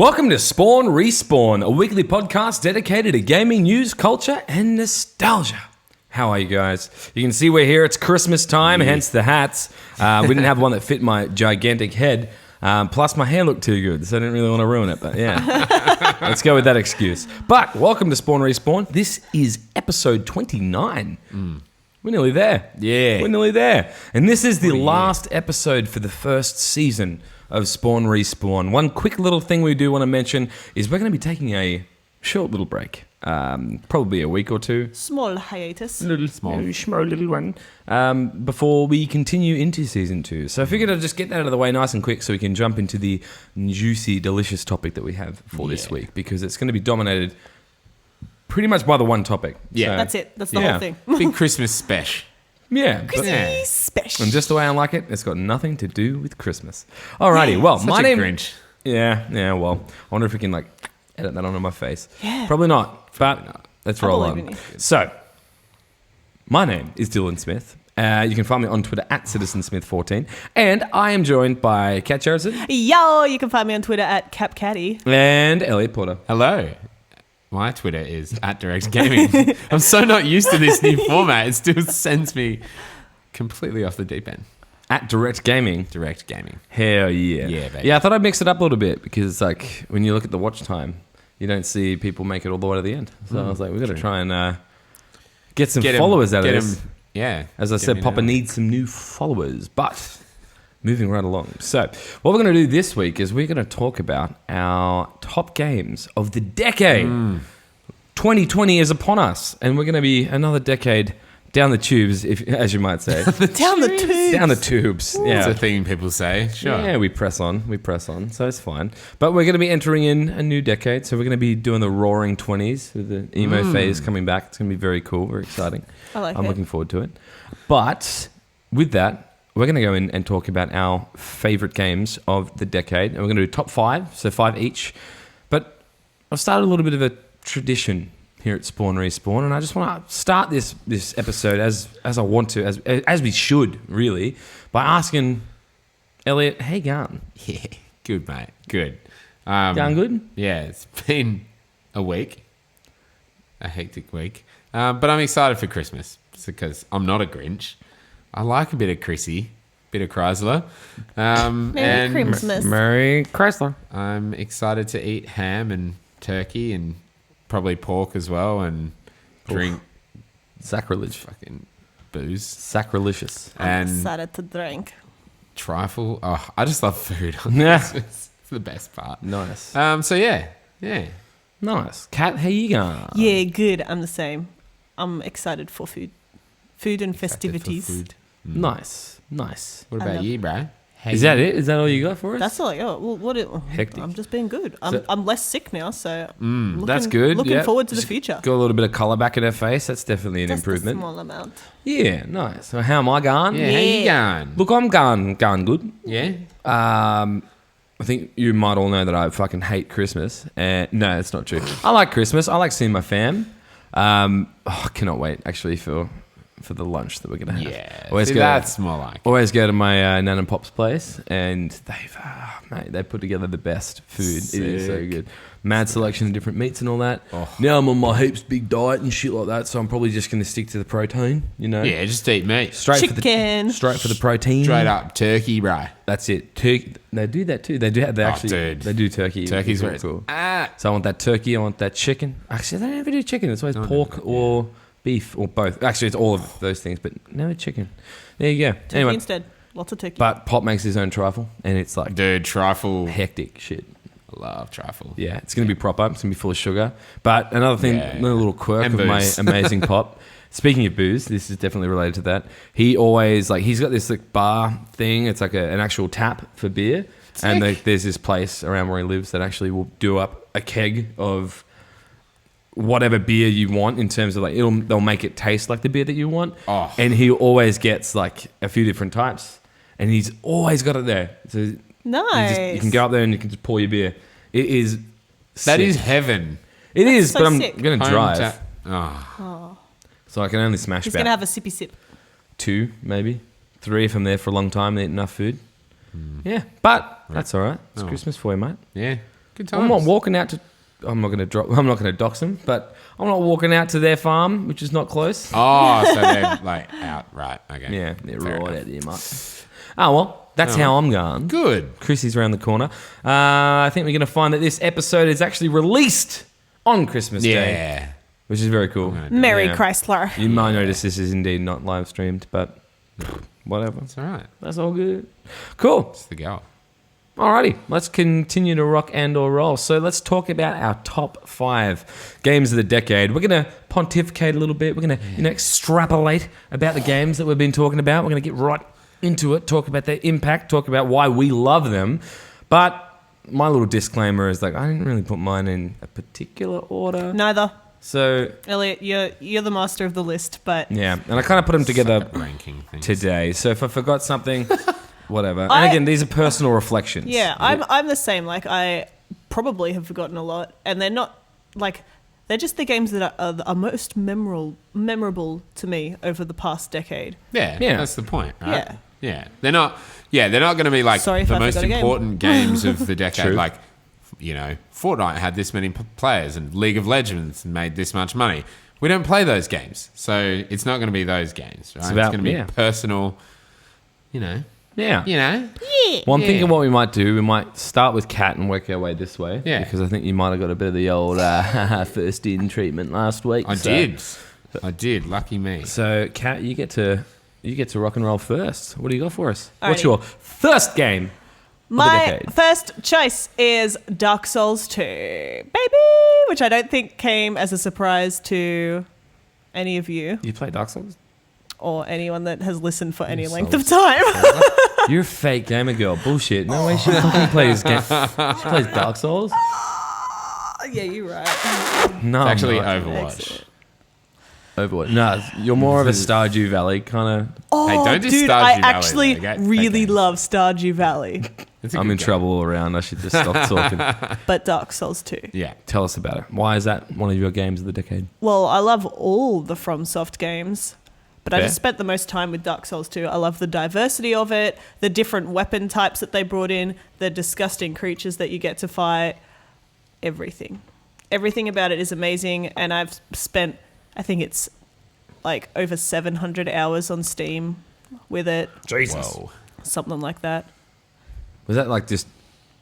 Welcome to Spawn Respawn, a weekly podcast dedicated to gaming news, culture, and nostalgia. How are you guys? You can see we're here. It's Christmas time, hence the hats. We didn't have one that fit my gigantic head. Plus, my hair looked too good, so I didn't really want to ruin it. But yeah, let's go with that excuse. But welcome to Spawn Respawn. This is episode 29. We're nearly there. Yeah. We're nearly there. And this is the last episode for the first season of Spawn Respawn. One quick little thing we do want to mention is we're going to be taking a short little break. Probably a week or two. Small hiatus. Small little one. Before we continue into season 2. So I figured I'd just get that out of the way nice and quick so we can jump into the juicy, delicious topic that we have for this week. Because it's going to be dominated pretty much by the one topic. Yeah. So, That's it. That's the whole thing. Big Christmas special. yeah. Yeah. Special. And just the way I like it, it's got nothing to do with Christmas. Alrighty, well, Such my a name... Grinch. Yeah, well, I wonder if we can, edit that onto my face. Yeah. Probably not, but let's roll believe in on. you. So, my name is Dylan Smith. You can find me on Twitter at CitizenSmith14. And I am joined by Kat Jarrison Yo, you can find me on Twitter at CapCatty. and Elliot Porter. Hello. My Twitter is @DirectGaming. I'm so not used to this new format. It still sends me completely off the deep end. At Direct Gaming. Direct Gaming. Hell yeah. Yeah, baby. Yeah, I thought I'd mix it up a little bit because, when you look at the watch time, you don't see people make it all the way to the end. So I was like, we've got to try and get some followers out of this. Yeah. As I said, Papa needs some new followers. But moving right along. So what we're going to do this week is we're going to talk about our top games of the decade. 2020 is upon us, and we're going to be another decade down the tubes, as you might say. Down the tubes. Down the tubes. It's Yeah. a thing people say. Sure. Yeah, we press on, so it's fine. But we're going to be entering in a new decade, so we're going to be doing the roaring 20s with the emo phase coming back. It's going to be very cool, very exciting. I'm looking forward to it. But with that, we're going to go in and talk about our favorite games of the decade, and we're going to do top 5, so 5 each. But I've started a little bit of a tradition here at Spawn Respawn, and I just want to start this episode as I want to, as we should, really, by asking Elliot, hey, Garn. Yeah. Good, mate. Good. Garn good? Yeah, it's been a week. A hectic week. But I'm excited for Christmas because I'm not a Grinch. I like a bit of Chrissy, bit of Chrysler. Merry Christmas. Merry Chrysler. I'm excited to eat ham and turkey and probably pork as well and drink Sacrilege. fucking booze Sacrilegious. I'm and excited to drink. trifle. Oh, I just love food. Yeah. It's the best part. Nice. So yeah. Nice. Kat, how you going? Yeah, good. I'm the same. I'm excited for food. Food and festivities. For food. Nice. What I about love- you, bro? Is that it? Is that all you got for us? That's all. Hectic. I'm just being good. So- I'm less sick now, so that's good. Looking Yeah. forward to the Just future. Got a little bit of colour back in her face. That's definitely an Just improvement. a small amount. Yeah, nice. So how am I going? Yeah, how you going? Look, I'm going good. Yeah. I think you might all know that I fucking hate Christmas. No, it's not true. I like Christmas. I like seeing my fam. I cannot wait actually for the lunch that we're gonna have. Yeah. Always See, go- that's more like it. Always go to my Nan and Pop's place, and they put together the best food. It is so Sick. good. Mad selection of different meats and all that. Oh. Now I'm on my heaps big diet and shit like that, so I'm probably just going to stick to the protein. Yeah, just eat meat. straight Chicken. for the protein. Straight up turkey, bro. That's it. Turkey. They do that too. They do turkey. Turkey's very where it's cool. Ah. So I want that turkey. I want that chicken. Actually, they never do chicken. It's always pork or beef or both. Actually, it's all of those things, but never chicken. There you go. Turkey Anyway, instead. Lots of turkey. but Pop makes his own trifle, and it's like Dude, trifle. hectic shit. I love trifle. Yeah, it's going to be proper. It's going to be full of sugar. But another thing, Yeah. another little quirk And of my booze. amazing Pop. Speaking of booze, this is definitely related to that. He always he's got this bar thing. It's like an actual tap for beer, and there's this place around where he lives that actually will do up a keg of whatever beer you want in terms of they'll make it taste like the beer that you want. Oh. And he always gets a few different types, and he's always got it there. So nice. you can go up there and you can just pour your beer. It is That sick. is heaven. It is, so but I'm sick. going to Home drive. tap- Oh. So I can only smash He's about going to have a sippy sip. 2, maybe 3 if I'm there for a long time and eat enough food. Yeah, but that's all right. It's Oh. Christmas for you, mate. Yeah. Good times. I'm not walking out to. I'm not going to dox them, but I'm not walking out to their farm, which is not close. Oh, so they're like out, right? Okay. Yeah, they're Fair right enough. out there, mate. Oh well, that's how I'm going. Good. Chrissy's around the corner. I think we're going to find that this episode is actually released on Christmas Day, Yeah. which is very cool. Merry Yeah. Chrysler. You might notice this is indeed not live streamed, but whatever. It's all right. That's all good. Cool. It's the goal. Alrighty, let's continue to rock and or roll. So let's talk about our top 5 games of the decade. We're going to pontificate a little bit. We're going to extrapolate about the games that we've been talking about. We're going to get right into it, talk about their impact, talk about why we love them. But my little disclaimer is like I didn't really put mine in a particular order. Neither. So Elliot, you're the master of the list, but yeah, and I kind of put them together Ranking things. today. So if I forgot something, whatever. And I- again, these are personal reflections. yeah, I'm the same. Like I probably have forgotten a lot, and they're not like they're just the games that are most memorable to me over the past decade. Yeah, Yeah. that's the point, right? Yeah. Yeah. They're not going to be like Sorry if the I most forgot a game. important games of the decade. True. Like, you know, Fortnite had this many players and League of Legends made this much money. We don't play those games. So it's not going to be those games, right? It's, about- going to be yeah. personal, you know. Yeah. Well, I'm Yeah. thinking what we might do, we might start with Cat and work our way this way. Yeah. Because I think you might have got a bit of the old first in treatment last week. I did. Lucky me. So, Cat, you get to rock and roll first. What do you got for us? Alrighty. What's your first game? My decade. first choice is Dark Souls 2, baby, which I don't think came as a surprise to any of you You play Dark Souls? or anyone that has listened for any Souls. length of time. You're a fake gamer girl. Bullshit. No way she fucking plays game. She plays Dark Souls? Yeah, you're right. No, It's actually I'm not. Overwatch. Excellent. Overwatch. No, you're more of a Stardew Valley kind of. Oh, Hey, don't do dude, Stardew I Valley, actually though. Get really games. love Stardew Valley, It's a I'm good in game. trouble all around. I should just stop talking. but Dark Souls 2. Yeah. Tell us about it. Why is that one of your games of the decade? Well, I love all the FromSoft games, but I Fair. just spent the most time with Dark Souls 2. I love the diversity of it, the different weapon types that they brought in, the disgusting creatures that you get to fight, everything. Everything about it is amazing, and I've spent, I think it's like over 700 hours on Steam with it, Jesus. Whoa. something like that. Was that like just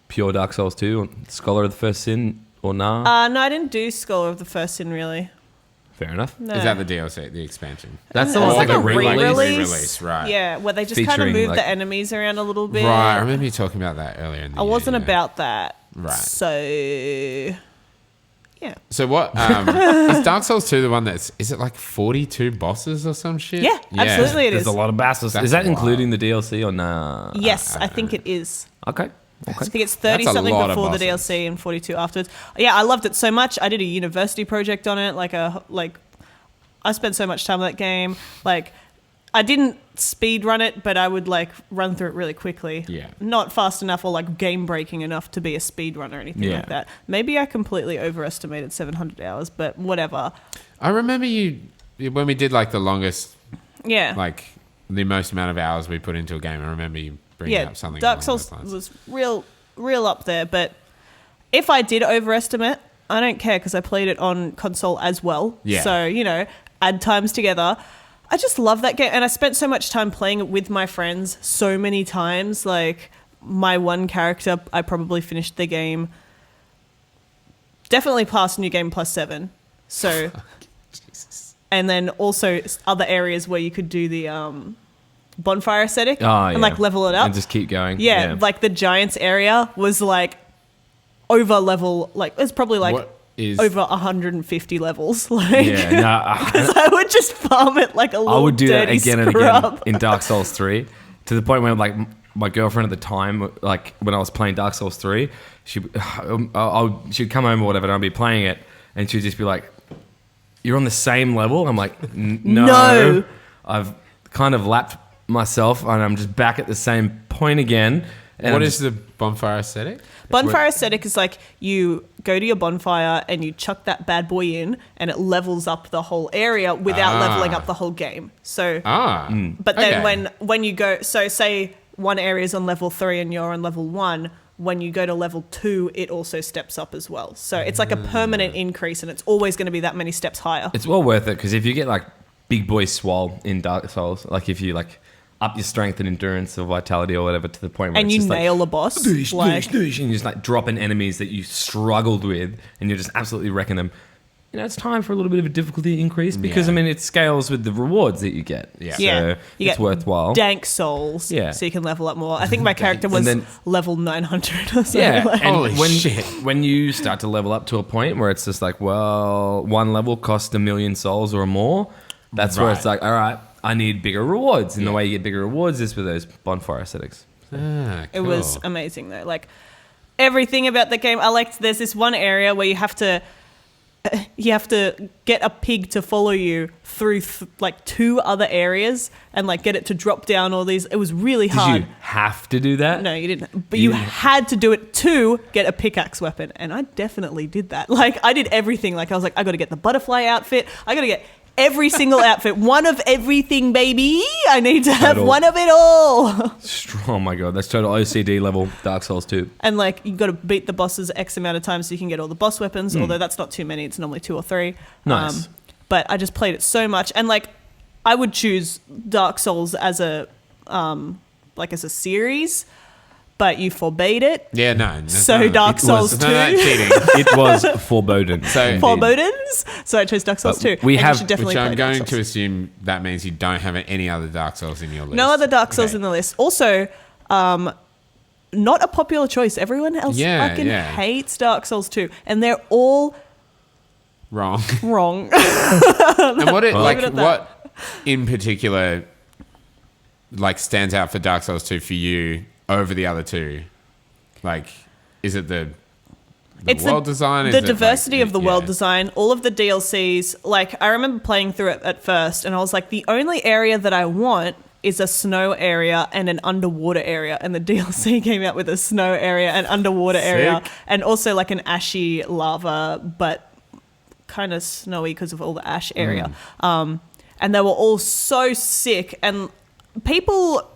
pure Dark Souls 2 or Scholar of the First Sin or nah? No, I didn't do Scholar of the First Sin, really. Fair enough. No. Is that the DLC, the expansion? That's the It's one like with a the re-release. Re-release, right. Yeah, where they just kind of Featuring, move like- the enemies around a little bit. Right. I remember you talking about that earlier in the I year. wasn't yeah. about that. Right. So, yeah. So what? Is Dark Souls 2 the one is it like 42 bosses or some shit? Yeah, absolutely it There's is. a lot of bastards. That's Is that wild. including the DLC or nah? Yes, I think it is. Okay. I Okay. think it's 30 That's a something lot of before the bosses. DLC and 42 afterwards. Yeah, I loved it so much. I did a university project on it. I spent so much time on that game. Like, I didn't speed run it, but I would like run through it really quickly. Yeah. Not fast enough or like game breaking enough to be a speed runner or anything Yeah. like that. Maybe I completely overestimated 700 hours, but whatever. I remember you when we did like the longest, Yeah. like the most amount of hours we put into a game. I remember you bringing Yeah, up something. Dark along Souls those lines. was real up there. But if I did overestimate, I don't care because I played it on console as well. Yeah. So, you know, add times together. I just love that game. And I spent so much time playing it with my friends so many times. Like, my one character, I probably finished the game definitely past New Game Plus 7. So, and then also other areas where you could do the bonfire aesthetic Oh, yeah. and like level it up. And just keep going. Yeah, like the Giants area was like over level, like it's probably like What is over 150 levels. Like, Yeah, no, because I would just farm it like a little I would do that dirty again and scrub. again in Dark Souls 3 to the point where like my girlfriend at the time, like when I was playing Dark Souls 3, she'd come home or whatever and I'd be playing it and she'd just be like, "You're on the same level?" I'm like, "No. No. I've kind of lapped myself and I'm just back at the same point again." And What I'm is the bonfire aesthetic? Bonfire aesthetic is like you go to your bonfire and you chuck that bad boy in and it levels up the whole area without leveling up the whole game. So, Ah. but then okay. when you go, so say one area is on level 3 and you're on level 1, when you go to level 2, it also steps up as well. So it's like a permanent increase, and it's always going to be that many steps higher. It's well worth it because if you get like big boy swole in Dark Souls, like if you like up your strength and endurance or vitality or whatever to the point where And it's you just nail a boss. doosh, like, doosh, doosh, and you're just like dropping enemies that you struggled with and you're just absolutely wrecking them. You know, it's time for a little bit of a difficulty increase because, Yeah. I mean, it scales with the rewards that you get. Yeah. So yeah, you it's get worthwhile. dank souls, Yeah. so you can level up more. I think my character was then- level 900 or something. Yeah, like. and Holy when, shit. when you start to level up to a point where it's just like, well, one level costs 1,000,000 souls or more, that's where it's Right. like, all right, I need bigger rewards. And the Yeah. way you get bigger rewards is with those bonfire aesthetics. Ah, It was cool. amazing though. Like everything about the game, I liked. There's this one area where you have to get a pig to follow you through like 2 other areas and like get it to drop down all these. It was really Did hard. you have to do that? No, you didn't. But You you didn't. had to do it to get a pickaxe weapon, and I definitely did that. Like I did everything. Like I was like, I got to get the butterfly outfit. I got to get every single outfit, one of everything, baby. I need to have Total. one of it all. Oh my god, that's total OCD level Dark Souls 2. And like you got to beat the bosses X amount of times so you can get all the boss weapons. Although that's not too many; it's normally 2 or 3. Nice. But I just played it so much, and like I would choose Dark Souls as a as a series, but you forbade it. Yeah, no. So Dark Souls 2. No, cheating. It was foreboding. So Forebodens. So I chose Dark Souls But 2. we And you have- should definitely Which I'm play Dark going to Souls. assume that means you don't have any other Dark Souls in your list. No other Dark Souls Okay. in the list. Also, not a popular choice. Everyone else Yeah, fucking yeah. hates Dark Souls 2, and they're all Wrong. wrong. And what Leave it at that. what in particular like stands out for Dark Souls 2 for you over the other two? Like, is it the It's world design? Is the it, like, diversity of the world yeah. design, all of the DLCs. Like I remember playing through it at first, and I was like, the only area that I want is a snow area and an underwater area. And the DLC came out with a snow area and underwater area, Sick. and also like an ashy lava, but kind of snowy because of all the ash area. And they were all so sick, and people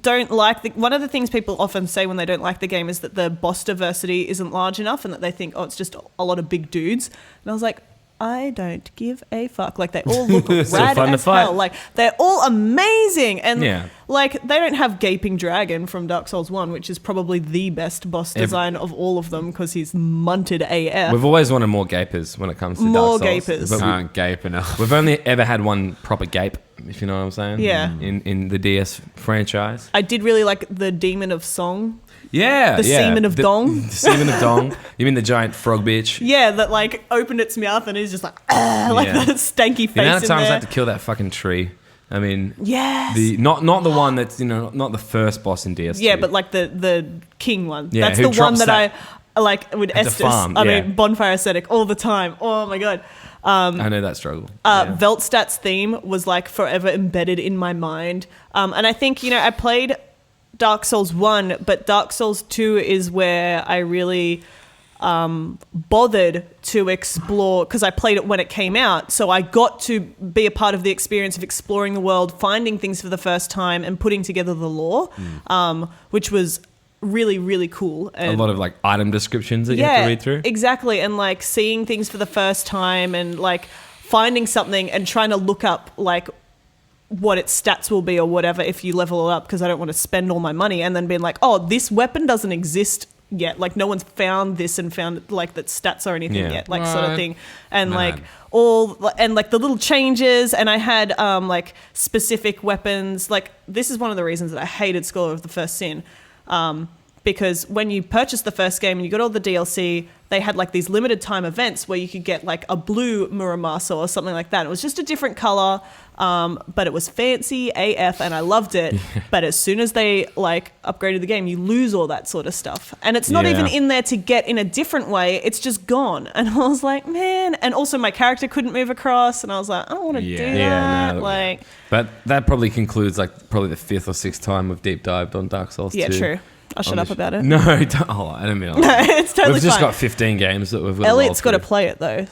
don't like one of the things people often say when they don't like the game is that the boss diversity isn't large enough, and that they think, oh, it's just a lot of big dudes. And I was like, I don't give a fuck. Like they all look rad fun to as fight. hell. Like they're all amazing, and Yeah. like they don't have Gaping Dragon from Dark Souls 1, which is probably the best boss design of all of them because he's munted AF. We've always wanted more gapers when it comes to More Dark Souls. gapers. But Can't gape enough. we've only ever had one proper gape, if you know what I'm saying. Yeah. In the DS franchise. I did really like the Demon of Song. Yeah. The semen of Dong? The semen of Dong. You mean the giant frog bitch? Yeah, that like opened its mouth and is just like, like Yeah. that stanky face The amount of in times I there. had to kill that fucking tree. I mean, Yes. the not the one that's not the first boss in DS2. Yeah, but like the king one. Yeah, That's who the one drops that that I like with at the Estus. farm, I yeah. mean, Bonfire Aesthetic all the time. Oh my god. I know that struggle. Yeah. Veltstat's theme was like forever embedded in my mind. And I think, I played Dark Souls 1, but Dark Souls 2 is where I really bothered to explore, because I played it when it came out. So I got to be a part of the experience of exploring the world, finding things for the first time and putting together the lore, which was really, really cool. A And lot of like item descriptions that you have to read through. exactly. And like seeing things for the first time and like finding something and trying to look up like what its stats will be or whatever if you level it up, because I don't want to spend all my money, and then being like, oh, this weapon doesn't exist yet. Like no one's found this and found like that stats or anything Yeah. yet, like sort of What? thing. And Man. like all and like the little changes, and I had like specific weapons. Like this is one of the reasons that I hated Scholar of the First Sin. Because when you purchased the first game and you got all the DLC, they had like these limited time events where you could get like a blue Muramasa or something like that. It was just a different color, but it was fancy AF and I loved it. But as soon as they like upgraded the game, you lose all that sort of stuff. And it's not Yeah. even in there to get in a different way. It's just gone. And I was like, man. And also my character couldn't move across. And I was like, I don't want to Yeah. do Yeah, that. no. Like, But that probably concludes like probably the 5th or 6th time we've deep dived on Dark Souls 2. yeah, true. I'll shut up about it. No, don't, oh, I don't mean No, it's totally We've just fine. got 15 games that we've got Elliot's got to through. play it though.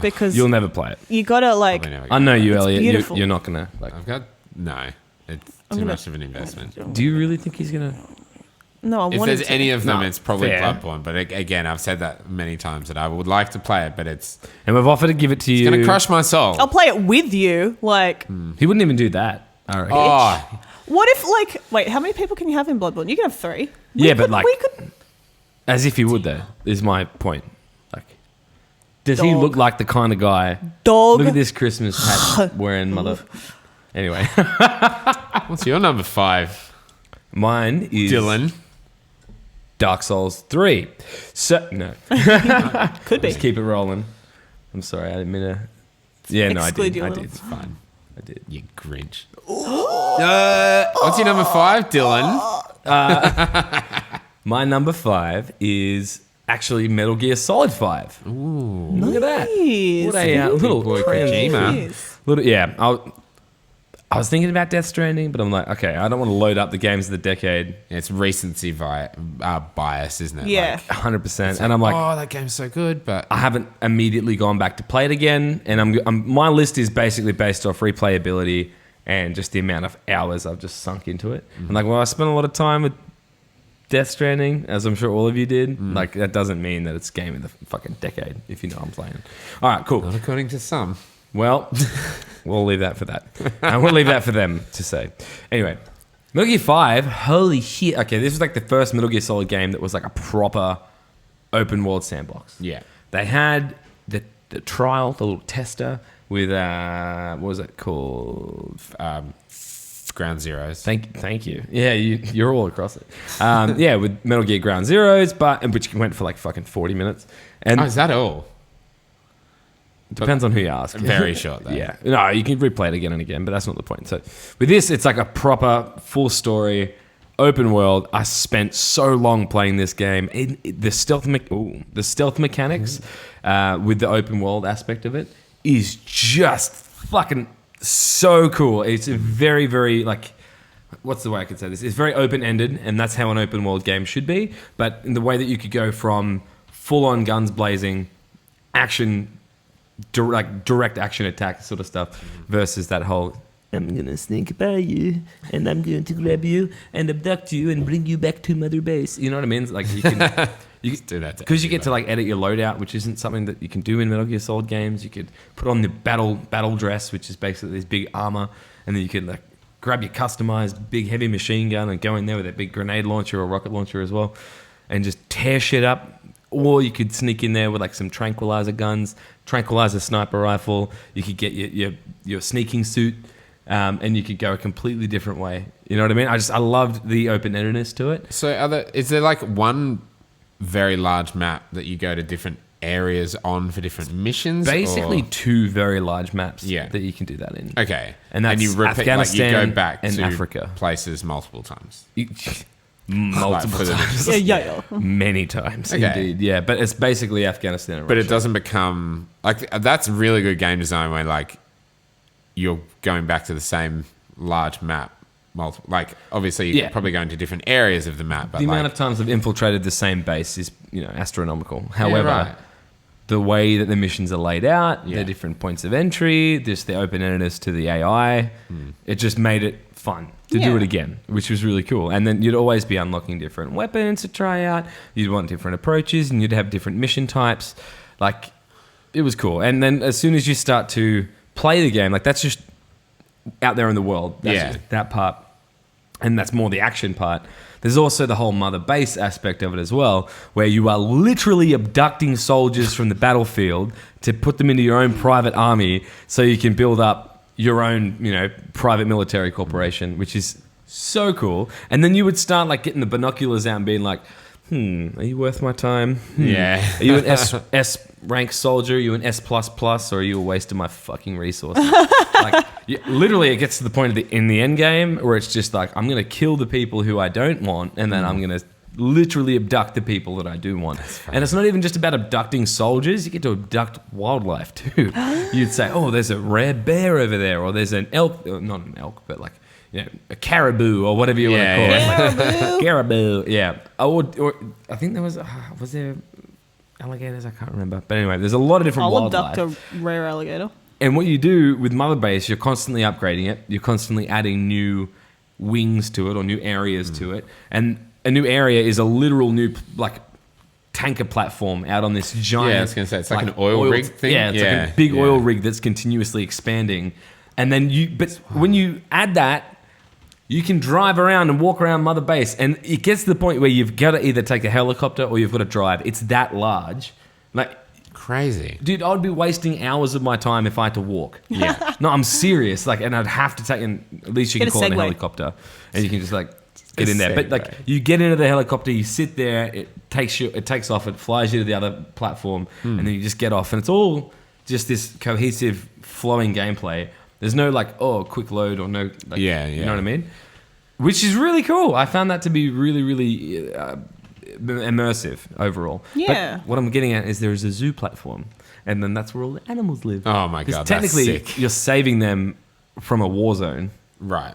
Because You'll never play it. you got to like... Probably never I know you, It's Elliot. beautiful. You're not gonna like. I've got no. It's I'm too gonna- much of an investment. Do you really think he's gonna? No, I If wanted there's to. any of them, No, it's probably fair. Bloodborne. But again, I've said that many times that I would like to play it, but it's And we've offered to give it to you. going to crush my soul. I'll play it with you. Like, He wouldn't even do that. I reckon. Oh, what if, like, wait, how many people can you have in Bloodborne? You can have 3. Yeah, but, like- we could. As if he would, though, is my point. Like, does he Dog. look like the kind of guy? Dog. Look at this Christmas hat wearing mother. Anyway, what's your number 5, mine is Dylan? Dark Souls 3. So, no. Could be. Just keep it rolling. I'm sorry, I didn't mean to. Yeah, no, I Exclude did. you a I little. did. It's fine. I did. You Grinch. What's your number 5, Dylan? My number 5 is actually Metal Gear Solid 5. Ooh, look at that! Nice. What a little boy trans- Kojima. Yes. Little, yeah. I was thinking about Death Stranding, but I'm like, okay, I don't want to load up the games of the decade, It's recency bias, isn't it? Yeah. 100%. And I'm like, oh, that game's so good, but I haven't immediately gone back to play it again. And my list is basically based off replayability and just the amount of hours I've just sunk into it. I'm like, well, I spent a lot of time with Death Stranding, as I'm sure all of you did. Like, that doesn't mean that it's game of the fucking decade, if you know what I'm playing. All right, cool. not according to some. Well, we'll leave that for that. And we'll leave that for them to say. Anyway, Metal Gear 5, holy shit. Okay, this was like the first Metal Gear Solid game that was like a proper open world sandbox. Yeah. They had the trial, the little tester with, what was it called? Ground Zeroes. Thank you. Yeah, you're all across it. Yeah, with Metal Gear Ground Zeroes, which went for like fucking 40 minutes. And Oh, is that all? depends on who you ask. Very short, though. Yeah. No, you can replay it again and again, but that's not the point. So with this, it's like a proper full story, open world. I spent so long playing this game. The stealth mechanics with the open world aspect of it is just fucking so cool. It's a very, very like, what's the way I could say this? It's very open-ended, and that's how an open world game should be. But in the way that you could go from full-on guns blazing, action, direct action attack sort of stuff, versus that whole, I'm gonna sneak by you, and I'm going to grab you and abduct you and bring you back to Mother Base. You know what I mean? Like you can. You do that because you get to like edit your loadout, which isn't something that you can do in Metal Gear Solid games. You could put on the battle dress, which is basically this big armor, and then you can like grab your customized big heavy machine gun and go in there with a big grenade launcher or rocket launcher as well, and just tear shit up. Or you could sneak in there with like some tranquilizer guns, tranquilizer sniper rifle. You could get your sneaking suit, and you could go a completely different way. You know what I mean? I loved the open-endedness to it. So is there like one very large map that you go to different areas on for different missions? Basically, or? 2 very large maps Yeah. that you can do that in. Okay. And that's you repeat, Afghanistan like you go back and to Africa. places multiple times. Multiple for the- times. Yeah. Many times, Okay. indeed. Yeah, but it's basically Afghanistan and But it Russia. doesn't become like that's really good game design where like you're going back to the same large map. Like obviously you're Yeah. probably going to different areas of the map, but The like, amount of times I've infiltrated the same base is, astronomical. However, right. the way that the missions are laid out, Yeah. the different points of entry, just the open-endedness to the AI, it just made it fun to do Yeah. it again, which was really cool. And then you'd always be unlocking different weapons to try out. You'd want different approaches, and you'd have different mission types. Like, it was cool. And then as soon as you start to play the game, like that's just out there in the world. That's Yeah. just that part. And that's more the action part. There's also the whole Mother Base aspect of it as well, where you are literally abducting soldiers from the battlefield to put them into your own private army so you can build up your own, private military corporation, which is so cool. And then you would start like getting the binoculars out and being like, are you worth my time? Yeah. Are you an S rank soldier? Are you an S++? Or are you a waste of my fucking resources? Literally, it gets to the point in the end game where it's just like, I'm going to kill the people who I don't want, and then I'm going to literally abduct the people that I do want. And it's not even just about abducting soldiers. You get to abduct wildlife too. You'd say, oh, there's a rare bear over there, or there's an elk, not an elk, but like, a caribou or whatever you want to call it. Caribou, yeah. Or I think there was there alligators? I can't remember. But anyway, there's a lot of different I'll wildlife. abduct a rare alligator. And what you do with Mother Base, you're constantly upgrading it. You're constantly adding new wings to it or new areas to it. And a new area is a literal new like tanker platform out on this giant. Yeah, I was gonna say, it's like an oil rig thing. Yeah, it's Yeah, like a big yeah. oil rig that's continuously expanding. And then when you add that, you can drive around and walk around Mother Base, and it gets to the point where you've got to either take a helicopter or you've got to drive. It's that large. Like, Crazy. dude, I'd be wasting hours of my time if I had to walk. Yeah. No, I'm serious. Like, and I'd have to take, and at least you Get can a call it a Segway. helicopter, and you can just like get A in there. But like, Segway. you get into the helicopter, you sit there, it takes off, it flies you to the other platform, Hmm. and then you just get off, and it's all just this cohesive, flowing gameplay. There's no like, oh, quick load or no, like, Yeah, you yeah. know what I mean? Which is really cool. I found that to be really, really immersive overall. Yeah. But what I'm getting at is there is a zoo platform, and then that's where all the animals live. Oh my 'Cause God, that's technically, sick. you're saving them from a war zone. Right.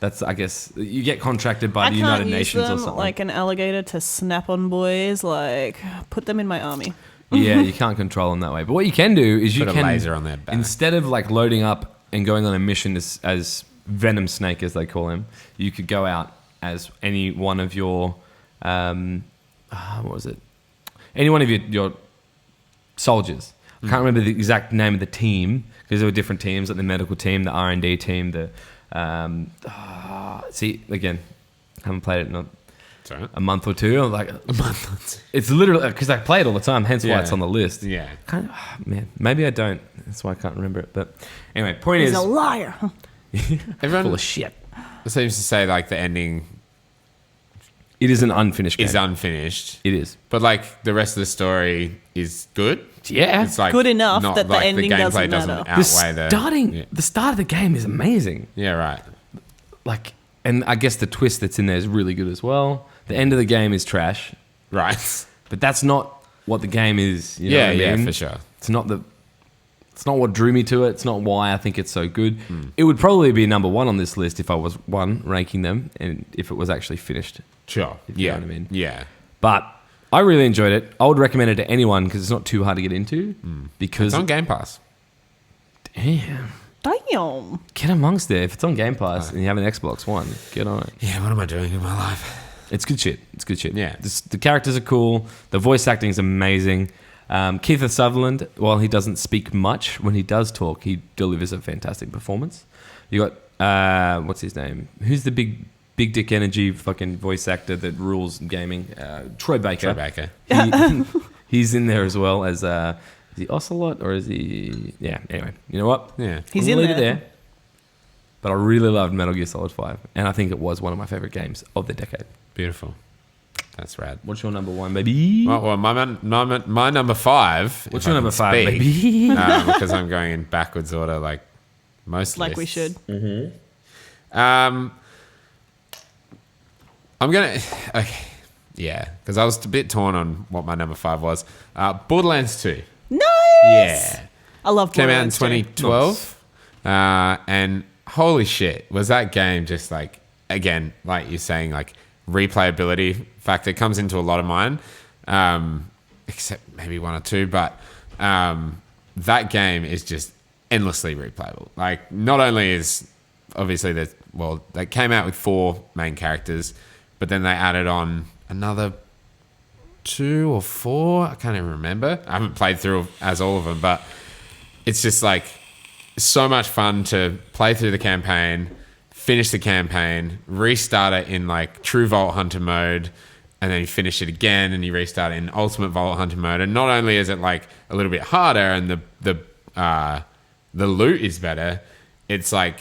That's, I guess, you get contracted by I the can't United use Nations or them something. like an alligator to snap on boys. Like, put them in my army. Yeah, you can't control them that way. But what you can do is you Put a can laser on their back. instead of like loading up and going on a mission as Venom Snake, as they call him, you could go out as any one of your what was it? Any one of your soldiers. I can't remember the exact name of the team because there were different teams, like the medical team, the R&D team, the see again, haven't played it in Sorry. a month or two. I'm like, A month. it's literally because I play it all the time, hence why Yeah. it's on the list. Yeah. Man, maybe I don't. That's why I can't remember it. But anyway, point He's is, a liar. full Everyone of shit. seems to say like the ending It is an unfinished game. is unfinished, It is. but like the rest of the story is good. Yeah. It's like Good enough not, that the like, ending gameplay doesn't matter. outweigh the The start of the game is amazing. Yeah, right. Like, and I guess the twist that's in there is really good as well. The end of the game is trash, Right. but that's not what the game is. You know Yeah, what I yeah, mean? for sure. It's not what drew me to it. It's not why I think it's so good. Hmm. It would probably be number one on this list if I was ranking them, and if it was actually finished. Sure. If you Yeah. know what I mean. Yeah. But I really enjoyed it. I would recommend it to anyone because it's not too hard to get into. Because It's on Game Pass. damn, Damn. get amongst it. If it's on Game Pass and you have an Xbox One, get on it. Yeah, what am I doing in my life? It's good shit. It's good shit. Yeah. The characters are cool. The voice acting is amazing. Kiefer Sutherland, while he doesn't speak much, when he does talk, he delivers a fantastic performance. You got what's his name? Who's the big dick energy fucking voice actor that rules gaming? Troy Baker. Troy Baker. He's in there as well as is he Ocelot or is he? Yeah. Anyway, you know what? Yeah. He's I'm in gonna leave there. it there. But I really loved Metal Gear Solid 5, and I think it was one of my favorite games of the decade. Beautiful. That's rad. What's your number one, baby? Well, my number 5. What's if your I number can 5, speak, baby? because I'm going in backwards order, like most Like we lists. should. I'm gonna. Okay, yeah, because I was a bit torn on what my number 5 was. Borderlands 2. Nice. Yeah, I love came out in Borderlands 2. 2012, and holy shit, was that game just like, again, like you're saying, like replayability factor comes into a lot of mine, except maybe one or two, but that game is just endlessly replayable. Like, not only is obviously they came out with 4 main characters, but then they added on another 2 or 4. I can't even remember. I haven't played through as all of them, but it's just like so much fun to play through the campaign, finish the campaign, restart it in like true Vault Hunter mode, and then you finish it again and you restart it in ultimate Vault Hunter mode. And not only is it like a little bit harder and the loot is better, it's like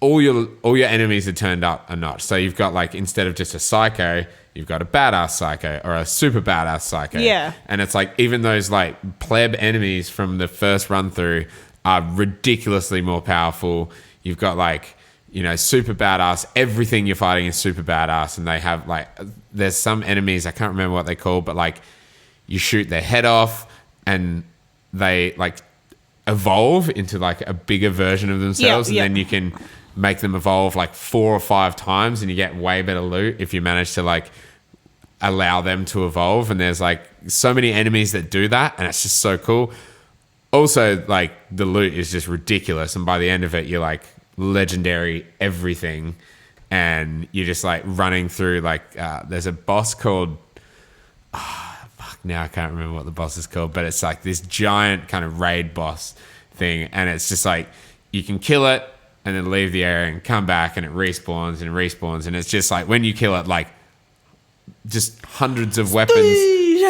all your enemies are turned up a notch. So you've got like, instead of just a psycho, you've got a badass psycho or a super badass psycho. Yeah. And it's like, even those like pleb enemies from the first run through are ridiculously more powerful. You've got like, you know, super badass. Everything you're fighting is super badass. And they have like, there's some enemies, I can't remember what they're called, but like you shoot their head off and they like evolve into like a bigger version of themselves. Yeah, And then you can make them evolve like 4 or 5 times and you get way better loot if you manage to like allow them to evolve. And there's like so many enemies that do that, and it's just so cool. Also, like the loot is just ridiculous, and by the end of it you're like legendary everything. and you're just like running through like there's a boss called now I can't remember what the boss is called, but it's like this giant kind of raid boss thing, and it's just like you can kill it and then leave the area and come back and it respawns and it's just like when you kill it, like just hundreds of weapons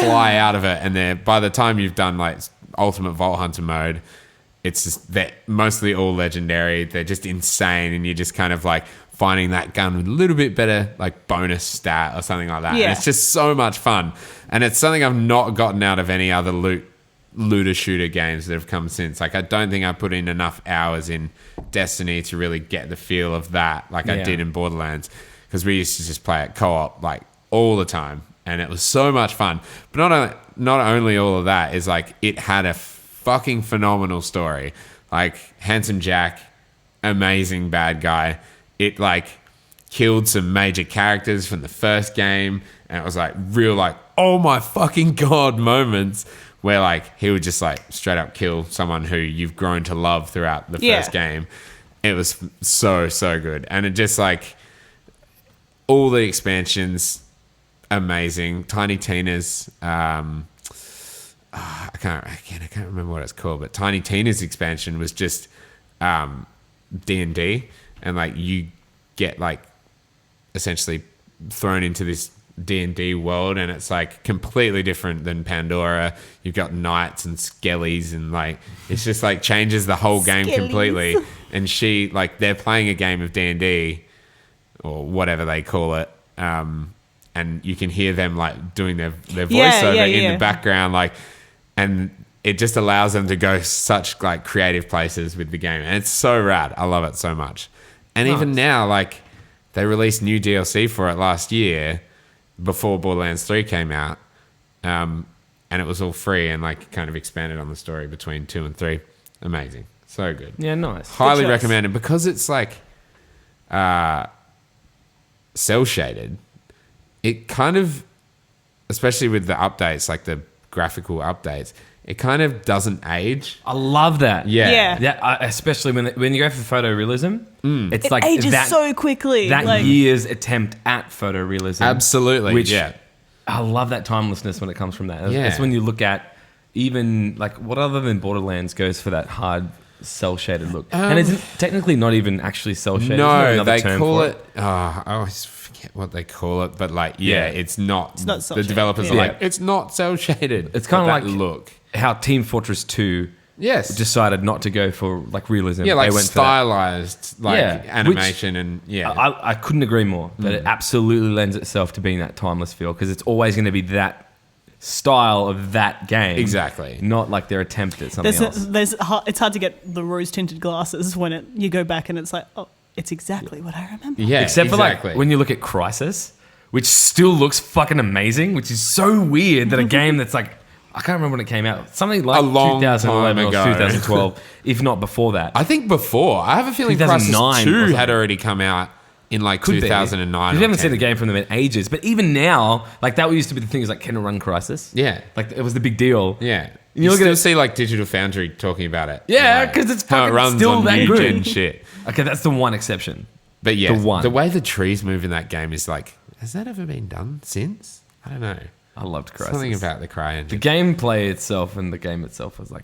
fly out of it, and then by the time you've done like ultimate Vault Hunter mode, it's just they're mostly all legendary. They're just insane, and you're just kind of like finding that gun with a little bit better like bonus stat or something like that. Yeah. And it's just so much fun, and it's something I've not gotten out of any other looter shooter games that have come since. Like I don't think I put in enough hours in Destiny to really get the feel of that like I did in Borderlands, because we used to just play it co-op like all the time, and it was so much fun. But not only all of that is like it had a fucking phenomenal story. Like Handsome Jack, amazing bad guy. It like killed some major characters from the first game, and it was like real like oh my fucking god moments where like he would just like straight up kill someone who you've grown to love throughout the first game. It was so good, and it just like all the expansions amazing. Tiny Tina's I can't remember what it's called, but Tiny Tina's expansion was just D&D, and like you get like essentially thrown into this D&D world, and it's like completely different than Pandora. You've got knights and skellies, and like it's just like changes the whole game completely. And she like they're playing a game of D&D or whatever they call it, and you can hear them like doing their voiceover in the background, like, and it just allows them to go such like creative places with the game, and it's so rad. I love it so much. And even now, like they released new DLC for it last year before Borderlands 3 came out, and it was all free and like kind of expanded on the story between 2 and 3. Amazing, so good. Yeah, nice. Highly recommended, because it's like cell shaded. It kind of, especially with the updates, like the graphical updates, it kind of doesn't age. I love that. Yeah. Especially when you go for photorealism, it's It like ages that, so quickly. that like, year's attempt at photorealism. Absolutely, Which yeah. I love that timelessness when it comes from that. Yeah. That's when you look at even like what other than Borderlands goes for that hard cell shaded look, and it's technically not even actually cell shaded. No, they call it. I always forget what they call it, but like, it's not. It's not the cel-shaded, developers are yeah. like, it's not cell shaded. It's kind of like look. how Team Fortress 2 decided not to go for like realism. Yeah, like they went stylized like Yeah, animation, and I couldn't agree more. But it absolutely lends itself to being that timeless feel, because it's always going to be that style of that game. Exactly. Not like their attempt at something else. It's hard to get the rose tinted glasses when you go back and it's like, oh, it's exactly what I remember. Yeah, Except for like when you look at Crysis, which still looks fucking amazing, which is so weird that a game that's like, I can't remember when it came out. Something like A long 2011 or time ago. 2012, if not before that. I think before. I have a feeling 2009 Crysis 2 wasn't had it? already come out in like Could be. 2009. We or haven't seen 10. a game from them in ages. But even now, like that used to be the thing, is like, can it run Crysis? Yeah. Like it was the big deal. Yeah. You You look at still it- see like Digital Foundry talking about it. Yeah, Like, 'cause it's how it fucking runs still on that new good. gen shit. Okay, that's the one exception. But yeah, The one. the way the trees move in that game is like, has that ever been done since? I don't know. I loved Crysis. Something about the cry the engine. gameplay itself, and the game itself was like,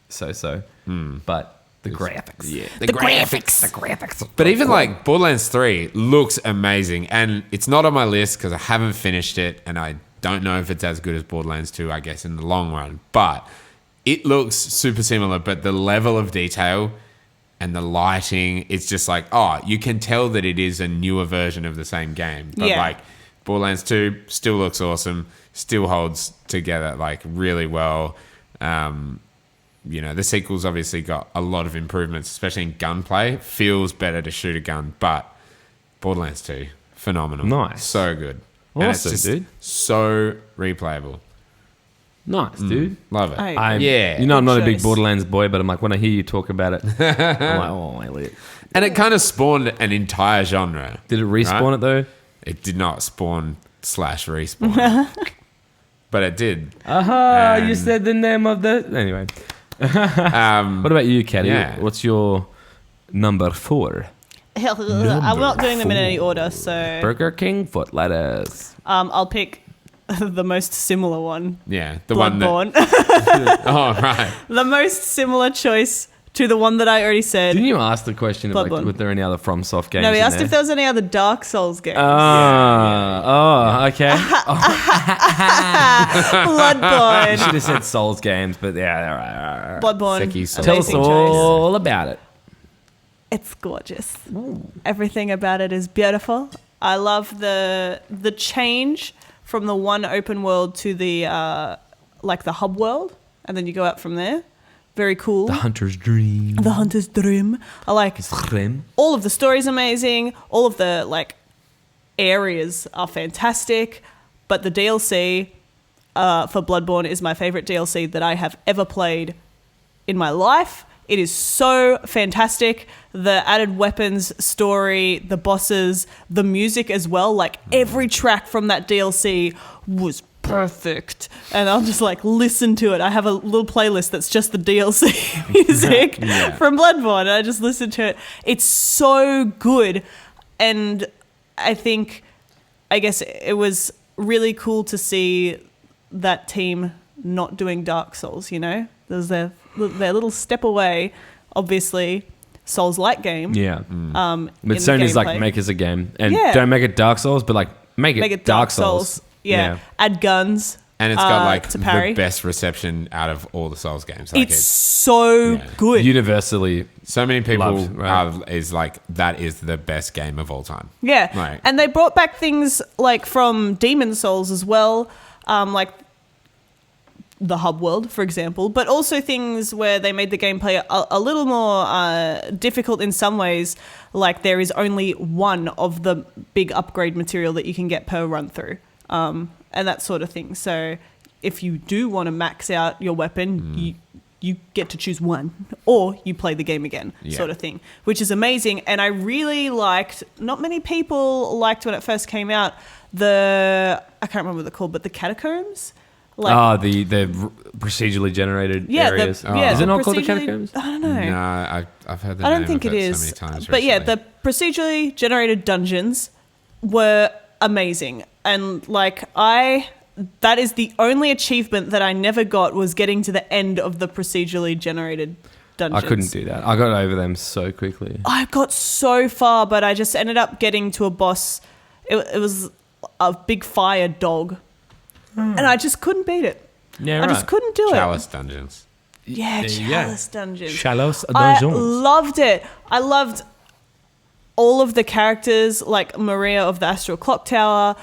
so. But the graphics. Yeah, The graphics. The graphics. But even like Borderlands 3 looks amazing, and it's not on my list because I haven't finished it, and I don't know if it's as good as Borderlands 2, I guess, in the long run. But it looks super similar, but the level of detail and the lighting, it's just like, oh, you can tell that it is a newer version of the same game. But Yeah. like Borderlands 2 still looks awesome, still holds together like really well. The sequel's obviously got a lot of improvements, especially in gunplay. Feels better to shoot a gun, but Borderlands 2, phenomenal. Nice. So good. And it's Awesome, just dude. so replayable. Nice, dude. Love it. I- Yeah. You know, I'm not a big choice. Borderlands boy, but I'm like, when I hear you talk about it, I'm like, oh, Elliot. And it kind of spawned an entire genre. Did it respawn Right? it though? It did not spawn / respawn. But it did. Aha, you And- said the name of the... Anyway. What about you, Caddy? Yeah. What's your number 4? I'm not doing them in any order, so Burger King foot lettuce. I'll pick the most similar one. Yeah, the one that. Bloodborne. Oh right. The most similar choice to the one that I already said. Didn't you ask the question of like, Bloodborne. were there any other FromSoft games? No, we in asked there? if there was any other Dark Souls games. Oh, okay. Bloodborne. Should have said Souls games, but yeah, all right. Bloodborne. Seki Souls. Tell us Amazing choice. all about it. It's gorgeous. Everything about it is beautiful. I love the change from the one open world to the like the hub world, and then you go out from there. Very cool. The Hunter's Dream. The Hunter's Dream. I like Dream. all of the stories amazing. All of the like areas are fantastic, but the DLC for Bloodborne is my favorite DLC that I have ever played in my life. It is so fantastic. The added weapons, story, the bosses, the music as well. Like every track from that DLC was perfect. And I'll just like listen to it. I have a little playlist that's just the DLC music from Bloodborne. And I just listen to it. It's so good. And I guess it was really cool to see that team not doing Dark Souls, you know? There's their little step away, obviously, Souls-like game. Yeah. But But Sony's like, make us a game. And Yeah. don't make it Dark Souls, but like, make it Dark Souls. Yeah. Add guns. And it's got like to the parry. best reception out of all the Souls games. Like It's so good. Universally. so many people Loved, right. is like that is the best game of all time. Yeah. Right. And they brought back things like from Demon Souls as well, like the hub world, for example, but also things where they made the gameplay a little more difficult in some ways, like there is only one of the big upgrade material that you can get per run through, and that sort of thing. So if you do want to max out your weapon, you get to choose one, or you play the game again, sort of thing, which is amazing. And I really liked, not many people liked when it first came out, I can't remember what they're called, but the catacombs. Like, the procedurally generated yeah, areas. is Is it the not called the procedurally- catacombs? I don't know. No, I've heard the I name don't think of it it is. so many times But yeah, recently. the procedurally generated dungeons were amazing. And like that is the only achievement that I never got, was getting to the end of the procedurally generated dungeons. I couldn't do that. I got over them so quickly. I got so far, but I just ended up getting to a boss. It was a big fire dog. And I just couldn't beat it. Yeah, I just couldn't do Chalice dungeons. it. Yeah, There you go. Chalice dungeons. Chalice I dungeons. loved it. I loved all of the characters, like Maria of the Astral Clock Tower,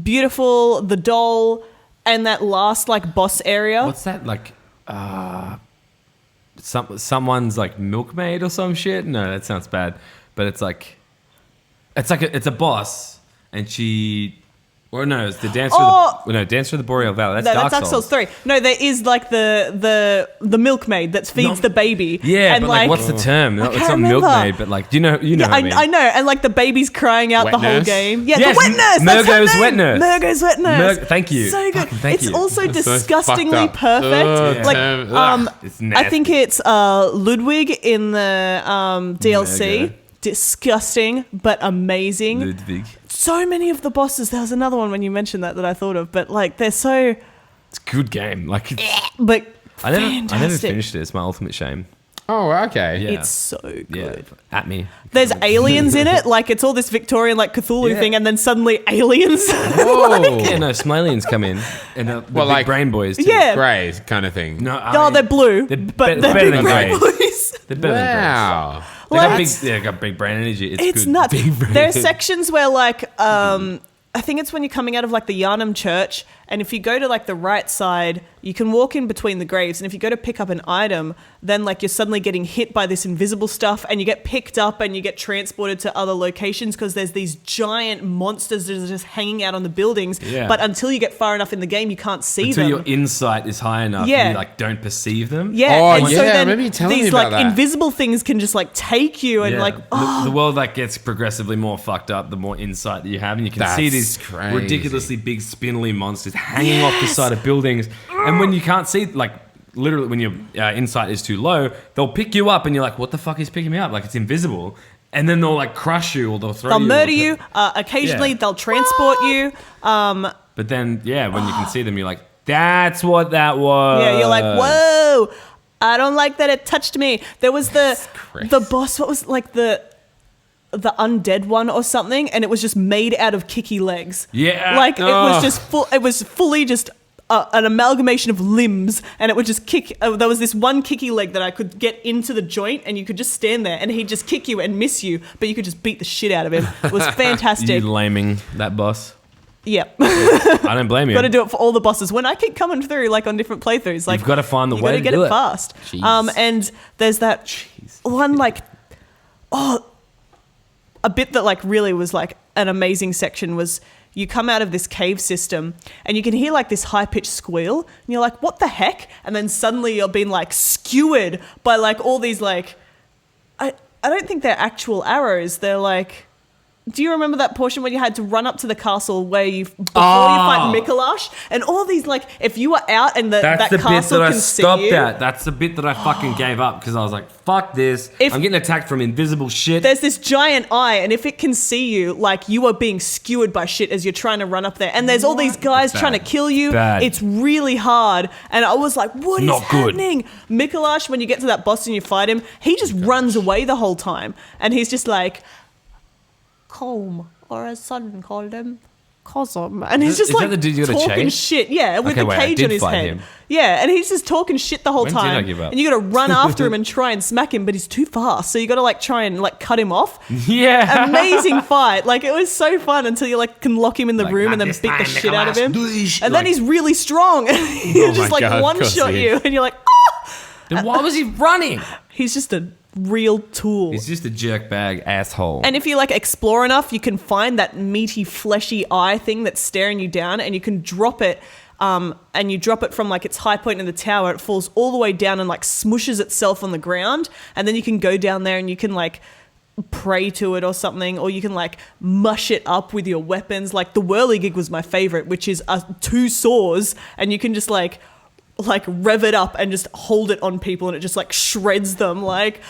beautiful, the doll, and that last like boss area. What's that like? Someone's like milkmaid or some shit. No, that sounds bad. But it's a boss, and she. Or no, it's the Dance Through the Boreal Valley. That's No, Dark Souls. 3. No, there is like the milkmaid that feeds the baby. Yeah, and but like, what's the term? I It's can't not remember. milkmaid, but like, you know Yeah, what I mean. I know, and like the baby's crying out Wet the whole nurse? game. Yeah, Yes, the wet nurse. That's her Murgo's name. wet nurse. Murgo's wet nurse. Thank you. So good. Fucking thank It's you. also That's so disgustingly fucked up. perfect. Ugh, Like, Tim. It's I nasty. think it's Ludwig in the DLC. Murgo. Disgusting, but amazing. Ludwig. So many of the bosses. There was another one when you mentioned that I thought of, but like they're so. It's a good game. Like, But I never fantastic. finished it. It's my ultimate shame. Oh, okay. Yeah. It's so good. Yeah, at me. There's aliens in it, like it's all this Victorian like Cthulhu Yeah. thing, and then suddenly aliens. Whoa. Yeah, no, some aliens come in, and the Well, big like- brain boys. Too. Yeah. Grey kind of thing. No, Oh, they're blue, they're but be- they're better big than grey grey. boys. They're better than Wow. They got What? big. They got big brain energy. It's good. nuts. Big brain. There are sections where like I think it's when you're coming out of like the Yarnum Church, and if you go to like the right side, you can walk in between the graves, and if you go to pick up an item, then like you're suddenly getting hit by this invisible stuff, and you get picked up and you get transported to other locations because there's these giant monsters that are just hanging out on the buildings. Yeah. But until you get far enough in the game, you can't see Until them. your insight is high enough, Yeah. you like don't perceive them. Yeah, Oh, and so yeah, I then remember you telling these me about like that. invisible things can just like take you and Yeah. like The world like gets progressively more fucked up the more insight that you have, and you can see That's these crazy. ridiculously big spindly monsters hanging off the side of buildings. And when you can't see, like literally when your insight is too low, they'll pick you up, and you're like, "What the fuck is picking me up?" Like it's invisible. and then they'll like crush you or they'll throw They'll you. murder you. Occasionally, Yeah. they'll transport you. But then, yeah, when you can see them, you're like, that's what that was. Yeah, you're like, whoa, I don't like that it touched me. There was Christ. the boss, what was like the undead one or something, and it was just made out of kicky legs. Yeah. Like it was Ugh. just it was fully just an amalgamation of limbs, and it would just kick. There was this one kicky leg that I could get into the joint, and you could just stand there, and he'd just kick you and miss you, but you could just beat the shit out of him. It was fantastic. You laming that boss. Yep. I don't blame you. Got to do it for all the bosses. When I keep coming through, like on different playthroughs, like You've gotta find the you way gotta to get do it it. fast. Jeez. And there's that one like, a bit that like really was like an amazing section was you come out of this cave system and you can hear like this high pitched squeal and you're like, what the heck? And then suddenly you're being like skewered by like all these like, I don't think they're actual arrows. They're like. Do you remember that portion when you had to run up to the castle where you before you fight Mikolash and all these like if you were out and That's that the bit castle that I can stopped see you, at. That's the bit that I fucking gave up because I was like, fuck this. If- I'm getting attacked from invisible shit. there's this giant eye and if it can see you like you are being skewered by shit as you're trying to run up there and there's all these guys Bad. trying to kill you. Bad. It's really hard and I was like, what is Not good. happening? Mikolash, when you get to that boss and you fight him, he just runs away the whole time and he's just like calm. Or as son called him, Cosm. And he's Is just that like the dude you gotta talking chase? shit. Yeah, with Okay, the wait, I cage did on his fight head. him. Yeah, and he's just talking shit the whole When did I time. give up? And you gotta run after him and try and smack him, but he's too fast. So you gotta like try and like cut him off. yeah. Amazing fight. Like it was so fun until you like can lock him in the Like, room "Not and then this beat the time, shit out of him. Nicholas." And then Like- he's really strong. He'll just my like God, one of shot course he you is. and you're like, ah! Then why was he running? He's just a real tool. He's just a jerkbag asshole. And if you like explore enough, you can find that meaty, fleshy eye thing that's staring you down, and you can drop it. And you drop it from like its high point in the tower. It falls all the way down and like smushes itself on the ground, and then you can go down there and you can like pray to it or something, or you can like mush it up with your weapons. Like the whirligig was my favorite, which is 2 saws, and you can just like rev it up and just hold it on people, and it just like shreds them. Like.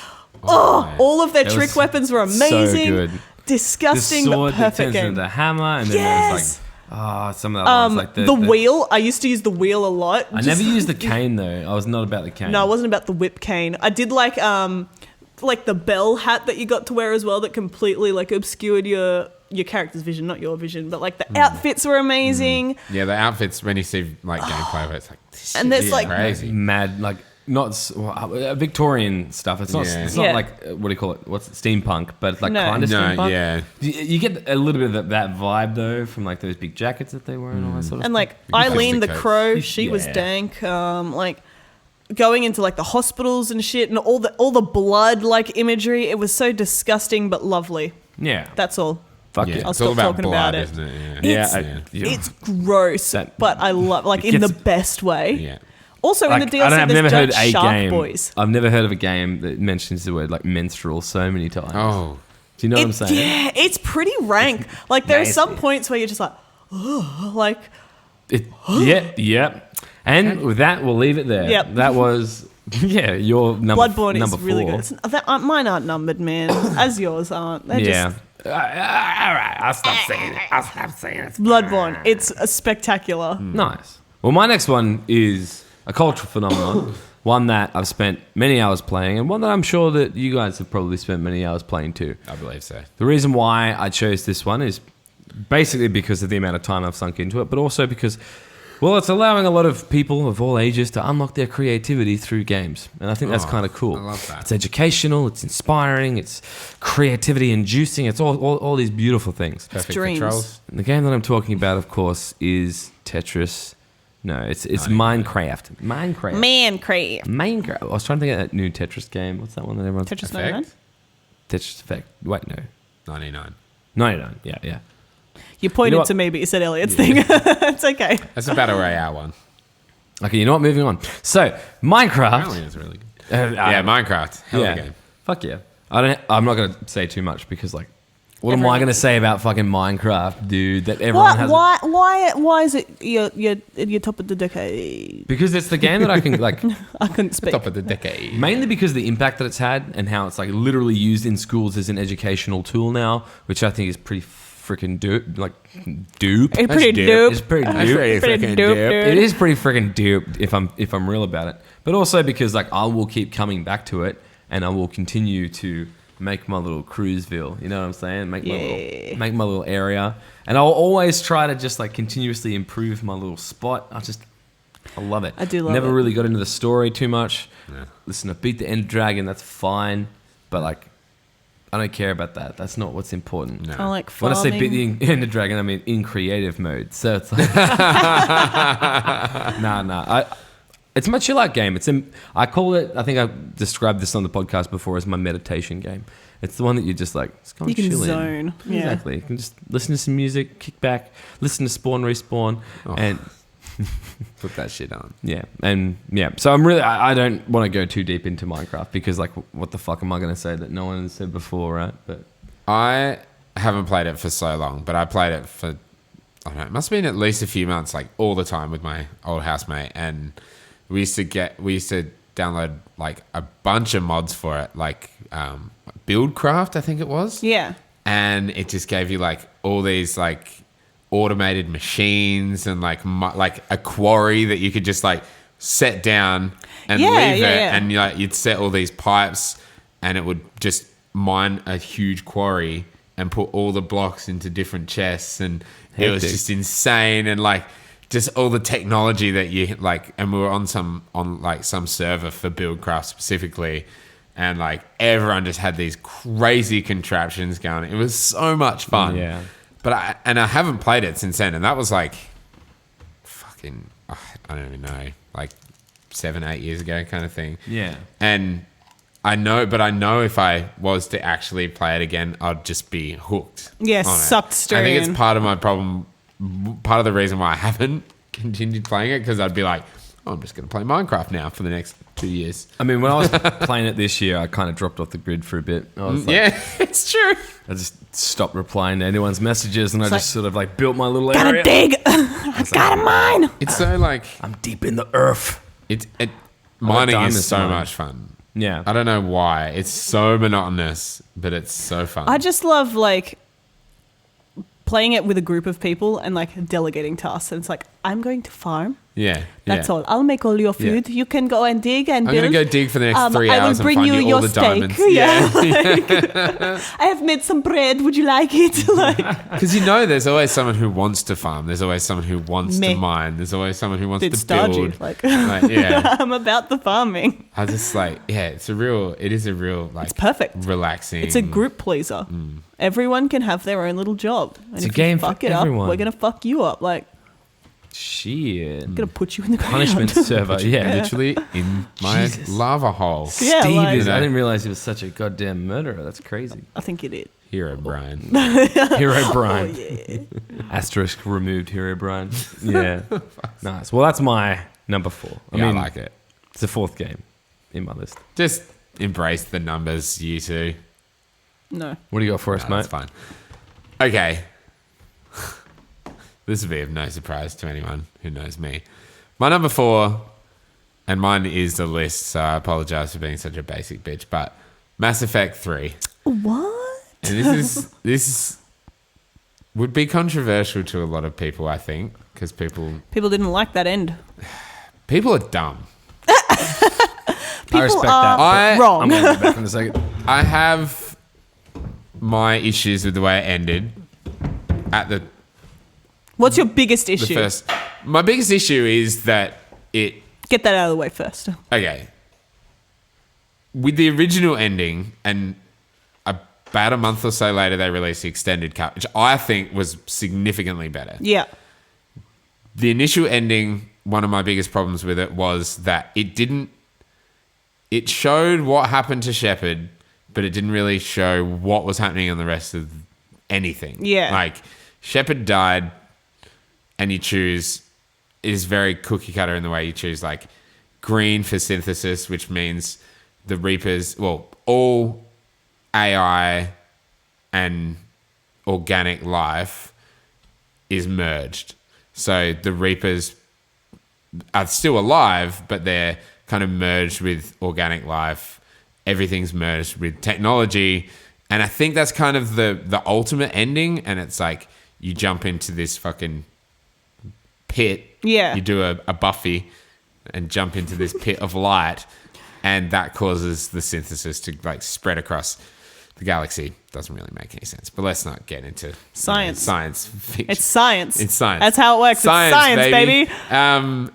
man. All of their It trick was weapons were so amazing. good. Disgusting the but sword that perfect turns game. into the hammer, and then Yes. there's like, some of the ones like the wheel. I used to use the wheel a lot. I never used the cane though. I was not about the cane. No, it wasn't about the whip cane. I did like the bell hat that you got to wear as well that completely like obscured your character's vision, not your vision, but like the outfits were amazing. Yeah, the outfits when you see like gameplay of it, it's like this And shit there's, is like, crazy. Mad like not Victorian stuff. It's not. Yeah. It's not Yeah. like what do you call it? What's it? Steampunk? But it's like No. kind of No, steampunk. yeah. You get a little bit of that vibe though from like those big jackets that they wear and all that sort of. And like can Eileen the sophisticate. Crow, she was Yeah. dank. Like going into like the hospitals and shit, and all the blood like imagery. It was so disgusting but lovely. Yeah. That's all. Fuck Yeah, yeah. I'll it's all stop about talking blood, about it. isn't it? Yeah, yeah. It's gross, That- but I love like it in the gets- best way. Yeah. Also in Like, the DLC, I've there's never heard Judge a Shark game. Boys. I've never heard of a game that mentions the word like menstrual so many times. Oh, Do you know what I'm saying? Yeah, it's pretty rank. Like there are some Nasty. points where you're just like, oh, like Yep. And with that, we'll leave it there. Yep. That was, your number Bloodborne number is really 4. good. Mine aren't numbered, man, as yours aren't. They're Yeah. just All right. I'll stop saying it. Bloodborne. It's a spectacular. Nice. Well, my next one is a cultural phenomenon, one that I've spent many hours playing, and one that I'm sure that you guys have probably spent many hours playing too. I believe so. The reason why I chose this one is basically because of the amount of time I've sunk into it, but also because, well, it's allowing a lot of people of all ages to unlock their creativity through games. And I think that's Oh, kind of cool. I love that. It's educational, it's inspiring, it's creativity inducing, it's all these beautiful things. Perfect dreams. controls. And the game that I'm talking about, of course, is Tetris. No, it's Minecraft. Minecraft. Minecraft. I was trying to think of that new Tetris game. What's that one that everyone's... Tetris Effect? 99. Tetris Effect. Wait, no. 99. 99. Yeah. You pointed what? to me, but you said Elliot's thing. It's okay. That's a battle royale one. Okay, you know what? Moving on. So, Minecraft... Apparently it's really good. Yeah, Minecraft. Hell of a game. Fuck yeah. I'm not going to say too much because, like, What am I Everyone- going to say about fucking Minecraft, dude? That everyone has. Why is it your top of the decade? Because it's the game that I can like. I couldn't speak. Top of the decade. Mainly because of the impact that it's had and how it's like literally used in schools as an educational tool now, which I think is pretty freaking dupe. Like dupe. It's pretty dope. dope. It's pretty That's dupe. pretty Pretty freaking dope, dope. dude. It is pretty freaking dupe if I'm real about it. But also because like I will keep coming back to it and I will continue to make my little cruiseville. You know what I'm saying? Make my little area. And I'll always try to just like continuously improve my little spot. I love it. I do love Never it. really got into the story too much. Yeah. Listen, I beat the Ender Dragon, that's fine. But like I don't care about that. That's not what's important. No. I like When I farming. say beat the Ender Dragon, I mean in creative mode. So it's like, nah. It's my chill out game. I call it. I think I described this on the podcast before as my meditation game. It's the one that you're just like, it's going You can chill in. zone. Yeah. Exactly. You can just listen to some music, kick back, listen to Spawn Respawn, Oh. and Put that shit on. yeah. So I don't want to go too deep into Minecraft because like, what the fuck am I going to say that no one has said before, right? But I haven't played it for so long, but I played it for, I don't know, it must have been at least a few months, like all the time with my old housemate. And we used to download like a bunch of mods for it, like Buildcraft, I think it was. Yeah. And it just gave you like all these like automated machines and like a quarry that you could just like set down and Yeah, leave yeah, it, yeah. and you'd set all these pipes, and it would just mine a huge quarry and put all the blocks into different chests, and it was Hectic. just insane. And like just all the technology that you like, and we were on some server for Buildcraft specifically, and like everyone just had these crazy contraptions going. It was so much fun. Yeah. But I haven't played it since then, and that was like fucking, I don't even know, like 7-8 years ago kind of thing. yeah. And I know if I was to actually play it again, I'd just be hooked. Yeah, on it. sucked straight I think it's in. part of my problem, part of the reason why I haven't continued playing it, because I'd be like, oh, I'm just going to play Minecraft now for the next 2 years. I mean, when I was playing it this year, I kind of dropped off the grid for a bit. I was like, Yeah, it's true. I just stopped replying to anyone's messages and I just sort of like built my little Gotta area. dig. I got a mine. It's so like, I'm deep in the earth. mining diamonds is so mine. much fun. Yeah. I don't know why. It's so monotonous, but it's so fun. I just love like playing it with a group of people and like delegating tasks. And it's like, I'm going to farm. yeah. That's all. I'll make all your food. You can go and dig and I'm build. going to go dig for the next 3 I will hours and bring find you you your all the steak. diamonds. Yeah. like, I have made some bread. Would you like it? Like, Because there's always someone who wants to farm. There's always someone who wants Me. to mine. There's always someone who wants did to build. Stardew. Like, yeah. I'm about the farming. I just like, it is a real, like, It's perfect. relaxing. It's a group pleaser. Everyone can have their own little job. And a if game you for fuck it everyone. up, we're gonna fuck you up. Like, Shit. gonna put you in the ground. Punishment server. Yeah. literally in my Jesus. lava hole. Yeah, Steve like- is. I didn't realize he was such a goddamn murderer. That's crazy. I think you did. Hero Brian. Hero Brian. Oh, yeah. Asterisk removed. Hero Brian. Yeah. Nice. Well, that's my number 4. I Yeah, mean, I like it. it's the 4th game in my list. Just embrace the numbers, you two. No. What do you got for us, No, mate? that's fine. Okay. This will be of no surprise to anyone who knows me. My number 4, and mine is the list, so I apologize for being such a basic bitch, but Mass Effect 3. What? And this would be controversial to a lot of people, I think, because people People didn't like that end. are dumb. People I respect are that. I- wrong. I'm going to be back in a second. I have my issues with the way it ended at the What's your biggest issue? first. My biggest issue is that it. Get that out of the way first. Okay. With the original ending, and about a month or so later, they released the extended cut, which I think was significantly better. Yeah. The initial ending, one of my biggest problems with it was that it showed what happened to Shepard, but it didn't really show what was happening on the rest of anything. Yeah. Like, Shepard died, and you choose, it is very cookie cutter in the way you choose, like, green for synthesis, which means the Reapers, well, all AI and organic life is merged. So the Reapers are still alive, but they're kind of merged with organic life. Everything's merged with technology. And I think that's kind of the ultimate ending. And it's like you jump into this fucking pit. Yeah. You do a Buffy and jump into this pit of light. And that causes the synthesis to like spread across the galaxy. Doesn't really make any sense. But let's not get into Science. Science fiction. It's science. It's science. That's how it works. Science, it's science, baby.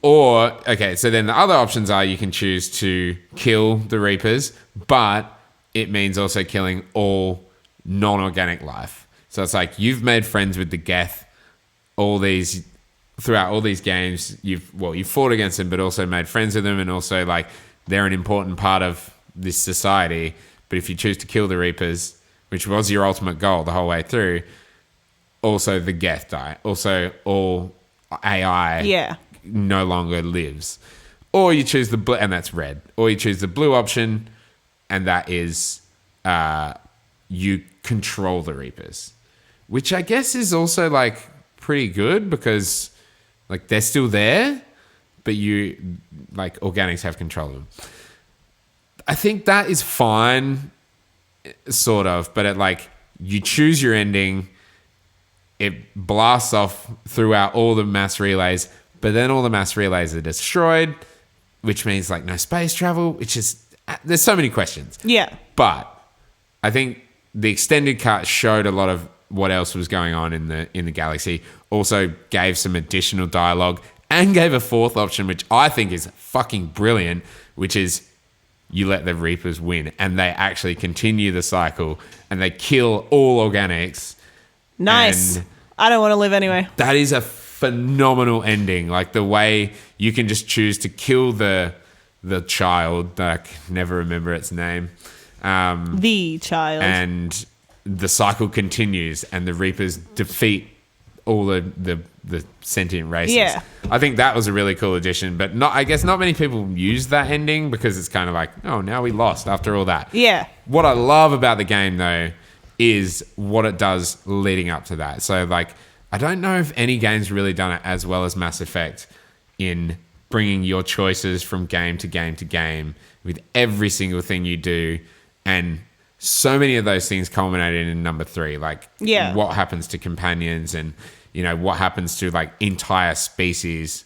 Or, okay, so then the other options are you can choose to kill the Reapers, but it means also killing all non-organic life. So it's like you've made friends with the Geth throughout all these games. You've fought against them, but also made friends with them, and also like they're an important part of this society. But if you choose to kill the Reapers, which was your ultimate goal the whole way through, also the Geth die. Also all AI no longer lives. Or you choose the blue, and that's red. Or you choose the blue option, and that is you control the Reapers, which I guess is also like pretty good because like they're still there, but you like organics have control of them. I think that is fine, sort of, but it like you choose your ending, it blasts off throughout all the mass relays, but then all the mass relays are destroyed, which means like no space travel, which is there's so many questions. Yeah. But I think the extended cut showed a lot of what else was going on in the galaxy. Also gave some additional dialogue and gave a fourth option, which I think is fucking brilliant, which is you let the Reapers win and they actually continue the cycle and they kill all organics. Nice. And I don't want to live anyway. that is a phenomenal ending. Like the way you can just choose to kill the child. I can never remember its name. The child. And the cycle continues and the Reapers defeat all the sentient races. Yeah. I think that was a really cool addition, but I guess not many people use that ending because it's kind of like, oh, now we lost after all that. Yeah. What I love about the game though is what it does leading up to that. So like, I don't know if any game's really done it as well as Mass Effect in bringing your choices from game to game to game with every single thing you do. And so many of those things culminated in number 3, like what happens to companions and, you know, what happens to like entire species,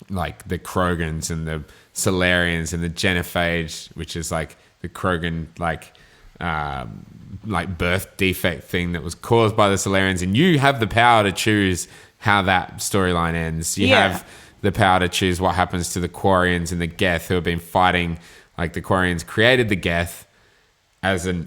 like the Krogans and the Solarians and the Genophage, which is like the Krogan, like birth defect thing that was caused by the Solarians. And you have the power to choose how that storyline ends. You have the power to choose what happens to the Quarians and the Geth who have been fighting. Like the Quarians created the Geth as a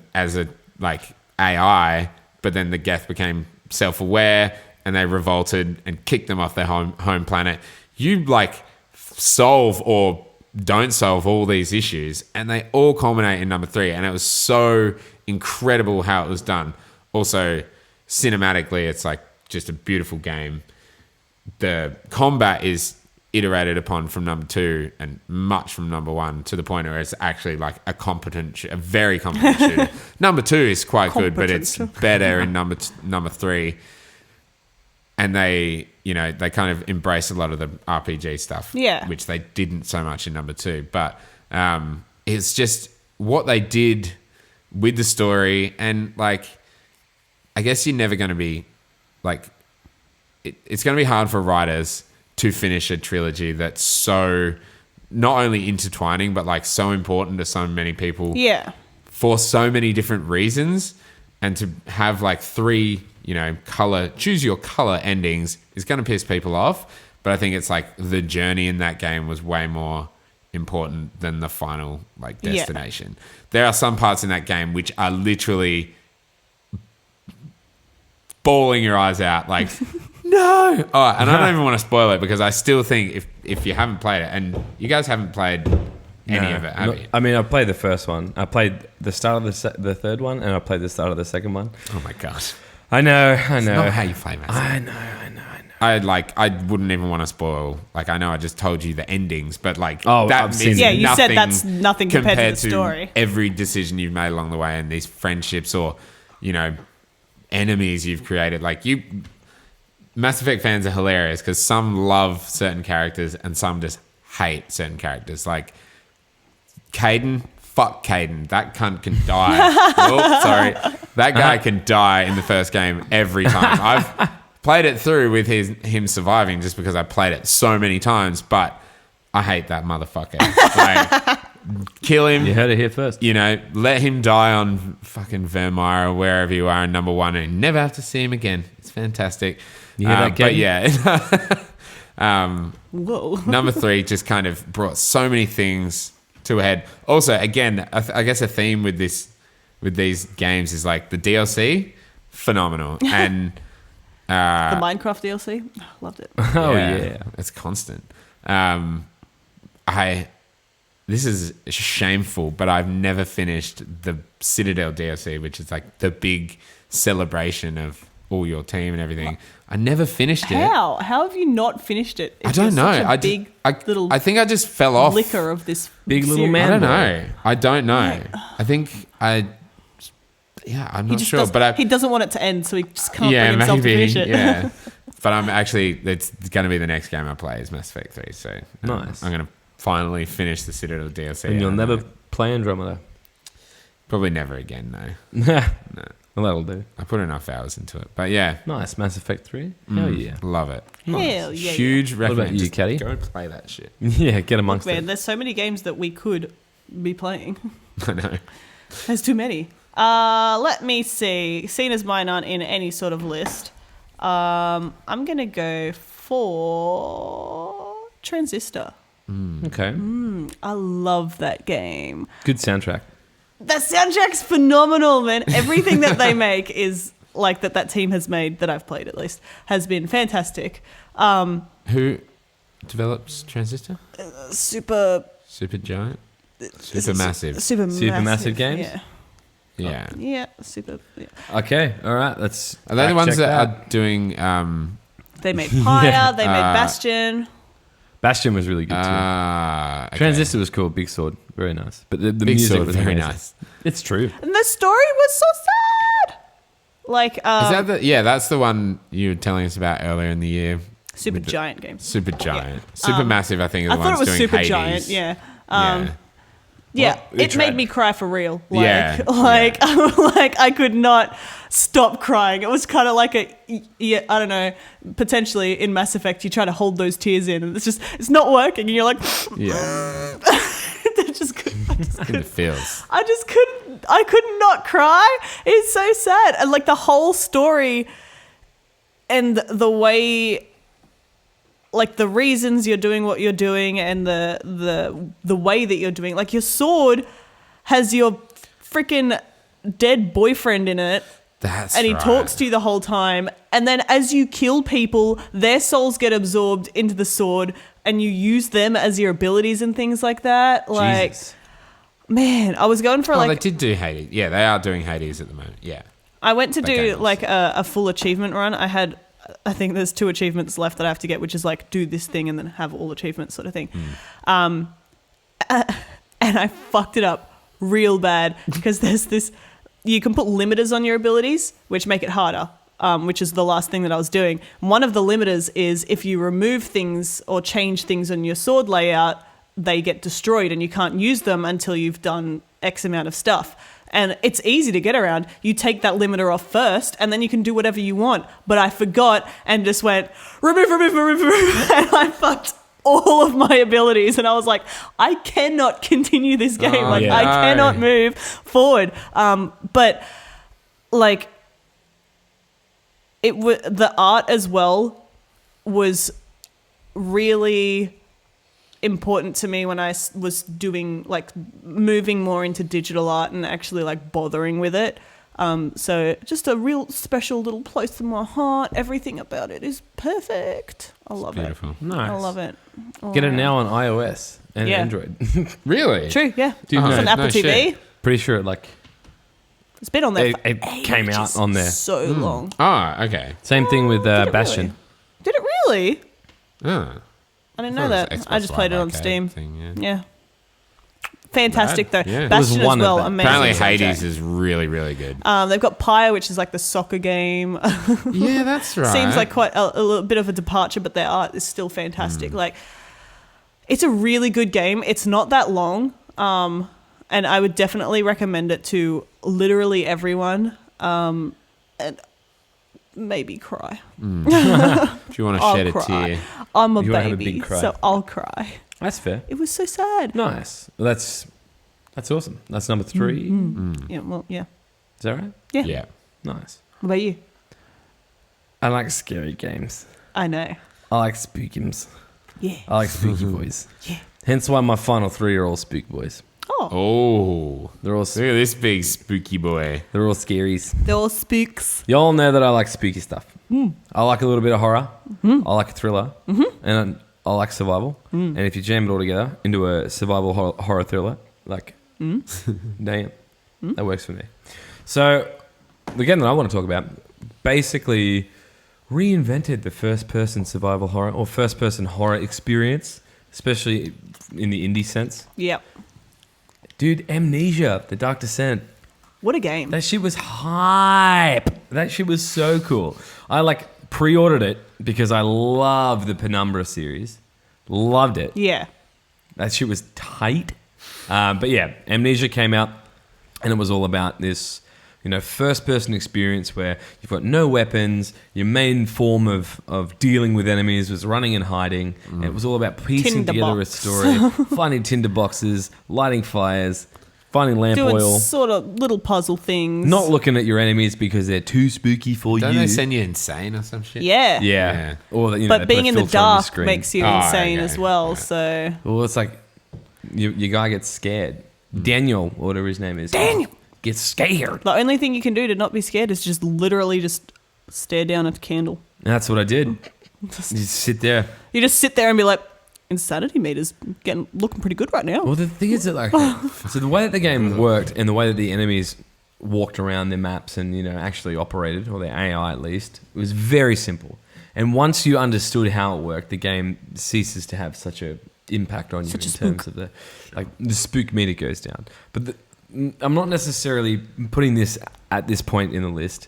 like AI, but then the Geth became self-aware and they revolted and kicked them off their home planet. You like solve or don't solve all these issues and they all culminate in number 3, and it was so incredible how it was done. Also cinematically, it's like just a beautiful game. The combat is iterated upon from number 2 and much from number 1 to the point where it's actually like a very competent shooter. Number 2 is quite good, but it's better in number 3. And they kind of embrace a lot of the RPG stuff, which they didn't so much in number 2. But it's just what they did with the story, and like, I guess you're never going to be like, it's going to be hard for writers to finish a trilogy that's so not only intertwining, but like so important to so many people for so many different reasons. And to have like 3, choose your color endings is going to piss people off. But I think it's like the journey in that game was way more important than the final like destination. There are some parts in that game which are literally bawling your eyes out like, no. Oh, and I don't even want to spoil it because I still think if you haven't played it, and you guys haven't played any of it, have you? I mean, I played the first one. I played the start of the third one, and I played the start of the second one. Oh my gosh. I know. It's not how you play, Matt. I know. I wouldn't even want to spoil. Like, I know I just told you the endings, but like, I've seen it. You said that's nothing compared to the story. Every decision you've made along the way and these friendships or, enemies you've created. Like Mass Effect fans are hilarious because some love certain characters and some just hate certain characters. Like Caden, fuck Caden. That cunt can die. Oh, sorry. That guy can die in the first game every time. I've played it through with him surviving just because I played it so many times, but I hate that motherfucker. Like, kill him. You heard it here first. You know, let him die on fucking Vermeer or wherever you are in number 1 and never have to see him again. It's fantastic. You hear that, but Caden? yeah. Whoa. Number 3 just kind of brought so many things to a head. Also, again, I guess a theme with these games is like the DLC, phenomenal. And The Minecraft DLC, loved it. Oh, yeah. It's constant. This is shameful, but I've never finished the Citadel DLC, which is like the big celebration of all your team and everything. I never finished it. How have you not finished it? I don't know. I think I just fell off. liquor of this Big little series. man. I don't know. I think I'm not just sure, does- but he doesn't want it to end, so he just can't bring himself to finish it. Yeah. But it's going to be the next game I play is Mass Effect 3. So Nice. I'm going to finally finish the Citadel DLC. And you'll I never know. play Andromeda. Probably never again, no. Well, that'll do. I put enough hours into it. But yeah, Nice. Mass Effect 3. Hell yeah. love it. Hell yeah. Huge about recommend. you, Just Caddy? Go and play that shit. Yeah, get amongst Man, it. there's so many games that we could be playing. I know. There's too many. Let me see. Seeing as mine aren't in any sort of list, I'm going to go for Transistor. Okay. I love that game. Good soundtrack. The soundtrack's phenomenal, man. Everything that they make is like that team has made, that I've played at least, has been fantastic. Who develops Transistor? Super Supergiant? Supermassive. Supermassive Games? Yeah. Yeah. Yeah, super. Yeah. Okay. All right. Let's. Are they the ones check that are doing... They made Pyre, they made Bastion. Bastion was really good too. okay. Transistor was cool. Big Sword. Very nice. But the Big music Sword, was very amazing. nice. It's true. And the story was so sad. Like, Is that that's the one you were telling us about earlier in the year. Super with the- giant games. Supergiant. Supermassive, I think, are I the thought it ones was doing super Hades. giant, yeah. Yeah. Yeah, Well, it made me cry for real. Like, Yeah, like, like I could not stop crying. It was kind of like I don't know. Potentially in Mass Effect, you try to hold those tears in, and it's not working, and you're like, Yeah. I just In the feels. I could not cry. It's so sad, and like the whole story, and the way. Like the reasons you're doing what you're doing and the way that you're doing, like your sword has your freaking dead boyfriend in it, That's and he right. talks to you the whole time, and then as you kill people, their souls get absorbed into the sword, and you use them as your abilities and things like that. Like, Jesus. man, I was going for Oh, like they did do Hades. Yeah, they are doing Hades at the moment. Yeah. I went to That do game was- like a full achievement run. I think there's 2 achievements left that I have to get, which is like do this thing and then have all achievements sort of thing. And I fucked it up real bad because there's this, you can put limiters on your abilities, which make it harder, which is the last thing that I was doing. One of the limiters is if you remove things or change things on your sword layout, they get destroyed and you can't use them until you've done X amount of stuff. And it's easy to get around. You take that limiter off first, and then you can do whatever you want. But I forgot and just went, remove, and I fucked all of my abilities. And I was like, I cannot continue this game. Oh, I no. cannot move forward. But like, the art as well was really important to me when I was doing like moving more into digital art and actually like bothering with it. So just a real special little place in my heart. Everything about it is perfect. I love Beautiful. it. Nice. I love it. Get it now on iOS and Yeah. Android. Really? True, yeah. Do you It's know- on Apple no TV. shit. Pretty sure like It's been on there. it, for it came out ages. on there. So long. Oh, okay. Same thing with Did it Bastion. really? Did it really? Oh. I didn't I know thought it that. was I just Xbox played it Live on Arcade Steam. thing, yeah. Yeah. fantastic though. Yeah. There was Bastion one as of well, them. amazing. Apparently, soundtrack. Hades is really, really good. They've got Pyre, which is like the soccer game. Yeah, that's right. Seems like quite a little bit of a departure, but their art is still fantastic. Like, it's a really good game. It's not that long, and I would definitely recommend it to literally everyone. And maybe cry. If you want to I'll shed a cry. tear. I'm a You wanna have a baby, big cry. so I'll cry. That's fair. It was so sad. Nice. Well, that's awesome. That's number 3. Yeah, well, yeah. Is that right? Yeah. Yeah. Nice. What about you? I like scary games. I know. I like spookums. Yeah. I like spooky boys. Yeah. Hence why my final 3 are all spook boys. Oh, Oh. They're all Look at this big spooky boy. they're all scaries. they're all spooks. Y'all know that I like spooky stuff. I like a little bit of horror. I like a thriller, and I like survival. And if you jam it all together into a survival horror thriller, like, damn, that works for me. So the game that I want to talk about basically reinvented the first-person survival horror or first-person horror experience, especially in the indie sense. Yep. Dude, Amnesia, The Dark Descent. What a game. That shit was hype. That shit was so cool. I like pre-ordered it because I love the Penumbra series. Loved it. Yeah. That shit was tight. But yeah, Amnesia came out and it was all about this, first-person experience where you've got no weapons. Your main form of dealing with enemies was running and hiding. And it was all about piecing together a Tinderbox. story, finding tinderboxes, lighting fires, finding lamp Doing oil. sort of little puzzle things. Not looking at your enemies because they're too spooky for Don't you. they send you insane or some shit? Yeah. Yeah. Or that, they But put being a in the filter on your dark screen. makes you Oh, insane okay. as well. Yeah. So Well, it's like your guy gets scared. Daniel, or whatever his name is. Daniel! Gets scared. the only thing you can do to not be scared is just literally just stare down at a candle. And that's what I did. You just sit there. You just sit there and be like, insanity meter's looking pretty good right now. Well, the thing is that, like, so the way that the game worked and the way that the enemies walked around their maps and, actually operated, or their AI at least, it was very simple. And once you understood how it worked, the game ceases to have such a impact on you Such a in spook. terms of the spook meter goes down. But I'm not necessarily putting this at this point in the list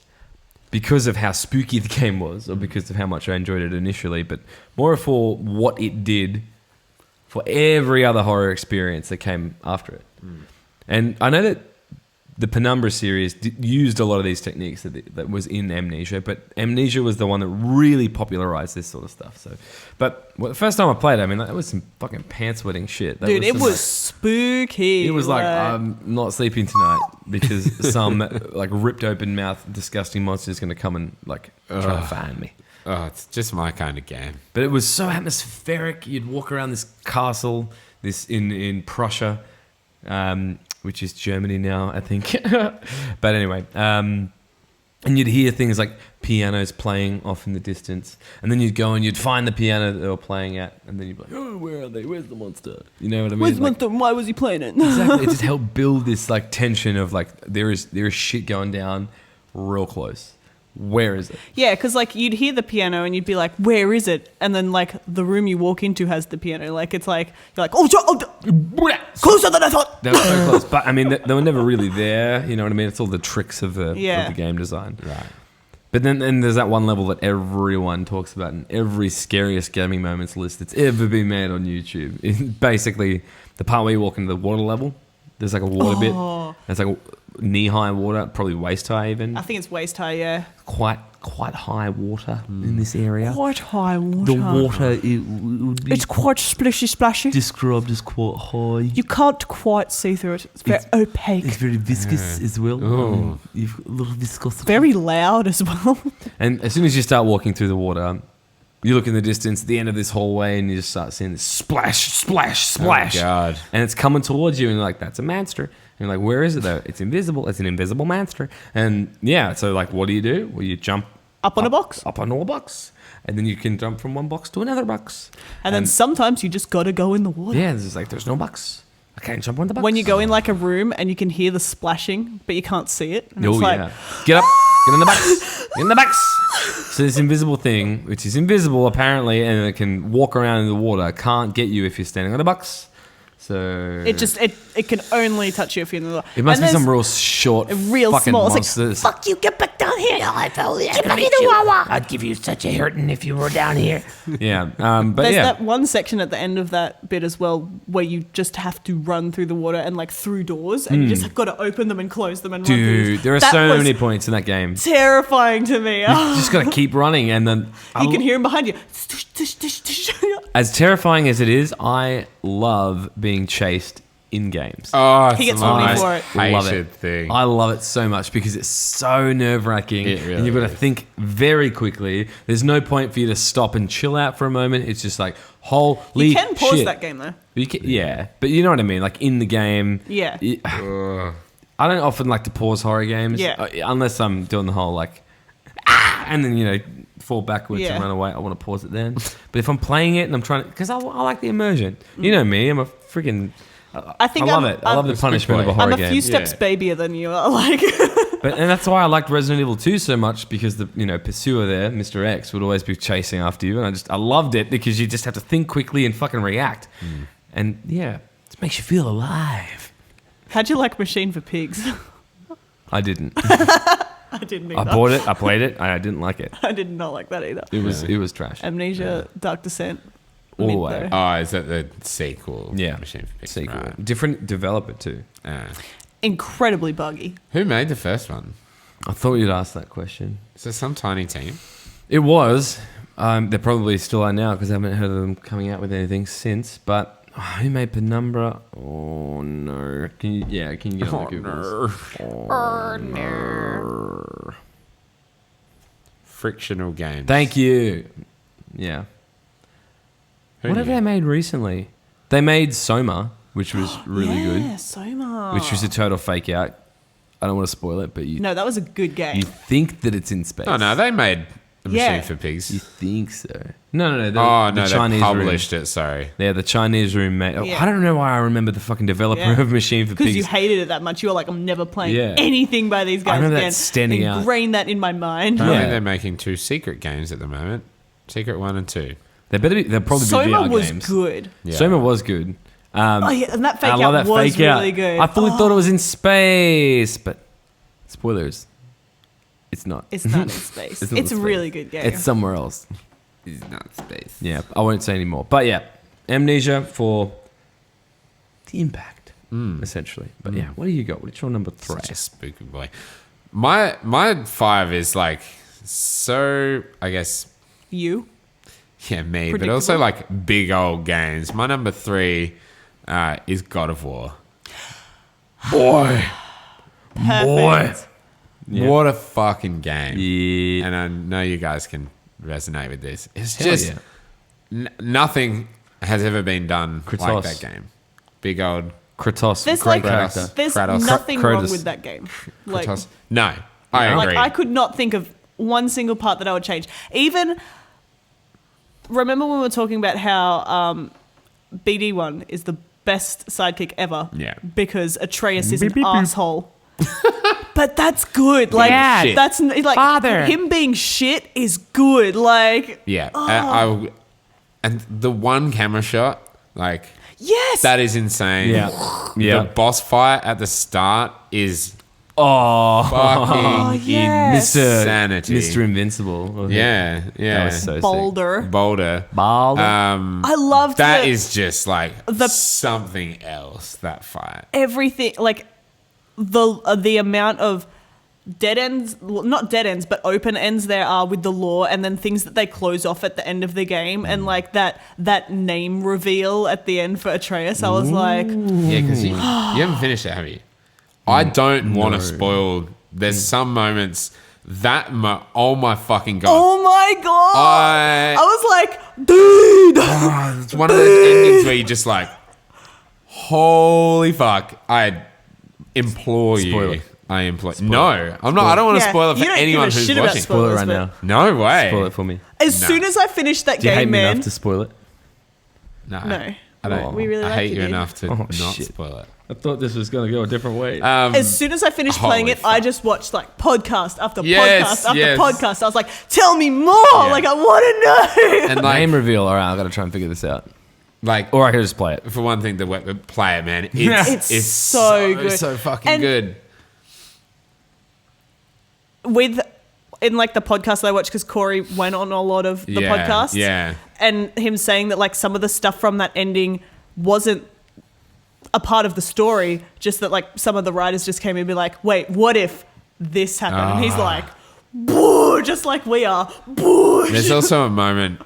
because of how spooky the game was or because of how much I enjoyed it initially, but more for what it did for every other horror experience that came after it. And I know that the Penumbra series used a lot of these techniques that was in Amnesia, but Amnesia was the one that really popularized this sort of stuff. But the first time I played it, that was some fucking pants-wetting shit. That Dude, it some, was spooky. it was like, I'm not sleeping tonight because some ripped open mouth disgusting monster is going to come and try to find me. Oh, it's just my kind of game. But it was so atmospheric. You'd walk around this castle, this in Prussia, which is Germany now, I think. But anyway, and you'd hear things like pianos playing off in the distance, and then you'd go and you'd find the piano that they were playing at, and then you'd be like, "Oh, where are they? Where's the monster?" You know what I mean? Where's Like, Monster? Why was he playing it? exactly. It just helped build this tension of there is shit going down real close. Where is it? Yeah, because you'd hear the piano and you'd be like, "Where is it?" And then the room you walk into has the piano. It's like you're like, closer than I thought. They were so close, but they were never really there. You know what I mean? It's all the tricks of the game design. Right. But then there's that one level that everyone talks about in every scariest gaming moments list that's ever been made on YouTube. It's basically the part where you walk into the water level. There's a water bit. It's knee-high water, probably waist-high even. I think it's waist high. Yeah, Quite high water in this area. quite high water. The water it would be It's quite splashy. described as quite high. You can't quite see through it. It's very opaque. It's very viscous as well. Ooh. You've got a lot of viscosity. Very loud as well. And as soon as you start walking through the water, you look in the distance at the end of this hallway and you just start seeing this splash, splash, splash. Oh, God. And it's coming towards you and you're like, that's a monster. And you're like, where is it though? It's invisible. It's an invisible monster. And yeah, so what do? Well, you jump Up on a box. Up on a box. And then you can jump from one box to another box. And then sometimes you just gotta go in the water. Yeah, there's no box. I can't jump on the box. When you go in a room and you can hear the splashing, but you can't see it. And it's like, Get up. Get in the box. Get in the box. So this invisible thing, which is invisible apparently, and it can walk around in the water, can't get you if you're standing on a box. So it can only touch you if you're in the door. it must And be some there's real short, real fucking small. It's monsters. like, fuck you, get back down here. I told you, Get back in the Wawa. I'd give you such a hurting if you were down here. Yeah, but There's yeah, that one section at the end of that bit as well where you just have to run through the water and like through doors, and you just have got to open them and close them and run through. dude, there are That so was many points in that game. terrifying to me. You just got to keep running, and then You can hear him behind you. as terrifying as it is, I love being chased in games. Oh, it's He gets the horny most for it. Love it. hated thing. I love it so much because it's so nerve wracking, It really and you've got to is. think very quickly. There's no point for you to stop and chill out for a moment. It's just like holy You can pause shit. that game though. Yeah, but you know what I mean. Like in the game, Yeah. I don't often like to pause horror games, Yeah. unless I'm doing the whole like, and then fall backwards Yeah. and run away. I want to pause it then. But if I'm playing it and I'm trying to, because I like the immersion. You know me, I'm a freaking. I think I love I'm- it. I love the I'm- punishment of a I'm horror I'm a game. few steps Yeah. babyier than you are. Like, And that's why I liked Resident Evil 2 so much, because the pursuer there, Mr. X, would always be chasing after you, and I loved it because you just have to think quickly and fucking react, and yeah, it makes you feel alive. how'd you like Machine for Pigs? I didn't. I didn't either. I bought it. I played it. I didn't like it. I did not like that either. It was trash. Amnesia, Dark Descent. All the mid way. though. Oh, is that the sequel? Yeah. Machine for Pigs. Sequel. Right. Different developer too. Incredibly buggy. Who made the first one? I thought you'd ask that question. Is it some tiny team? It was. They probably still are now because I haven't heard of them coming out with anything since. But who made Penumbra? Oh no! Can you get on the Google? Frictional games. Thank you. Yeah. Who What have knew? they made recently? They made Soma, which was really Yeah, good, Soma. which was a total fake out. I don't want to spoil it, but you No, that was a good game. you think that it's in space. Oh no, they made a Yeah. Machine for You Pigs. think so? No. Oh no, the they Chinese published room. it. Sorry. Yeah, the Chinese room made. Yeah. I don't know why I remember the fucking developer Yeah. of Machine for Because Pigs. you hated it that much. You were like, I'm never playing Yeah. anything by these guys remember that again. standing out. Ingrain that in my mind. I Yeah. think they're making 2 secret games at the moment. Secret 1 and 2. They'll probably be Soma VR was games. good. Yeah. Soma was good. Oh yeah, and that fake I love out that was fake out. really good. I fully thought it was in space, but spoilers, it's not. It's not in space. It's It's, not in a space. really good game. It's somewhere else. It's not space. Yeah, I won't say any more. But yeah, Amnesia for the impact, essentially. But yeah, what do you got? What's your number 3? Such a spooky boy. My 5 is like so. I guess you. yeah, me, but Predictable. also like big old games. My number 3 is God of War. Boy, Perfect. Yeah. What a fucking game! yeah, And I know you guys can resonate with this. It's Hell just yeah. nothing has ever been done like Kratos. that game. Big old Kratos, There's great like character. there's Kratos. nothing Kratos. wrong with that game. Like, Kratos. No, I like agree. I could not think of one single part that I would change. Even remember when we were talking about how BD1 is the best sidekick ever. Yeah. Because Atreus is Beep, an beep, beep. asshole. But that's good. Like Dad. that's like Father. him being shit is good. Like Yeah, Oh. and the one camera shot, like yes. that is insane. Yeah, The yeah. boss fight at the start is Oh, fucking yes. insanity. Mr. Invincible. Yeah, yeah. That was so sick. Boulder. Boulder. Balder. I loved That the- is just like the- something else. That fight. everything like the amount of dead ends, well, not dead ends, but open ends there are with the lore, and then things that they close off at the end of the game, and like that name reveal at the end for Atreus. I was like, Yeah, because you haven't finished it, have you? I don't want to spoil. There's some moments that oh my fucking god! oh my god! I- I was like, dude. It's one of those endings where you just like, holy fuck! I implore Spoil you. it. I implore. No, I'm not. I don't want to Yeah, spoil it you for don't give anyone a who's shit about watching. Spoil it right spoilers, now. No way. Spoil it for me. As No. soon as I finished that Do you hate game, me man. enough to spoil it? No, No. I don't. We really I like hate you, you dude. enough to Oh, not shit. spoil it. I thought this was going to go a different way. As soon as I finished playing holy it, I just watched like podcast after Yes, podcast after yes. podcast. I was like, tell me more. Yeah. Like, I want to know. And like, Name reveal. All right, I've got to try and figure this out. Like, Or I could just play it. for one thing, the weapon play it, man. It's so good. so fucking And- good. In like the podcast that I watched, because Corey went on a lot of the podcasts. Yeah. And him saying that like some of the stuff from that ending wasn't a part of the story, just that like some of the writers just came in and be like, wait, what if this happened? And he's like, boo, just like we are. Boo. There's also a moment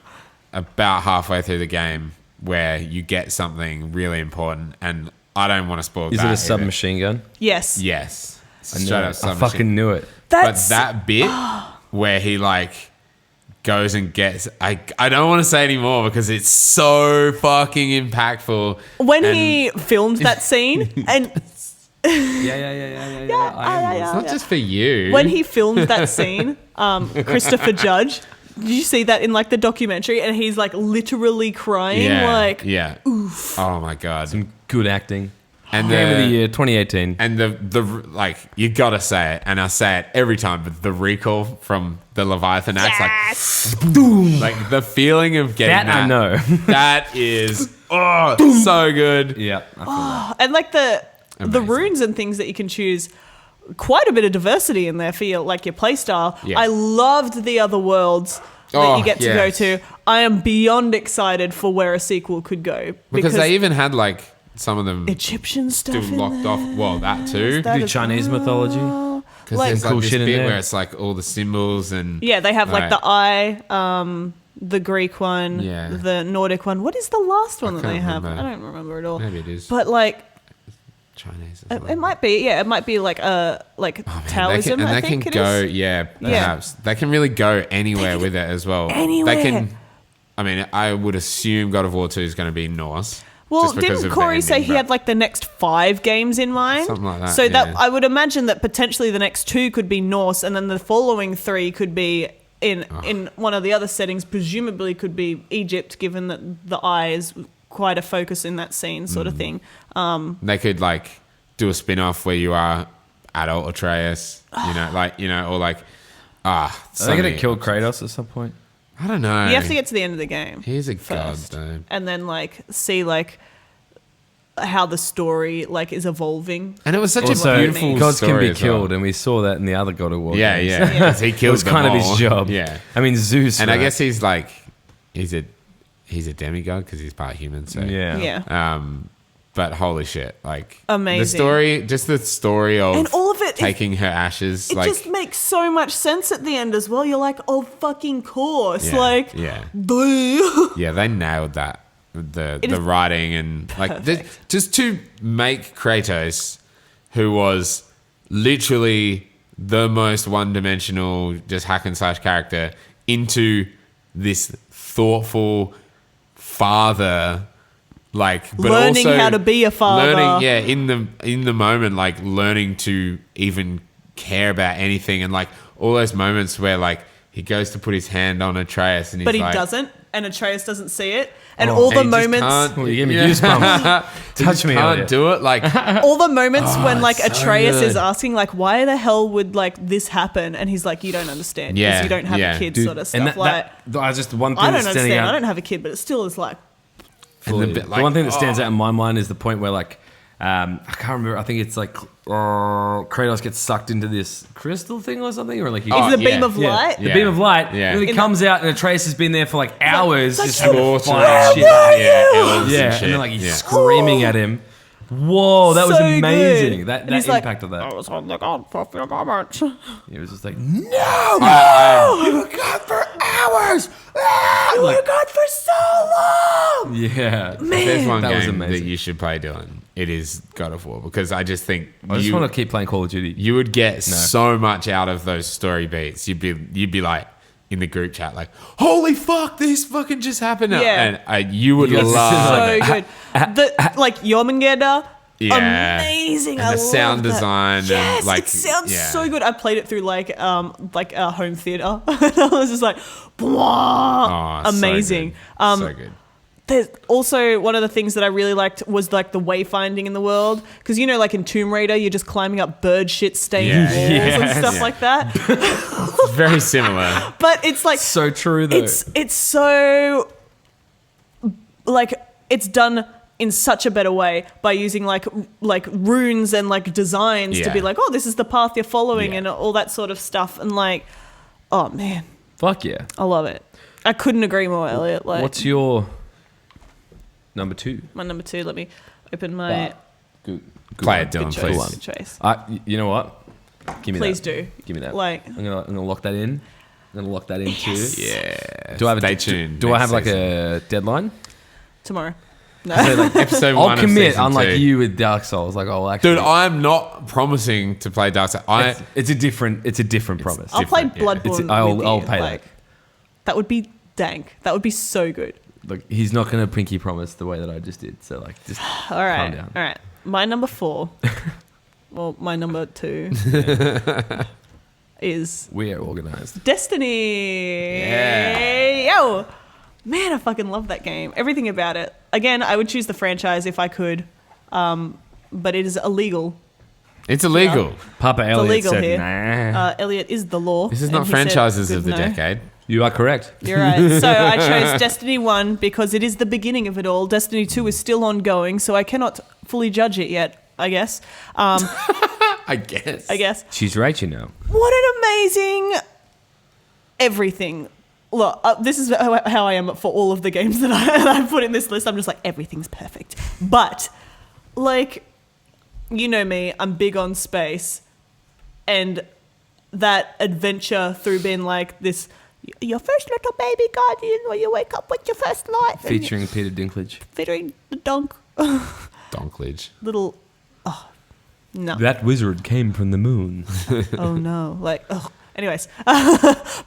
about halfway through the game where you get something really important, and I don't want to spoil Is that. it a either. submachine gun? Yes. Yes. I knew Straight it. up I submachine. fucking knew it. But that bit where he like goes and gets, I don't want to say anymore because it's so fucking impactful. When And he filmed that scene and it's not just for you. when he filmed that scene, Christopher Judge, did you see that in like the documentary? And he's like literally crying, like oof. Oh my god. Some good acting. And Game of the year 2018. And the like, you gotta say it, and I say it every time, but the recall from the Leviathan axe, like, boom, like the feeling of getting That I know. that is so good. Yeah. I feel that. and like the Amazing. runes and things that you can choose. Quite a bit of diversity in there for your like your play style. Yeah. I loved the other worlds that Oh, you get to yes. go to. I am beyond excited for where a sequel could go Because they even had like some of them Egyptian stuff still in locked there. off. Well, that too. That Do is- Chinese mythology. Because like- there's like Cool this shit in bit there. where it's like all the symbols and Yeah, they have like Right. the eye, the Greek one, Yeah. the Nordic one. What is the last one that can't they have? remember. I don't remember at all. Maybe it is But like Chinese. As well. it might be, yeah, it might be like Taoism. They I can think it go, is. yeah, perhaps they can really go anywhere with it as well. anywhere. They can. I mean, I would assume God of War 2 is going to be Norse. Well, just because didn't of the Corey say ending, he but- had like the next 5 games in mind? Something like that, So that yeah. I would imagine that potentially the next 2 could be Norse, and then the following 3 could be in one of the other settings. Presumably, could be Egypt, given that the eye is quite a focus in that scene, sort Mm. of thing. They could like do a spin-off where you are adult Atreus, or like Are so they going many- to kill Kratos at some point? I don't know. You have to get to the end of the game. He's a god, first. though. And then like see like how the story like is evolving. And it was such Also, a beautiful gods can story be as well. killed, and we saw that in the other God of War. Yeah, games. yeah. 'Cause he It killed was them kind of his all. job. Yeah. I mean, Zeus. And I right? guess he's like, he's a demigod because he's part human. So Yeah. Yeah. But holy shit, like Amazing. the story of And all of it- taking her ashes, It like just makes so much sense at the end as well. You're like, oh fucking course. Yeah, Like yeah. duh. yeah, they nailed that. The It is writing and like perfect. just to make Kratos, who was literally the most one-dimensional, just hack and slash character, into this thoughtful father. Like, but Learning also how to be a father. Learning, yeah, in the moment, like learning to even care about anything, and like all those moments where like he goes to put his hand on Atreus, and he's But he like, doesn't, and Atreus doesn't see it. And Oh, all the and he just moments can't- Well, you gave me goosebumps. He Touch just me, can't Elliot. do it. Like, all the moments when like it's so Atreus good. is asking like why the hell would like this happen, and he's like, you don't understand because Yeah, you don't have yeah. a kid, Dude, sort of stuff. and that, like that, I just one thing I don't that's standing understand. out. I don't have a kid, but it still is like and the Fully. bit, The like, one thing that stands oh. out in my mind is the point where, like, I can't remember. I think it's like Kratos gets sucked into this crystal thing or something, or like he Oh, it's the beam yeah. of light. the beam of light. Yeah. And then he In comes out, and Atreus has been there for like hours, Like, just like, sort of Torture, fighting shit. yeah, elves Yeah, shit. and then like he's yeah. screaming at him. Whoa, that was So amazing. good. That And he's like, impact of that. I was on the god for a few moments. It was just like, You were gone for hours. You were gone for so long. yeah. If there's one That was game that amazing. you should play, Dylan, it is God of War, because I just think I just you, want to keep playing Call of Duty. you would get so much out of those story beats. You'd be like in the group chat, like, holy fuck, this fucking just happened. Yeah. And you would You got to love sit So it. good. The like Jormungandr. Yeah. Amazing. And I the sound love that. design and, Yes, like, it sounds yeah. so good. I played it through like a home theater. And I was just like, "Bwah." Oh, Amazing. So good. There's also one of the things that I really liked was like the wayfinding in the world, because you know, like in Tomb Raider, you're just climbing up bird shit stained Yeah. walls and Yes. stuff Yeah. like that. It's very similar. But it's like So true though. it's so like it's done in such a better way by using like runes and like designs to Yeah. be like, oh, this is the path you're following Yeah. and all that sort of stuff. And like, oh man, Fuck yeah. I love it. I couldn't agree more, Elliot. Like, What's your number 2? my number 2? Let me open my Good. Play it, good Dylan, choice. please. Good choice. You know what? Give me Please that. do. Give me that. Like- I'm gonna lock that in. I'm gonna lock that in too. Yeah. Do I have Stay a tuned? Do I next have like season. a deadline? Tomorrow. No. So, like, episode I'll 1 of commit. season Unlike 2. you with Dark Souls, like I'll actually. Dude, I'm not promising to play Dark Souls. it's a different promise. I'll play different, yeah. Bloodborne. I'll with you. pay like, that. That would be dank. That would be so good. Like he's not gonna pinky promise the way that I just did. So like, just All right. calm down. All right. My number 4. Well, my number 2 is We are organized. Destiny. Yeah. Yo. Man, I fucking love that game. Everything about it. Again, I would choose the franchise if I could. But it is illegal. It's illegal. Papa Elliot illegal said, here. "Nah." Elliot is the law. This is and not he said, franchises "Good of the no." decade. You are correct. You're right. So I chose Destiny 1 because it is the beginning of it all. Destiny 2 is still ongoing, so I cannot fully judge it yet, I guess. I guess. She's right, you know. What an amazing everything. Look, this is how I am for all of the games that I put in this list. I'm just like, everything's perfect. But, like, you know me, I'm big on space. And that adventure through being like this, your first little baby guardian where you wake up with your first light. and Featuring Peter Dinklage. featuring the dunk. Donklage. Little, no. That wizard came from the moon. Oh no. Like, oh. Anyways,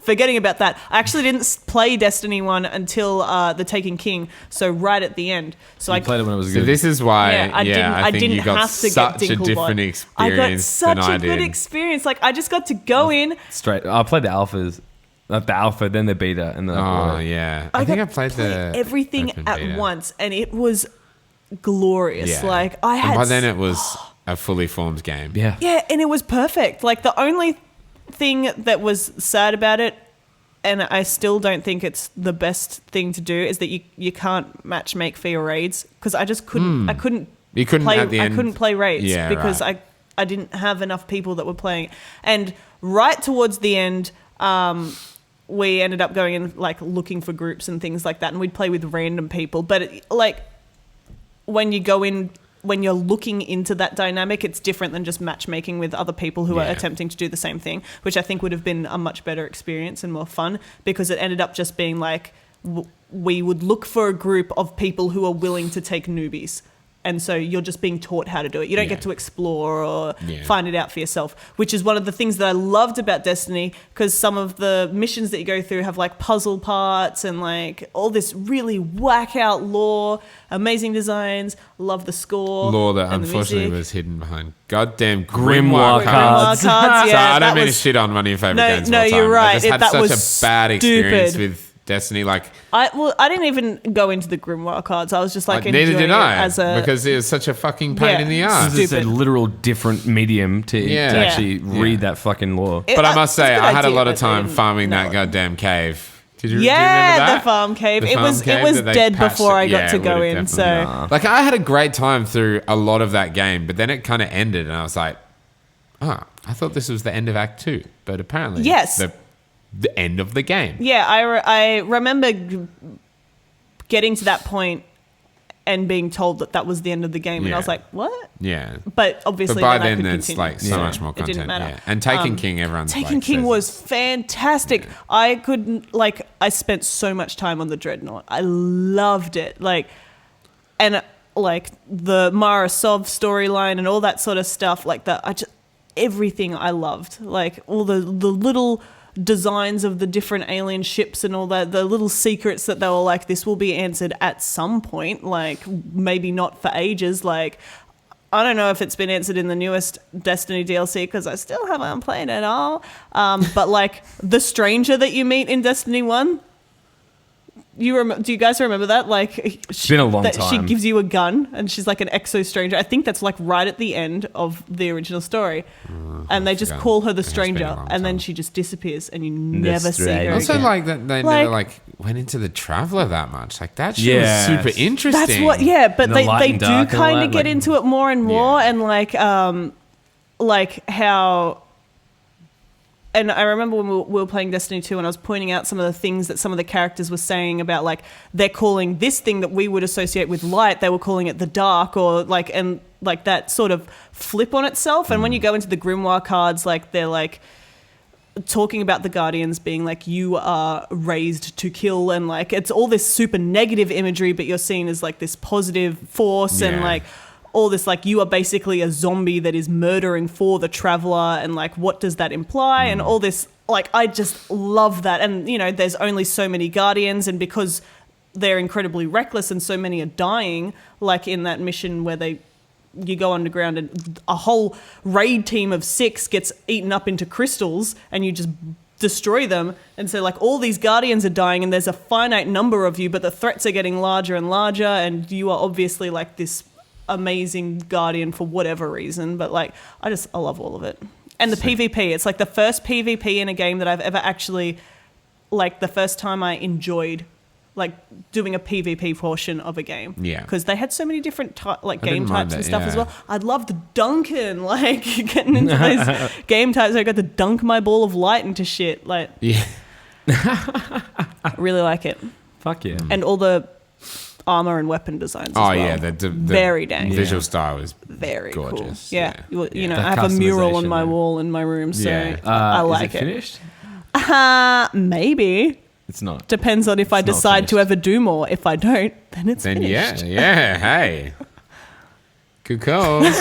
forgetting about that. I actually didn't play Destiny 1 until The Taken King, so right at the end. So I I played it when it was So good. this is why, I think didn't you got have to such get a Dinklebot. different I got experience such than I a good did. experience. Like, I just got to go in. Straight. I played the alphas. Not the alpha, then the beta, and then I Oh bought it. yeah, I think I got played to play the everything open at beta. once, and it was glorious. Yeah. Like, I had And by then it was a fully formed game. Yeah. Yeah, and it was perfect. Like, the only thing that was sad about it, and I still don't think it's the best thing to do, is that you can't matchmake for your raids, because I just couldn't. I couldn't. You couldn't play. at the I end. couldn't play raids Yeah, because right. I didn't have enough people that were playing. And right towards the end, we ended up going and like looking for groups and things like that, and we'd play with random people. But like when you go in, when you're looking into that dynamic, it's different than just matchmaking with other people who are Yeah. attempting to do the same thing, which I think would have been a much better experience and more fun, because it ended up just being like we would look for a group of people who are willing to take newbies. And so you're just being taught how to do it. You don't Yeah. get to explore or Yeah. find it out for yourself, which is one of the things that I loved about Destiny, because some of the missions that you go through have like puzzle parts and like all this really whack out lore, amazing designs, love the score. Law that and the unfortunately music. was hidden behind goddamn Grimoire Grimoire cards. Grimoire cards, yeah, so I don't that mean was- to shit on one of your favorite No, games. no, of all time. you're right. I just had That such was a bad experience stupid. with Destiny. Like, I didn't even go into the Grimoire cards. I was just like neither enjoying did it I, as a because it was such a fucking pain Yeah. in the This ass. This is a Stupid. literal different medium to Yeah. actually Yeah. read that fucking lore. But I must it's a say, good I had a idea, lot of but time then farming no. that goddamn cave. Did you, do you Yeah, remember that? the farm cave. The It farm was cave that they dead patched before it. I got Yeah, to it go would've in. definitely So been. Like, I had a great time through a lot of that game, but then it kind of ended, and I was like, I thought this was the end of Act 2, but apparently Yes. it's the end of the game. yeah, I remember getting to that point and being told that was the end of the game, and I was Yeah. like, what? Yeah. But obviously, But by I then, could there's continue. like so Yeah. much more It didn't content. matter. Yeah. And Taken King, everyone's Taken like, King says- was fantastic. I couldn't I spent so much time on the Dreadnought. I loved it. And the Mara Sov storyline and all that sort of stuff like that. Everything I loved. Like all the little designs of the different alien ships and all that, the little secrets that they were like, this will be answered at some point, like maybe not for ages. Like, I don't know if it's been answered in the newest Destiny DLC because I still haven't played it at all. But like the stranger that you meet in Destiny 1, Do you guys remember that? Like, it's been a long She time. gives you a gun, and she's like an exo stranger. I think that's like right at the end of the original story, and they just forgot. call her the It has been a stranger, long and then time. she just disappears, and you never see her stranger. Also, again. like that they Like- never like went into the Traveler that much. Like that shit Yes. was super interesting. That's what, yeah. But The they light and do dark and all kind that, of get like- into it more and more, Yeah. and like how. And I remember when we were playing Destiny 2 and I was pointing out some of the things that some of the characters were saying about, like, they're calling this thing that we would associate with light, they were calling it the dark, or like, and like that sort of flip on itself. And when you go into the Grimoire cards, like, they're like talking about the Guardians being like, you are raised to kill, and like, it's all this super negative imagery, but you're seen as like this positive force, and Yeah. like, all this, like, you are basically a zombie that is murdering for the Traveler, and like, what does that imply, and all this, like, I just love that. And you know, there's only so many Guardians, and because they're incredibly reckless and so many are dying, like in that mission where you go underground and a whole raid team of 6 gets eaten up into crystals and you just destroy them, and so like all these Guardians are dying, and there's a finite number of you, but the threats are getting larger and larger, and you are obviously like this amazing Guardian for whatever reason. But like, I love all of it. And the PvP, it's like the first PvP in a game that I've ever actually, like, the first time I enjoyed like doing a PvP portion of a game. Yeah. Because they had so many different like I game didn't mind types and that, stuff as yeah. well. I loved Duncan, like getting into those game types. I got to dunk my ball of light into shit. Like, Yeah. I really like it. Fuck yeah. And all the armor and weapon designs as Oh well. yeah, the Very dang. visual style was Very gorgeous. cool. Yeah. You know, The I have a mural on customization my there. wall in my room, so Yeah. I like is it finished? Maybe. It's not. Depends on if I It's not decide to finished. ever do more. If I don't, then it's Then finished. yeah, hey. Good call. Loophole.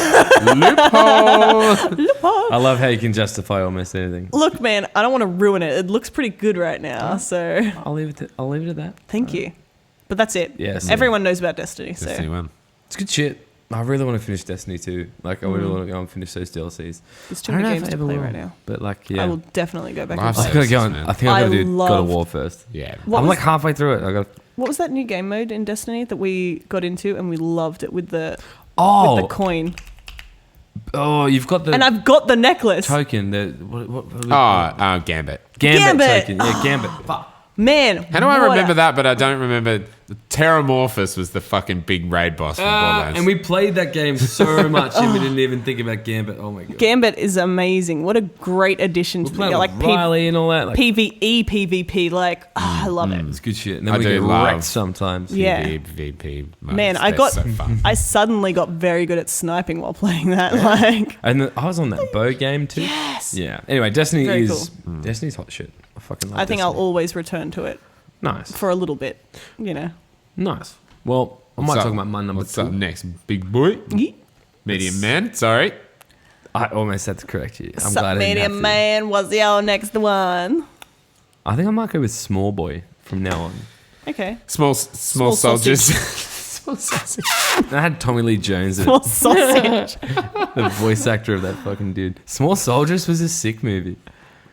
I love how you can justify almost anything. Look, man, I don't want to ruin it. It looks pretty good right now, so I'll leave it at that. thank you. But that's it. Yes. Everyone knows about Destiny, so Destiny 1. It's good shit. I really want to finish Destiny 2. Like, I really want to go and finish those DLCs. there's too I don't many know if games I to ever play will, right now. But like, yeah. I will definitely go back Live and I've play. got to go on. man. I think I'm I going to do God of love- War first. Yeah. What I'm was- like halfway through it. I got. What was that new game mode in Destiny that we got into and we loved it with the Oh, coin? you've got the And I've got the necklace. token. The what do we call it? Oh, Gambit. Gambit, Gambit. token. Yeah, Gambit. Man, How do I what remember a- that, but I don't remember Terramorphous was the fucking big raid boss from Borderlands. and we played that game so much, and we didn't even think about Gambit. Oh my god. Gambit is amazing. What a great addition We're to the playing game. with Like Riley and all that. Like, PvE, PvP. Like, I love it. it's good shit. And then I we do get love- wrecked sometimes. Yeah. PvP modes. Man, I They're got, so fun. I suddenly got very good at sniping while playing that. Like, And then I was on that bow game too. yes. Yeah. Anyway, Destiny Very is Destiny's hot shit. I fucking love I think I'll Destiny. always return to it Nice. for a little bit, you know. Nice. Well, I might What's talk up? about my number What's 2. up next, big boy? Medium man. Sorry. I almost had to correct you. I'm Sup, glad I didn't have medium to. man, what's your next one? I think I might go with Small Boy from now on. Okay. Small soldiers. I had Tommy Lee Jones, Small sausage. the voice actor of that fucking dude. Small Soldiers was a sick movie.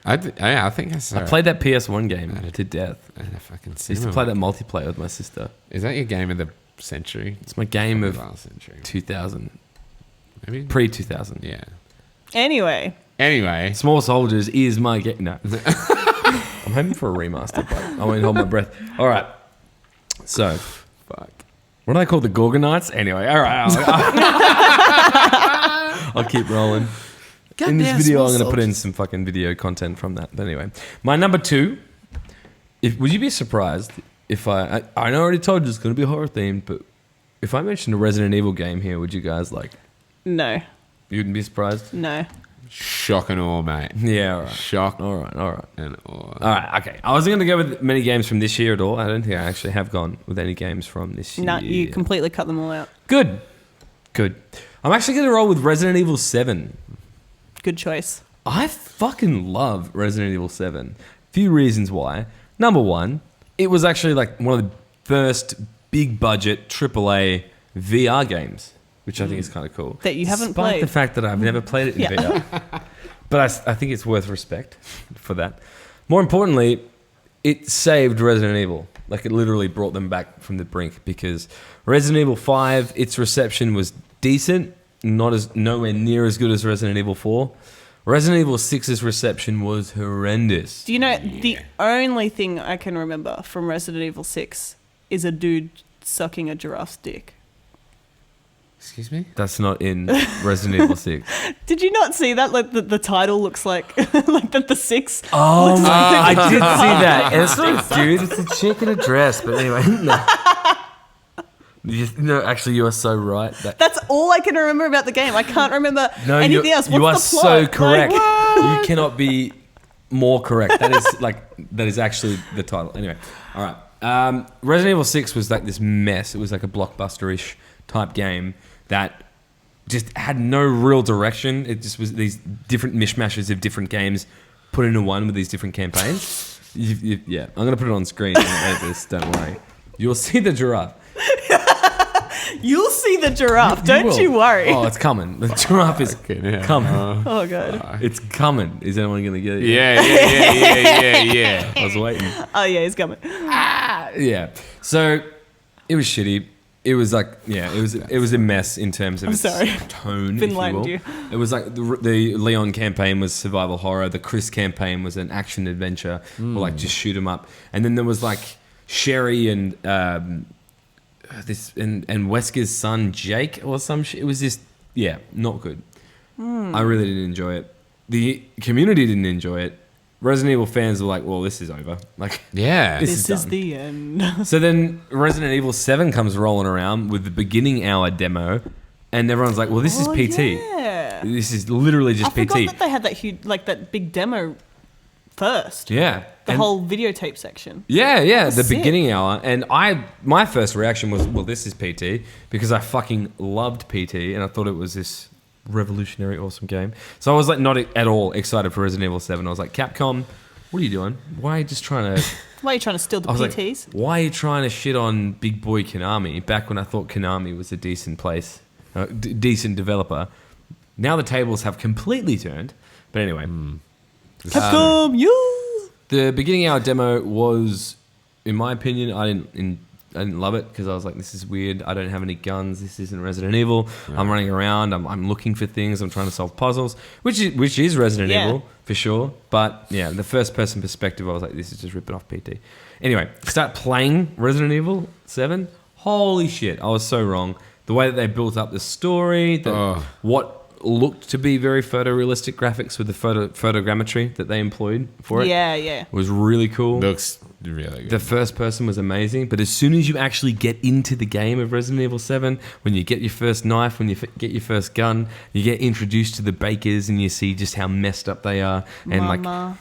I think I saw I played that PS1 game to death. it. I fucking I used to play that multiplayer with my sister. Is that your game of the century? It's my game of last century. 2000, Maybe. pre-2000. Yeah. Anyway, Anyway, Small Soldiers is my game. No. I'm hoping for a remaster, but I won't hold my breath. All right. So, fuck. what do they call the Gorgonites? Anyway, all right. I'll keep rolling. In this video, I'm going to put in some fucking video content from that. But anyway, my number 2. Would you be surprised if I already told you it's going to be horror themed, but if I mentioned a Resident Evil game here, would you guys like? no, You wouldn't be surprised? no. Shock and awe, mate. Yeah, all right. Shock All right. and awe. All right, okay. I wasn't going to go with many games from this year at all. I don't think I actually have gone with any games from this year. No, you completely cut them all out. Good. I'm actually going to roll with Resident Evil 7. Good choice. I fucking love Resident Evil 7. Few reasons why. Number 1, it was actually like one of the first big budget AAA VR games, which I think is kind of cool. That you haven't Despite played. the fact that I've never played it in Yeah. VR. But I think it's worth respect for that. More importantly, it saved Resident Evil. Like it literally brought them back from the brink because Resident Evil 5, its reception was decent, nowhere near as good as Resident Evil 4. Resident Evil 6's reception was horrendous. Do you know the only thing I can remember from Resident Evil 6 is a dude sucking a giraffe's dick. Excuse me? That's not in Resident Evil 6. Did you not see that? Like the title looks like like the 6. Oh looks my! like I did see that. And it's like, dude, it's a chick in a dress. But anyway, no. No, actually, you are so right. That's all I can remember about the game. I can't remember anything else. What's you are the plot? so correct. Like, what? You cannot be more correct. That is actually the title. Anyway, all right. Resident Evil 6 was like this mess. It was like a blockbuster-ish type game that just had no real direction. It just was these different mishmashes of different games put into one with these different campaigns. Yeah, I'm going to put it on screen and edit this, don't worry. You'll see the giraffe. You'll see the giraffe. Don't will. you worry. Oh, it's coming. The giraffe is coming. Oh, God. It's coming. Is anyone going to get it? Yeah. I was waiting. Oh, yeah, he's coming. Yeah. So it was shitty. It was like, it was a mess in terms of its tone, Been if lying you will. to you. It was like the Leon campaign was survival horror. The Chris campaign was an action adventure, or like just shoot 'em up. And then there was like Sherry and Wesker's son Jake or some shit. It was just not good. I really didn't enjoy it. The community didn't enjoy it. Resident Evil fans were like, well, this is over. Like, Yeah. This is done. the end. So then Resident Evil 7 comes rolling around with the beginning hour demo, and everyone's like, well, this is PT. Yeah. This is literally just I PT. forgot that they had that huge, like that big demo first. Yeah. The And- whole videotape section. Yeah, the Sick. beginning hour. And my first reaction was, well, this is PT, because I fucking loved PT, and I thought it was this revolutionary, awesome game. So I was like not at all excited for Resident Evil 7. I was like, Capcom, what are you doing? Why are you just trying to... Why are you trying to steal the I was PTs? like, why are you trying to shit on Big Boy Konami back when I thought Konami was a decent place, decent developer? Now the tables have completely turned. But anyway, Capcom, you. the beginning hour demo was, in my opinion, I didn't love it because I was like, this is weird. I don't have any guns. This isn't Resident Evil. Yeah. I'm running around. I'm looking for things. I'm trying to solve puzzles, which is Resident Evil for sure. But yeah, the first person perspective, I was like, this is just ripping off PT. Anyway, start playing Resident Evil 7. Holy shit, I was so wrong. The way that they built up the story, what looked to be very photorealistic graphics with the photogrammetry that they employed for it. Yeah. Was really cool. Looks really good. The first person was amazing, but as soon as you actually get into the game of Resident Evil 7, when you get your first knife, when you get your first gun, you get introduced to the Bakers and you see just how messed up they are. And Mama.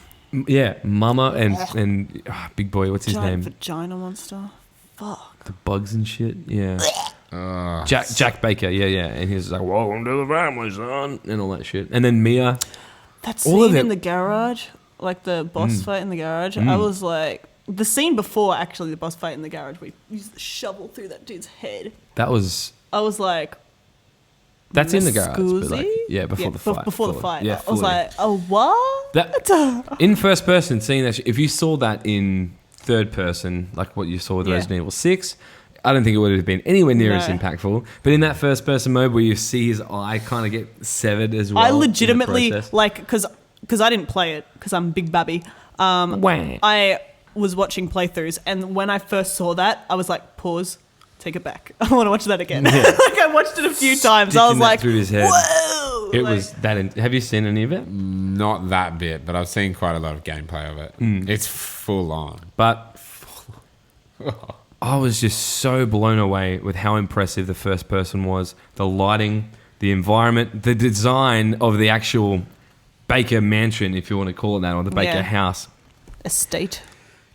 Mama and Big Boy, what's his Giant name? vagina monster. Fuck. The bugs and shit, yeah. Jack Baker, yeah. And he was like, welcome to the family, son, and all that shit. And then Mia. That All of scene it- in the garage, like the boss fight in the garage, I was like, the scene before actually the boss fight in the garage, we used the shovel through that dude's head. That was... I was like, That's in the garage. But Scusi? like, before the fight. Before the fully. fight. Yeah, I was fully. like, oh, what? That, in first person, seeing that, if you saw that in third person, like what you saw with Yeah. Resident Evil 6, I don't think it would have been anywhere near as No. impactful. But in that first person mode where you see his eye kind of get severed as well. I in the legitimately, process. like, because I didn't play it, because I'm Big Babby. Wah. I was watching playthroughs, and when I first saw that, I was like, pause, take it back. I want to watch that again. Like, I watched it a few times. I Sticking was that like, through his head. whoa! It Like, was that. Have you seen any of it? Not that bit, but I've seen quite a lot of gameplay of it. It's full on. But I was just so blown away with how impressive the first person was. The lighting, the environment, the design of the actual Baker mansion, if you want to call it that, or the Baker Yeah. house. estate.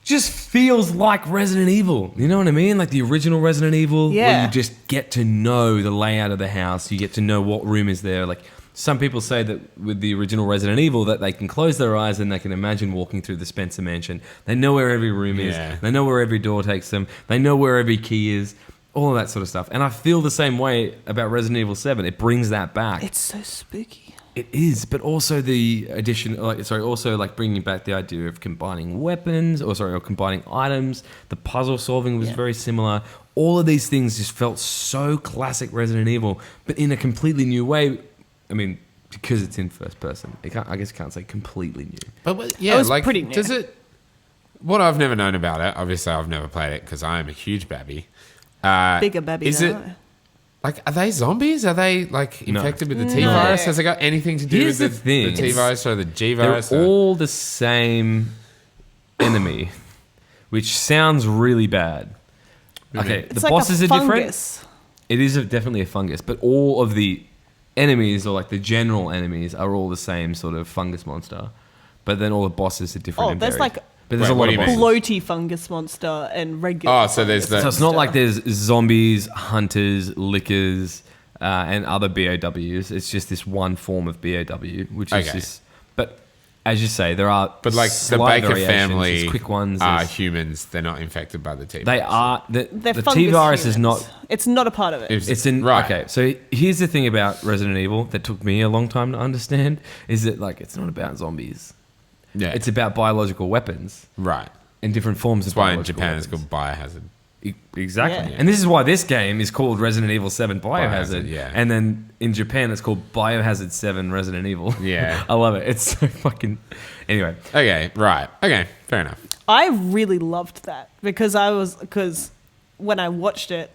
Just feels like Resident Evil. You know what I mean? Like the original Resident Evil, where Yeah. you just get to know the layout of the house. You get to know what room is there. Like some people say that with the original Resident Evil that they can close their eyes and they can imagine walking through the Spencer mansion. They know where every room is. Yeah. They know where every door takes them. They know where every key is. All of that sort of stuff. And I feel the same way about Resident Evil 7. It brings that back. It's so spooky. It is, but also the addition, also like bringing back the idea of combining weapons, or combining items. The puzzle solving was very similar. All of these things just felt so classic Resident Evil, but in a completely new way. I mean, because it's in first person, I guess you can't say completely new. But yeah, It was like, pretty new. does it? What I've never known about it, obviously I've never played it because I am a huge babby. Bigger baby. Is it like, are they zombies? Are they like infected with the T No. virus? Has it got anything to do Here's with the thing. the T virus or the G They're virus? all the same enemy, which sounds really bad. Okay, It's the like bosses a are different. fungus. It is definitely a fungus, but all of the enemies, or like the general enemies, are all the same sort of fungus monster. But then all the bosses are different. Oh, and there's varied. like but there's Wait, a what lot do of you mean? bosses. floaty fungus monster and regular. Oh, so there's fungus the- So it's not monster. like there's zombies, hunters, lickers, and other BOWs. It's just this one form of BOW, which is Okay. just. But as you say, there are. But like the slight Baker variations. family There's quick ones. are there's- humans. They're not infected by the T virus. They are. They're The fungus T virus is humans. not. It's not a part of it. It's in right. Okay, so here's the thing about Resident Evil that took me a long time to understand is that like it's not about zombies. Yeah, It's about biological weapons right. and different forms That's of why in biological Japan it's weapons. called Biohazard. Exactly. Yeah. And this is why this game is called Resident Evil 7 Biohazard. Biohazard, yeah. And then in Japan it's called Biohazard 7 Resident Evil. Yeah. I love it. It's so fucking. Anyway. Okay, right. Okay, fair enough. I really loved that because when I watched it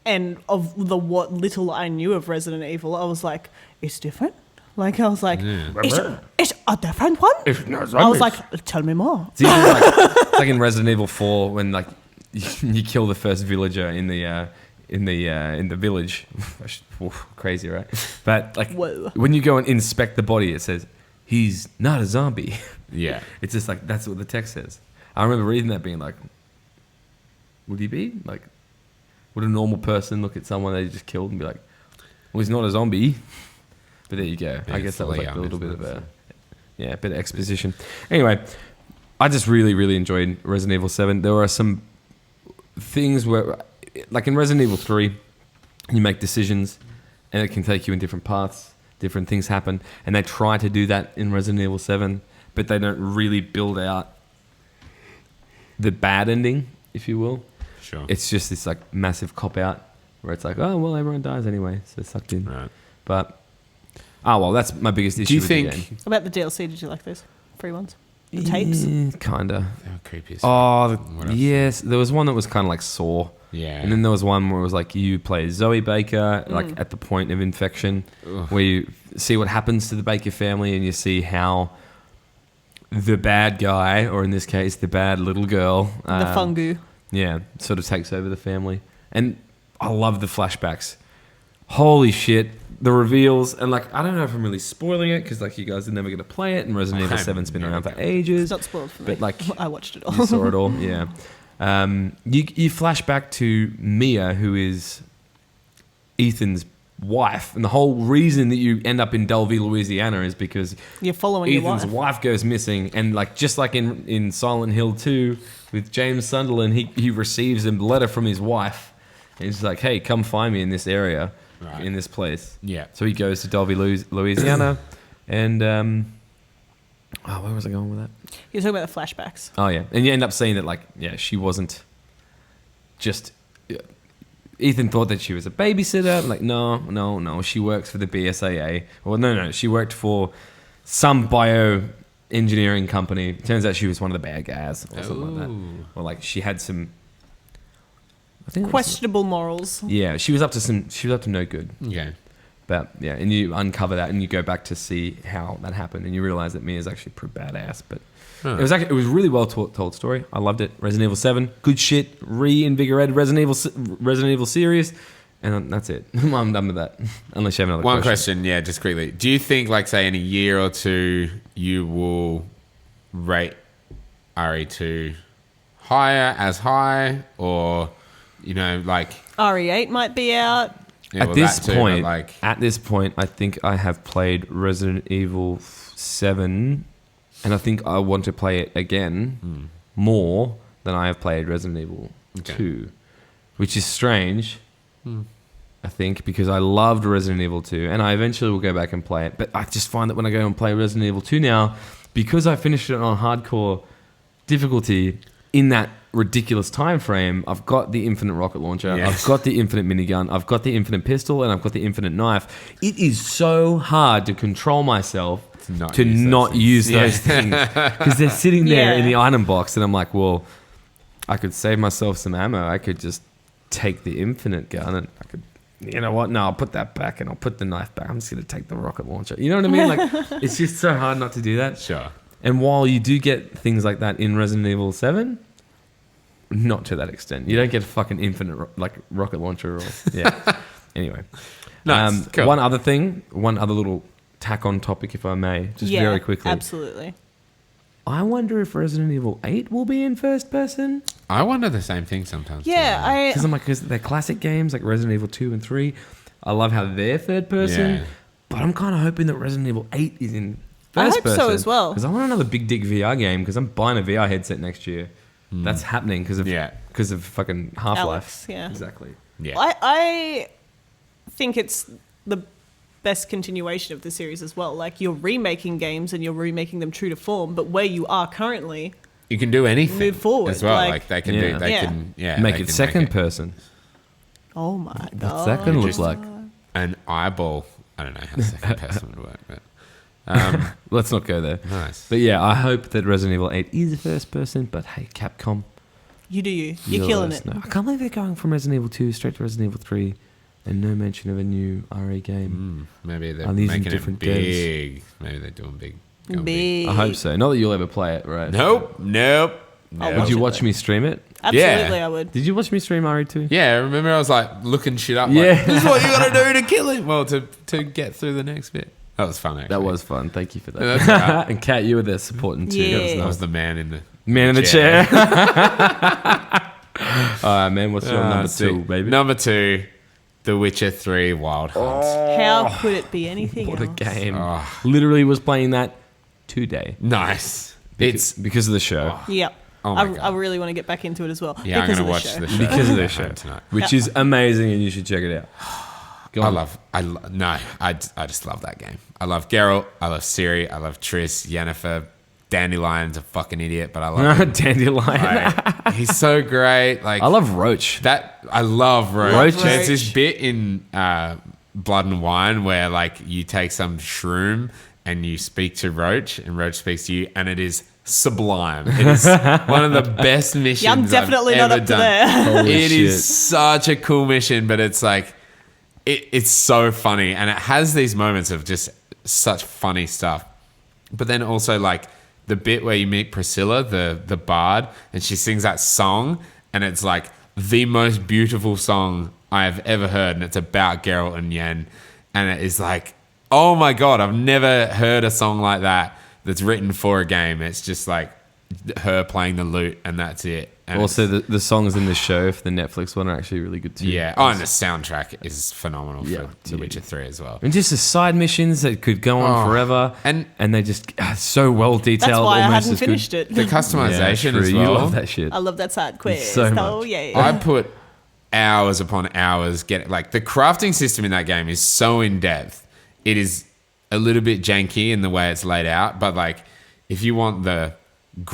and of the what little I knew of Resident Evil, I was like, it's different. Like I was like, it's a different one. It's not I was zombies. like, tell me more. It's even like, it's like in Resident Evil 4 when like you kill the first villager in the village. Oof, crazy, right? But like Whoa. when you go and inspect the body, it says he's not a zombie. Yeah. It's just like that's what the text says. I remember reading that, being like, would he be like? Would a normal person look at someone they just killed and be like, well, he's not a zombie? But there you go. I guess that was like a little bit of a bit of exposition. Anyway, I just really, really enjoyed Resident Evil 7. There are some things where, like in Resident Evil 3, you make decisions and it can take you in different paths. Different things happen. And they try to do that in Resident Evil 7, but they don't really build out the bad ending, if you will. Sure. It's just this like massive cop-out where it's like, oh, well, everyone dies anyway, so sucked in. Right. But, well, that's my biggest issue Do you with think the game. About the DLC, did you like those free ones? The tapes? Kinda. they were creepy as Oh, What else? yes. There was one that was kind of like Saw. Yeah. And then there was one where it was like you play Zoe Baker, like at the point of infection, where you see what happens to the Baker family and you see how the bad guy, or in this case, the bad little girl, The fungu. yeah, sort of takes over the family. And I love the flashbacks. Holy shit. The reveals, and like, I don't know if I'm really spoiling it because like you guys are never going to play it, and Resident Evil I'm 7's been never around for gonna. ages. It's not spoiled for me. But like, I watched it all. you saw it all, yeah. You flash back to Mia, who is Ethan's wife, and the whole reason that you end up in Delville, Louisiana, is because You're following Ethan's your wife goes missing, and like just like in Silent Hill 2 with James Sunderland, he receives a letter from his wife, and he's like, "Hey, come find me in this area, Right. in this place." Yeah. So he goes to Delville, Louisiana, and where was I going with that? You're talking about the flashbacks. Oh yeah, and you end up seeing that like she wasn't just. Ethan thought that she was a babysitter. I'm like, no, she works for the BSAA. Well, no, she worked for some bioengineering company. Turns out she was one of the bad guys or something like that. Or like she had some. I think it was- Questionable morals. yeah, she was up to no good. Okay. But yeah, and you uncover that and you go back to see how that happened, and you realize that Mia's actually pretty badass. But it was a really well told story. I loved it. Resident Evil 7, good shit. Reinvigorated Resident Evil series, and that's it. I'm done with that. Unless you have another One question, yeah, just quickly. Do you think, like, say, in a year or two, you will rate RE2 higher, as high, or, you know, like... RE8 might be out. yeah, At well, this that too, but, point, like, I think I have played Resident Evil 7, and I think I want to play it again more than I have played Resident Evil Okay. 2, which is strange. I think, because I loved Resident Evil 2, and I eventually will go back and play it. But I just find that when I go and play Resident Evil 2 now, because I finished it on hardcore difficulty in that ridiculous time frame, I've got the infinite rocket launcher, Yes. I've got the infinite minigun, I've got the infinite pistol, and I've got the infinite knife. It is so hard to control myself to not use those things because they're sitting there in the item box, and I'm like, well, I could save myself some ammo. I could just take the infinite gun, and I could, you know what? No, I'll put that back, and I'll put the knife back. I'm just going to take the rocket launcher. You know what I mean? Like, it's just so hard not to do that. Sure. And while you do get things like that in Resident Evil 7, not to that extent. You don't get a fucking infinite rocket launcher. Or, yeah. Anyway. Nice. Cool. One other little tack on topic, if I may, just very quickly. Absolutely. I wonder if Resident Evil 8 will be in first person. I wonder the same thing sometimes. Yeah, Because I'm like, because they're classic games like Resident Evil 2 and 3. I love how they're third person. Yeah. But I'm kind of hoping that Resident Evil 8 is in first person. I hope so as well. Because I want another big dick VR game because I'm buying a VR headset next year. That's happening because of fucking Half-Life. Alex, yeah. Exactly. Yeah. I think it's the best continuation of the series as well. Like, you're remaking games and you're remaking them true to form, but where you are currently, You can do anything. Move forward, as well. like- Like they can Yeah. do. They Yeah. can. Yeah. Make they it can second person. oh my What's god, that going to look Just- like? An eyeball. I don't know how second person would work, but Let's not go there. nice. But yeah, I hope that Resident Evil 8 is first person. But hey, Capcom, you do you. you'll You're killing let us it. know. I can't believe they're going from Resident Evil 2 straight to Resident Evil 3 and no mention of a new RA game. Maybe they're Are these in making different it big. Maybe they're doing big. Going Big. I hope so. Not that you'll ever play it, right? Nope. Nope. I'll nope. Would you it watch though. me stream it? Absolutely, Yeah. I would. Did you watch me stream RE2? Yeah, I remember I was like looking shit up. Yeah. Like, this is what you got to do to kill him. Well, to get through the next bit. That was fun, actually. That was fun. Thank you for that. Yeah, that's all right. And Kat, you were there supporting too. Yeah. That was I nice. was the man in the Man in the chair. All right, man. What's your number sick. 2, baby? Number 2, The Witcher 3 Wild Hunt. How could it be anything What a else? game. Oh. Literally was playing that today. Nice. It's because of the show. Yep. Oh my I God. really want to get back into it as well. Yeah, I'm because going to of watch show. the show. Because of the at show. home tonight. Which is amazing and you should check it out. Go on. I just love that game. I love Geralt. I love Ciri. I love Triss. Yennefer. Dandelion's a fucking idiot, but I love him. Dandelion. Like, he's so great. Like I love Roach. I love Roach. Roach There's is- this bit in Blood and Wine where like you take some shroom and you speak to Roach and Roach speaks to you and it is sublime. It is one of the best missions Yeah, I'm definitely I've not ever up to done. there. Holy It shit. is such a cool mission, but it's like it's so funny and it has these moments of just such funny stuff. But then also like the bit where you meet Priscilla, the bard, and she sings that song and it's like the most beautiful song I have ever heard and it's about Geralt and Yen and it is like, oh my God, I've never heard a song like that that's written for a game. It's just like her playing the lute and that's it. And Also, it's- the songs in the show for the Netflix one are actually really good too. yeah. Oh, and the soundtrack is phenomenal Yeah, for The dude. Witcher 3 as well. And just the side missions that could go on Oh, forever. and- they just are so well detailed. That's why I almost hadn't as good. finished it. The customization Yeah, as true. well. You love that shit. I love that side quest. So Oh, much. yeah. I put hours upon hours getting like the crafting system in that game is so in depth. It is a little bit janky in the way it's laid out, but like if you want the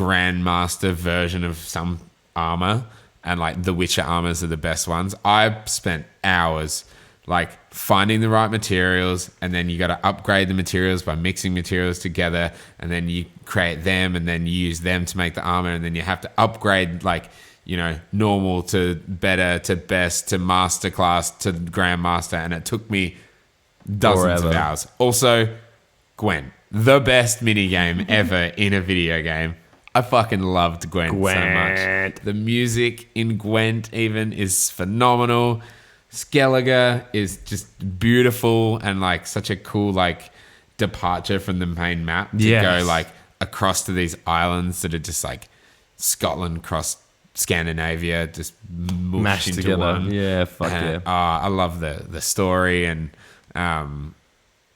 grandmaster version of some armor and like the Witcher armors are the best ones, I spent hours like finding the right materials and then you got to upgrade the materials by mixing materials together and then you create them and then you use them to make the armor and then you have to upgrade like, you know, normal to better to best to master class to grandmaster and it took me dozens of Forever. hours. Also, Gwen, the best mini game ever in a video game. I fucking loved Gwent so much. The music in Gwent even is phenomenal. Skellige is just beautiful and like such a cool like departure from the main map to Yes. go like across to these islands that are just like Scotland cross Scandinavia just mushed Mashed into together. one. Yeah, fuck yeah. I love the story and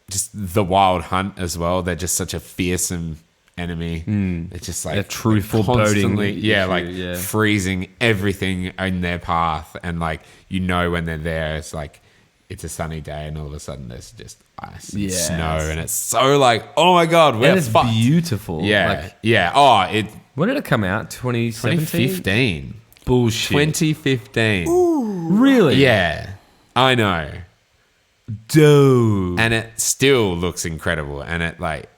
just the Wild Hunt as well. They're just such a fearsome enemy. It's just like A true foreboding constantly, yeah, issue, like yeah. freezing everything in their path, and like you know when they're there. It's like it's a sunny day and all of a sudden there's just ice and Yes. snow and it's so like, oh my God, we're And it's fucked. beautiful. Yeah. Like, Yeah. Oh, it when did it come out? 2017? 2015. Bullshit. 2015. Really? Yeah. I know. Dude. And it still looks incredible. And it like,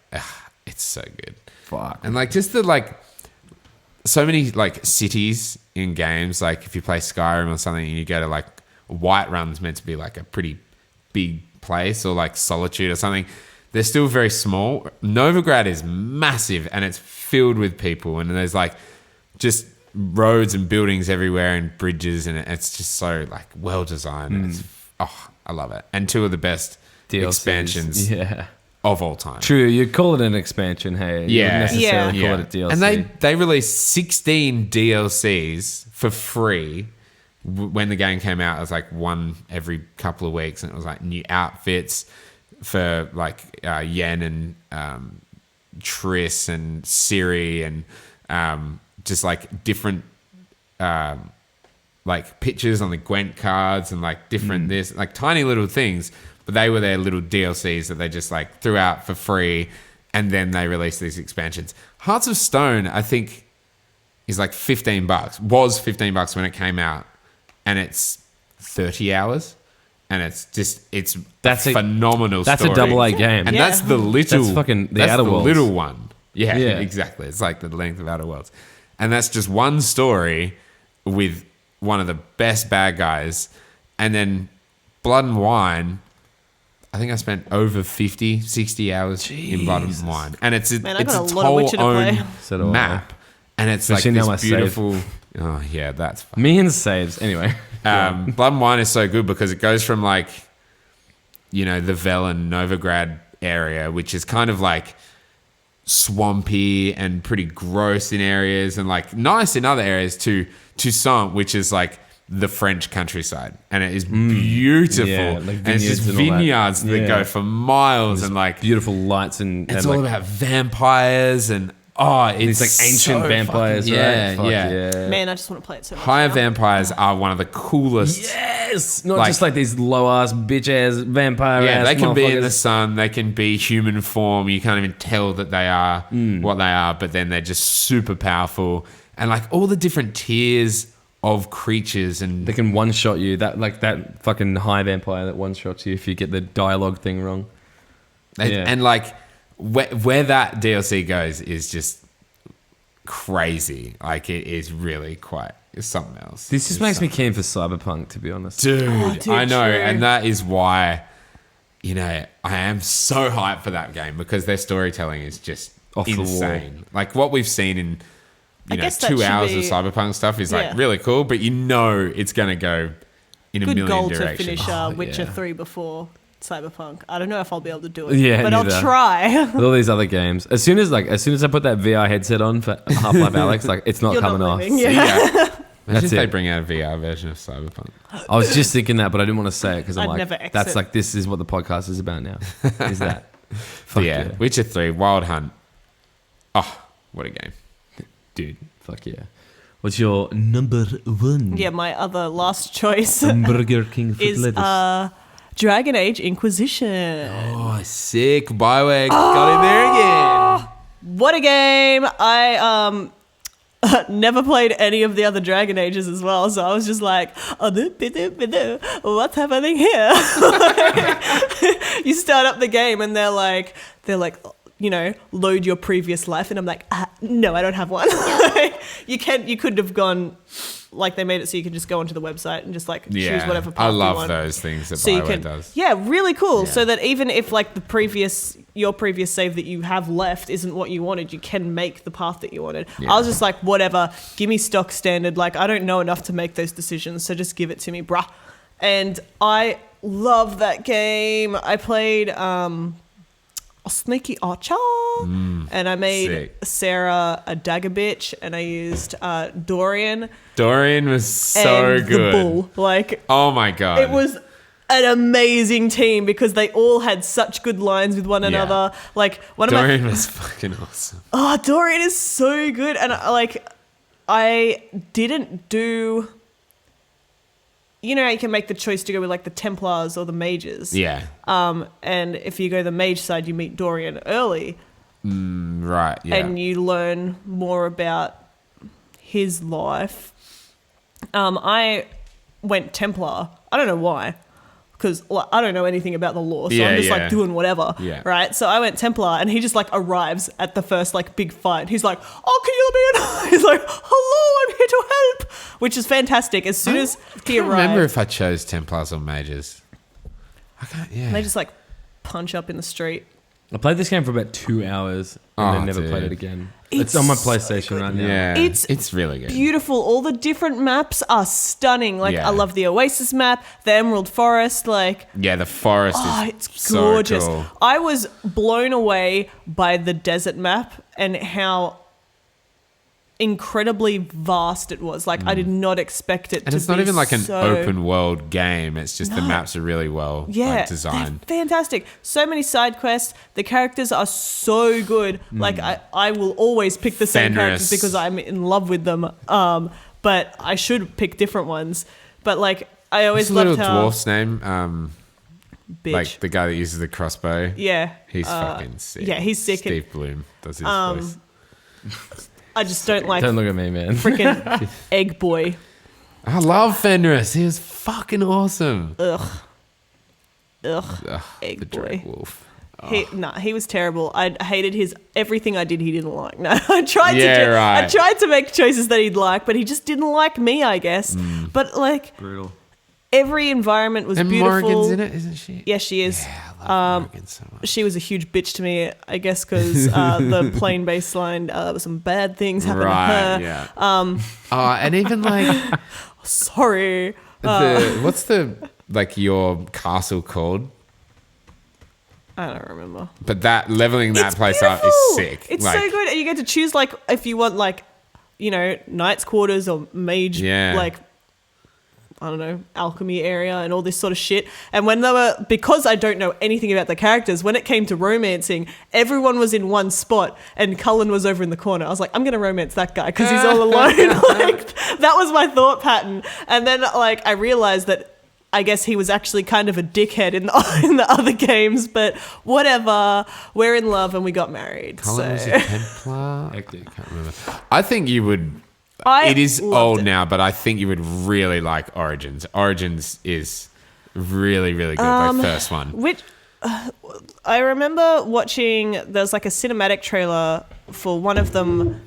it's so good. Fuck. And like just the like, so many like cities in games, like if you play Skyrim or something and you go to like Whiterun's meant to be like a pretty big place, or like Solitude or something, they're still very small. Novigrad is massive and it's filled with people, and there's like just roads and buildings everywhere and bridges, and it's just so like well designed. And it's, I love it. And two of the best DLCs. expansions Yeah. of all time. True, you call it an expansion, hey. You Yeah. wouldn't necessarily Yeah. call it a DLC. And they released 16 DLCs for free when the game came out. It was like one every couple of weeks, and it was like new outfits for like Yen and Triss and Ciri, and just like different like pictures on the Gwent cards and like different this, like tiny little things, but they were their little DLCs that they just like threw out for free, and then they released these expansions. Hearts of Stone, I think, is like $15. Was $15 when it came out, and it's 30 hours, and it's That's a a- phenomenal. that's story. a double A game. and Yeah. that's the little. That's fucking the that's Outer the Worlds. little one. Yeah, Yeah. exactly. It's like the length of Outer Worlds, and that's just one story with one of the best bad guys, and then Blood and Wine. I think I spent over 50, 60 hours in Blood and Wine. And it's Man, I it's got its a lot of whole Witcher to play. own So do I. map. And it's Especially now my like this save. beautiful... Oh, yeah, that's fun. Me and saves. Anyway. Blood and Wine is so good because it goes from like, you know, the Velen, Novigrad area, which is kind of like swampy and pretty gross in areas and like nice in other areas, to Toussaint, which is like the French countryside, and it is beautiful. Yeah, like and it's just vineyards and all that. vineyards that Yeah. go for miles, and like Beautiful lights and it's and all like, about vampires and it's these like ancient so vampires, fucking- right? Fuck yeah. Man, I just want to play it so much. Higher now. vampires are one of the coolest. Yes, not Like- just like these low ass bitch ass vampire. Yeah, ass they can be in the motherfuckers. sun. They can be human form. You can't even tell that they are what they are, but then they're just super powerful. And like all the different tiers of creatures, and They can one shot you. That fucking high vampire that one shots you if you get the dialogue thing wrong. Yeah. and like where that DLC goes is just crazy. Like it is really quite it's something else. This just makes me keen for Cyberpunk, to be honest. Dude, dude, I know, true. and that is why, you know, I am so hyped for that game because their storytelling is just Off the wall. insane. Like what we've seen in, I you know, guess that 2 should hours be- of Cyberpunk stuff is Yeah. like really cool, but you know it's gonna go in a Good million goal to directions. finish Oh, Witcher yeah. 3 before Cyberpunk. I don't know if I'll be able to do it. Yeah, but I'll neither. try. With all these other games, as soon as I put that VR headset on for Half-Life Alex, like it's not You're coming not off. leaving. See, Yeah. yeah. Imagine That's if they it. bring out a VR version of Cyberpunk. I was just thinking that, but I didn't want to say it because I'm I'd like, never exit. that's like this is what the podcast is about now. Is that? But Fuck yeah, Witcher 3, Wild Hunt. Oh, what a game. dude. Fuck yeah. What's your number one? Yeah, my other last choice Burger King food is lettuce. Dragon Age Inquisition. Oh, sick. Bioware got in there again. What a game! I never played any of the other Dragon Ages as well, so I was just like, what's happening here? You start up the game and they're like, you know, load your previous life, and I'm like, no, I don't have one. You couldn't have gone, like they made it so you could just go onto the website and just like choose whatever path I you love want. those things that So you Bioware can, does. yeah, really cool. Yeah. So that even if like your previous save that you have left isn't what you wanted, you can make the path that you wanted. Yeah. I was just like, whatever, give me stock standard. Like I don't know enough to make those decisions, so just give it to me, bruh. And I love that game. I played a Sneaky Archer, and I made sick. Sarah a dagger bitch, and I used Dorian Dorian was so and good. the bull. Like Oh my god. it was an amazing team because they all had such good lines with one Yeah. another. Like one Dorian of my was fucking awesome. Dorian is so good, and I didn't do you know, you can make the choice to go with like the Templars or the mages. Yeah. And if you go the mage side, you meet Dorian early. Right. Yeah. And you learn more about his life. I went Templar. I don't know why, because I don't know anything about the lore, so I'm just like doing whatever. Yeah. Right. So I went Templar, and he just like arrives at the first like big fight. He's like, "Oh, can you let me in?" He's like, "Hello, I'm here to help," which is fantastic. As soon as he I can't remember arrived, if I chose Templars or mages. I can't. Yeah. they just like punch up in the street. I played this game for about 2 hours and Oh, then never dude. played it again. It's It's on my so PlayStation right now. Yeah. It's really good. Beautiful. All the different maps are stunning. Like Yeah. I love the Oasis map, the Emerald Forest. Like, Yeah, the forest oh, is it's so gorgeous. cool. I was blown away by the desert map and how incredibly vast it was. Like I did not expect it And to it's be not even like an so- open world game. It's just the No. maps are really well yeah, designed. they're fantastic. So many side quests. The characters are so good. Like I will always pick the same characters Fenris. because I'm in love with them. But I should pick different ones. But like I always What's the loved little how dwarf's name? bitch. Like the guy that uses the crossbow. yeah, He's fucking sick. yeah, he's sick. Steve Bloom does his voice. I just don't like Don't look at me, man. freaking Egg Boy. I love Fenris. He was fucking awesome. Ugh, Ugh, Egg the Boy. Dread Wolf. He was terrible. I hated his everything I did. He didn't like. No, I tried Yeah, to. right. I tried to make choices that he'd like, but he just didn't like me. I guess. But like Brutal. every environment was And beautiful. Morrigan's in it, isn't she? Yeah, she is. Yeah, I love Morrigan so much. She was a huge bitch to me, I guess, because the plain baseline, some bad things happened to her. Yeah. And even like Sorry. what's the like your castle called? I don't remember. But that leveling that It's place up is beautiful. sick. It's like, so good. And you get to choose, like, if you want, like, you know, knight's quarters or mage, Yeah. like, I don't know, alchemy area and all this sort of shit. And when they were, because I don't know anything about the characters, when it came to romancing, everyone was in one spot and Cullen was over in the corner. I was like, I'm going to romance that guy because he's all alone. Like, that was my thought pattern. And then, like, I realized that I guess he was actually kind of a dickhead in the other games, but whatever. We're in love and we got married. Cullen was so. a Templar. Hectic. I can't remember. I think you would. I It is loved old it. now, but I think you would really like Origins. Origins is really, really good. Like first one. Which I remember watching. There's like a cinematic trailer for one of them.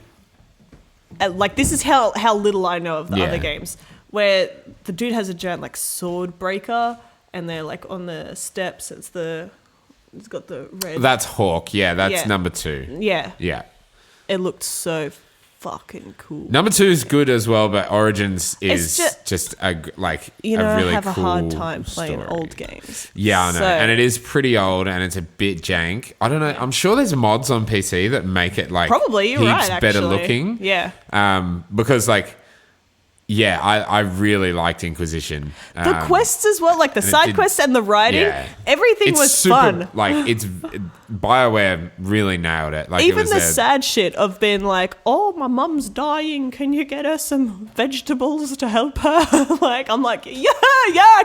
Like this is how little I know of the Yeah. other games, where the dude has a giant like sword breaker, and they're like on the steps. It's got the red. That's Hawk. Yeah, that's Yeah. number 2. Yeah, Yeah. it looked so fucking cool. Number 2 is good as well, but Origins is It's just a like You know, a really I have a cool hard time playing story. old games. Yeah, I know. So- And it is pretty old and it's a bit jank. I don't know. I'm sure there's mods on PC that make it like Probably, you're heaps right, better actually. looking. Yeah. Because like, yeah, I really liked Inquisition. The quests as well, like the and it side did- quests and the writing, yeah. everything It's was super, fun. Like it's BioWare really nailed it. Like Even it was the sad shit of being like, oh, my mum's dying. Can you get her some vegetables to help her? Like, I'm like, yeah, I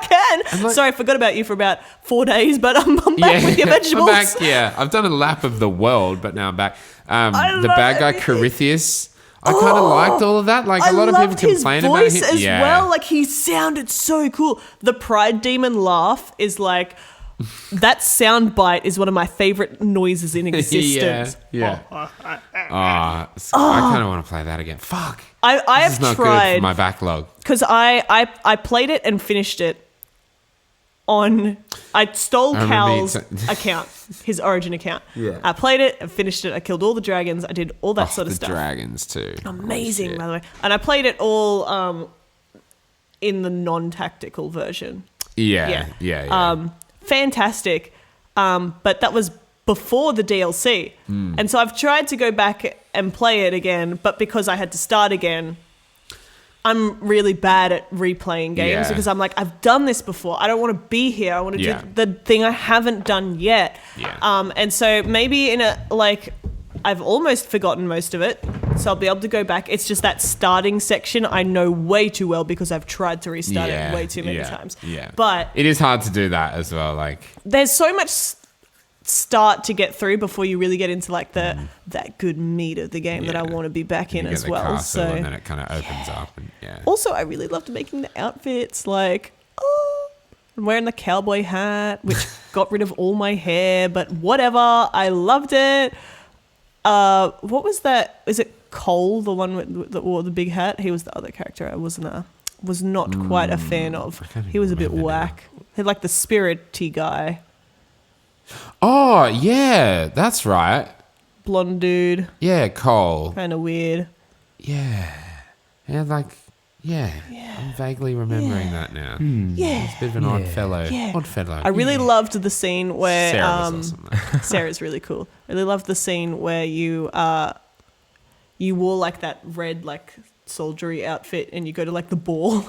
can. like- Sorry, I forgot about you for about 4 days, but I'm back with your vegetables. I'm back, yeah. I've done a lap of the world, but now I'm back. The love bad guy everything. Corythius. I kind of liked all of that. Like I a lot of people loved his complain about voice him. as yeah. well. Like he sounded so cool. The Pride Demon laugh is like that sound bite is one of my favorite noises in existence. yeah. I kind of want to play that again. Fuck. I This have is not good tried for my backlog. because I played it and finished it on. I stole I remember you Cal's account, his Origin account. Yeah. I played it and finished it. I killed all the dragons. I did all that sort of the stuff. dragons too. Amazing, Holy by shit. the way. And I played it all in the non-tactical version. Yeah. Fantastic. But that was before the DLC. And so I've tried to go back and play it again, but because I had to start again, I'm really bad at replaying games Yeah. because I'm like, I've done this before. I don't want to be here. I want to Yeah. do the thing I haven't done yet. Yeah. And so maybe in a, like, I've almost forgotten most of it. so I'll be able to go back. It's just that starting section I know way too well because I've tried to restart it way too many times. Yeah. But it is hard to do that as well. Like, there's so much start to get through before you really get into like that good meat of the game that I want to be back in you get as the well. castle So and then it kind of opens up. And, also, I really loved making the outfits. Like, I'm wearing the cowboy hat, which got rid of all my hair, but whatever. I loved it. What was that? Is it Cole, the one that wore the big hat? He was the other character I was not quite a fan of. He was a bit whack. He like the spirity guy. Oh, yeah, that's right. Blonde dude. Yeah, Cole. Kind of weird. Yeah. Yeah, like, I'm vaguely remembering that now. Yeah. It's a bit of an odd fellow. Yeah. Odd fellow. I really loved the scene where Sarah was awesome. Sarah's really cool. I really loved the scene where you wore like that red like soldiery outfit and you go to like the ball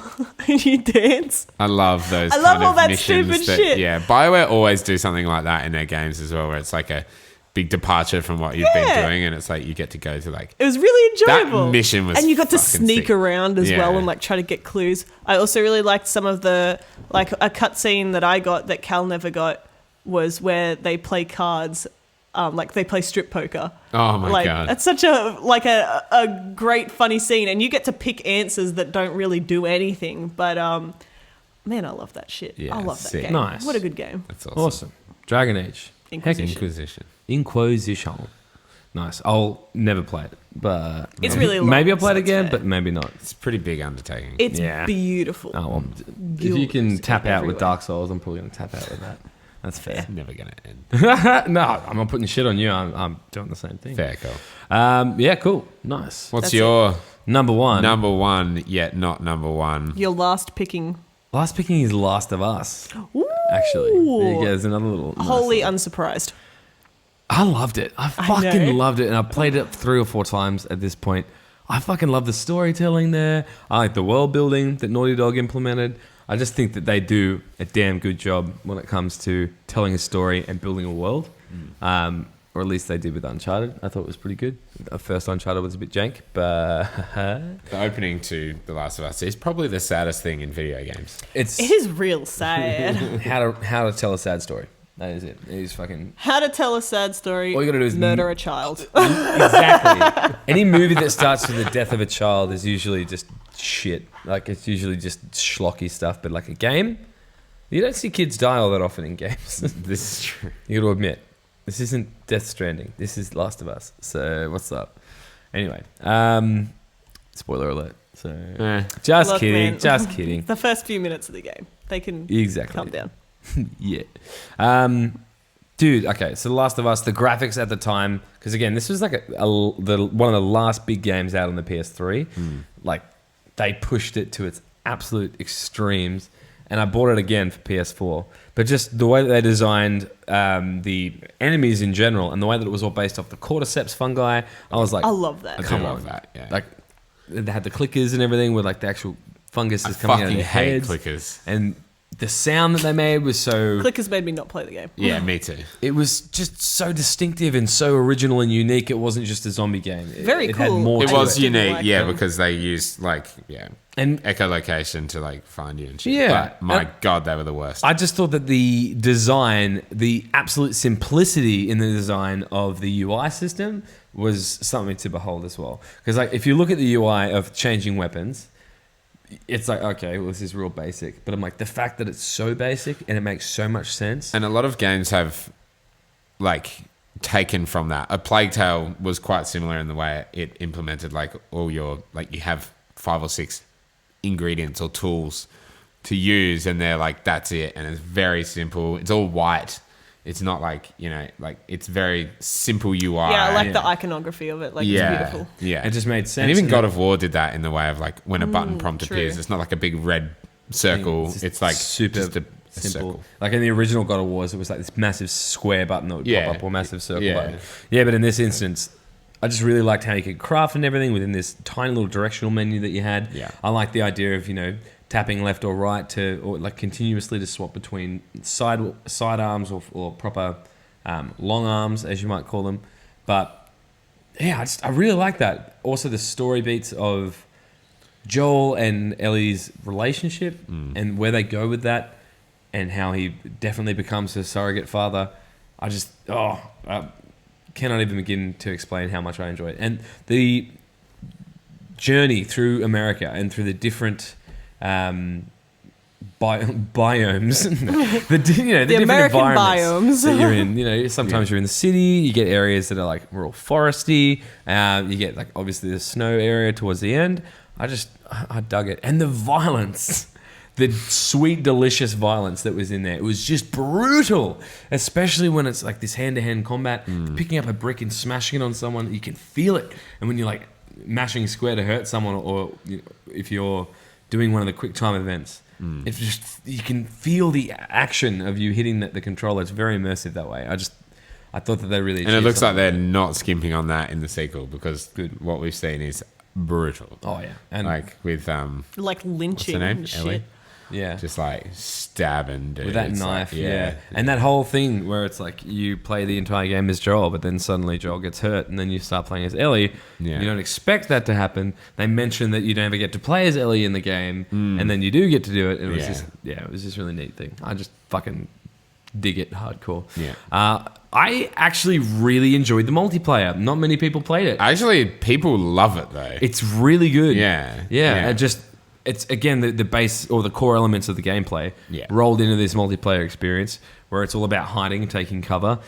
and you dance. I love those I love kind all of that missions stupid shit. Yeah, BioWare always do something like that in their games as well, where it's like a big departure from what you've been doing, and it's like you get to go to like... It was really enjoyable. That mission was and you got to fucking sneak sick. around as well Yeah. and like try to get clues. I also really liked some of the, like a cutscene that I got that Cal never got was where they play cards, like they play strip poker. Oh my like, God. It's such a great funny scene, and you get to pick answers that don't really do anything. But man, I love that shit. Yeah, I love that sick. game. Nice. What a good game. That's awesome. Awesome. Dragon Age. Inquisition. Inquisition. Inquisition. Nice. I'll never play it, but It's really long, maybe I'll play it so it's again, fair. but maybe not. It's a pretty big undertaking. It's Yeah. beautiful. Oh, well, if you can Gills tap out with everywhere. Dark Souls, I'm probably going to tap out with that. That's fair. Never going to end. No, I'm not putting shit on you. I'm doing the same thing. Fair call. Yeah, cool. Nice. What's That's your Number one. number one yet not number one? Your last picking. Last picking is Last of Us. Ooh. Actually, there you go. There's another little. nice Wholly little- unsurprised. I loved it. I I fucking know. loved it, and I played it 3 or 4 times at this point. I fucking love the storytelling there. I like the world building that Naughty Dog implemented. I just think that they do a damn good job when it comes to telling a story and building a world. Or at least they did with Uncharted. I thought it was pretty good. The first Uncharted was a bit jank, but The opening to The Last of Us is probably the saddest thing in video games. it's It is real sad. how to tell a sad story. That is it. It is fucking How to tell a sad story. All you gotta do is murder a child. exactly. Any movie that starts with the death of a child is usually just shit. Like it's usually just schlocky stuff. But like a game, you don't see kids die all that often in games. This is true. You got to admit, this isn't Death Stranding. This is Last of Us. So what's up? Anyway, spoiler alert. So just Look, kidding. man. Just kidding. The first few minutes of the game. They can Exactly. calm down. Yeah. Dude, okay, so The Last of Us, the graphics at the time, because again, this was like one of the last big games out on the PS3. Like, they pushed it to its absolute extremes, and I bought it again for PS4. But just the way that they designed the enemies in general, and the way that it was all based off the cordyceps fungi, I was like, I love that. come love on. that, yeah. Like, they had the clickers and everything with like the actual fungus I is coming out of fucking their hate heads. clickers. And the sound that they made was so... Clickers made me not play the game. Yeah, me too. It was just so distinctive and so original and unique. It wasn't just a zombie game. Very it had cool. more It to was didn't unique, like yeah, them. because they used like And echolocation to like find you and shit. Yeah. But my And- God, they were the worst. I just thought that the design, the absolute simplicity in the design of the UI system was something to behold as well. Because like if you look at the UI of changing weapons, it's like, okay, well, this is real basic. But I'm like, the fact that it's so basic and it makes so much sense. And a lot of games have like taken from that. A Plague Tale was quite similar in the way it implemented like all your, like you have 5 or 6 ingredients or tools to use and they're like, that's it. And it's very simple. It's all white. It's not like, like it's very simple UI. Yeah, I like Yeah. the iconography of it. Like, it's beautiful. Yeah. It just made sense. And even And God of War did that in the way of like when a button prompt true. appears, it's not like a big red circle. just It's like super just a simple. circle. Like in the original God of Wars, it was like this massive square button that would Yeah. pop up or massive circle Yeah. button. Yeah, but in this instance, I just really liked how you could craft and everything within this tiny little directional menu that you had. Yeah. I like the idea of, tapping left or right or like continuously to swap between side arms or proper long arms, as you might call them. But yeah, I really like that. also the story beats of Joel and Ellie's relationship and where they go with that, and how he definitely becomes her surrogate father. I just cannot even begin to explain how much I enjoy it. And the journey through America and through the different biomes, the different American environments biomes. that you're in. Sometimes you're in the city. You get areas that are like real foresty. You get like obviously the snow area towards the end. I dug it, and the violence. The sweet, delicious violence that was in there. It was just brutal, especially when it's like this hand-to-hand combat, picking up a brick and smashing it on someone. You can feel it. And when you're like mashing square to hurt someone, or if you're doing one of the quick time events, it's just, you can feel the action of you hitting the controller. It's very immersive that way. I thought that they really And it looks like something they're there. not skimping on that in the sequel, because what we've seen is brutal. Oh yeah, and Like with Like lynching name? and Ellie? shit. yeah, just like stabbing dude. with that It's knife, like, yeah. And that whole thing where it's like you play the entire game as Joel, but then suddenly Joel gets hurt, and then you start playing as Ellie. Yeah. You don't expect that to happen. They mention that you don't ever get to play as Ellie in the game, and then you do get to do it. It was it was just a really neat thing. I just fucking dig it hardcore. Yeah. I actually really enjoyed the multiplayer. Not many people played it. Actually, people love it though. It's really good. Yeah. Yeah. It's again the base or the core elements of the gameplay rolled into this multiplayer experience where it's all about hiding and taking cover,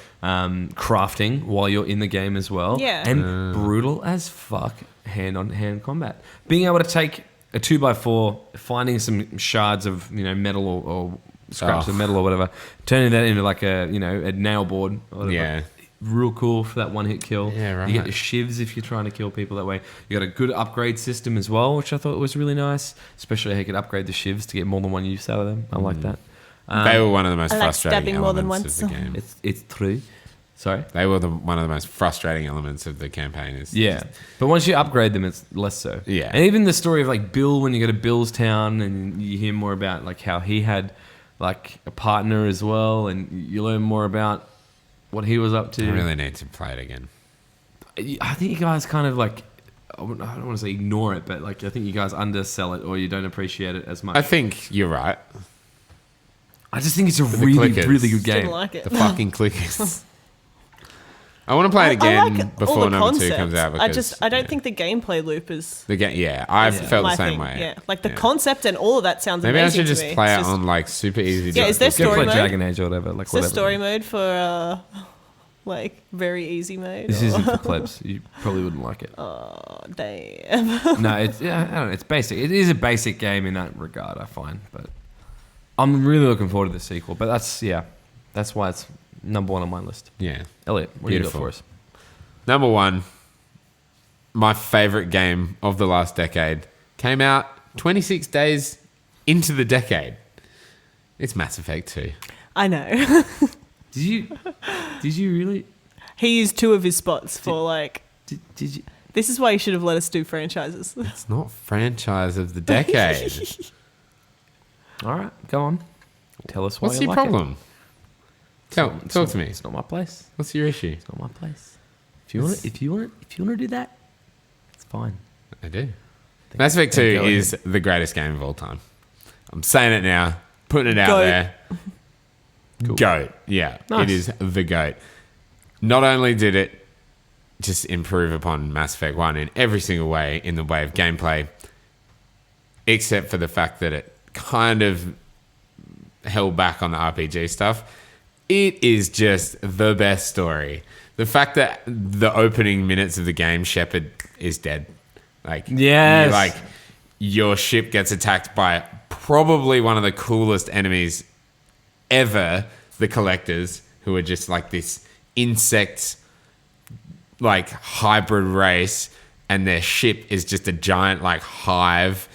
crafting while you're in the game as well. Yeah. And brutal as fuck hand-on-hand combat. Being able to take a 2x4, finding some shards of metal or scraps of metal or whatever, turning that into like a nail board or whatever. Yeah. Real cool for that one-hit kill. Yeah, right. You get the shivs if you're trying to kill people that way. You got a good upgrade system as well, which I thought was really nice. Especially how you could upgrade the shivs to get more than one use out of them. I like that. They were one of the most I like frustrating stabbing more than elements of the game. It's true. Sorry. They were one of the most frustrating elements of the campaign. Yeah, but once you upgrade them, it's less so. Yeah. And even the story of like Bill, when you go to Bill's town and you hear more about like how he had like a partner as well, and you learn more about what he was up to. I really need to play it again. I think you guys kind of like, I don't want to say ignore it, but like I think you guys undersell it or you don't appreciate it as much. I think you're right. I just think it's a the really, clickers. really good Didn't game. like it. The fucking clickers. I want to play it again I like all before the number 2 concepts. comes out. Because, I don't think the gameplay loop is the game. Yeah, I felt my the same thing. way. Yeah, like the concept and all of that sounds Maybe I amazing should to just me. play It's it on like super easy. Yeah, is there Go story play mode? Dragon Age or whatever. Like Is there whatever. story mode for like very easy mode? This or- isn't for plebs. You probably wouldn't like it. Oh, damn. No, I don't know. It's basic. It is a basic game in that regard, I find. But I'm really looking forward to the sequel. But that's why it's number 1 on my list. Yeah. Elliot, what do you got Beautiful. for us? Number 1, my favorite game of the last decade, came out 26 days into the decade. It's Mass Effect 2. I know. Did you really? He used 2 of his spots for like. Did you? This is why you should have let us do franchises. It's not franchise of the decade. All right, go on. Tell us why What's you your like it. problem? Talk to me. It's not my place. What's your issue? It's not my place. If you want to do that, it's fine. I do. Mass Effect 2 go is the greatest game of all time. I'm saying it now, putting it out Goat. there. Cool. GOAT. Yeah, Nice. it is the GOAT. Not only did it just improve upon Mass Effect 1 in every single way, in the way of gameplay, except for the fact that it kind of held back on the RPG stuff, it is just the best story. The fact that the opening minutes of the game, Shepard is dead. Like, Yes. your ship gets attacked by probably one of the coolest enemies ever, the Collectors, who are just like this insect, like hybrid race, and their ship is just a giant like hive,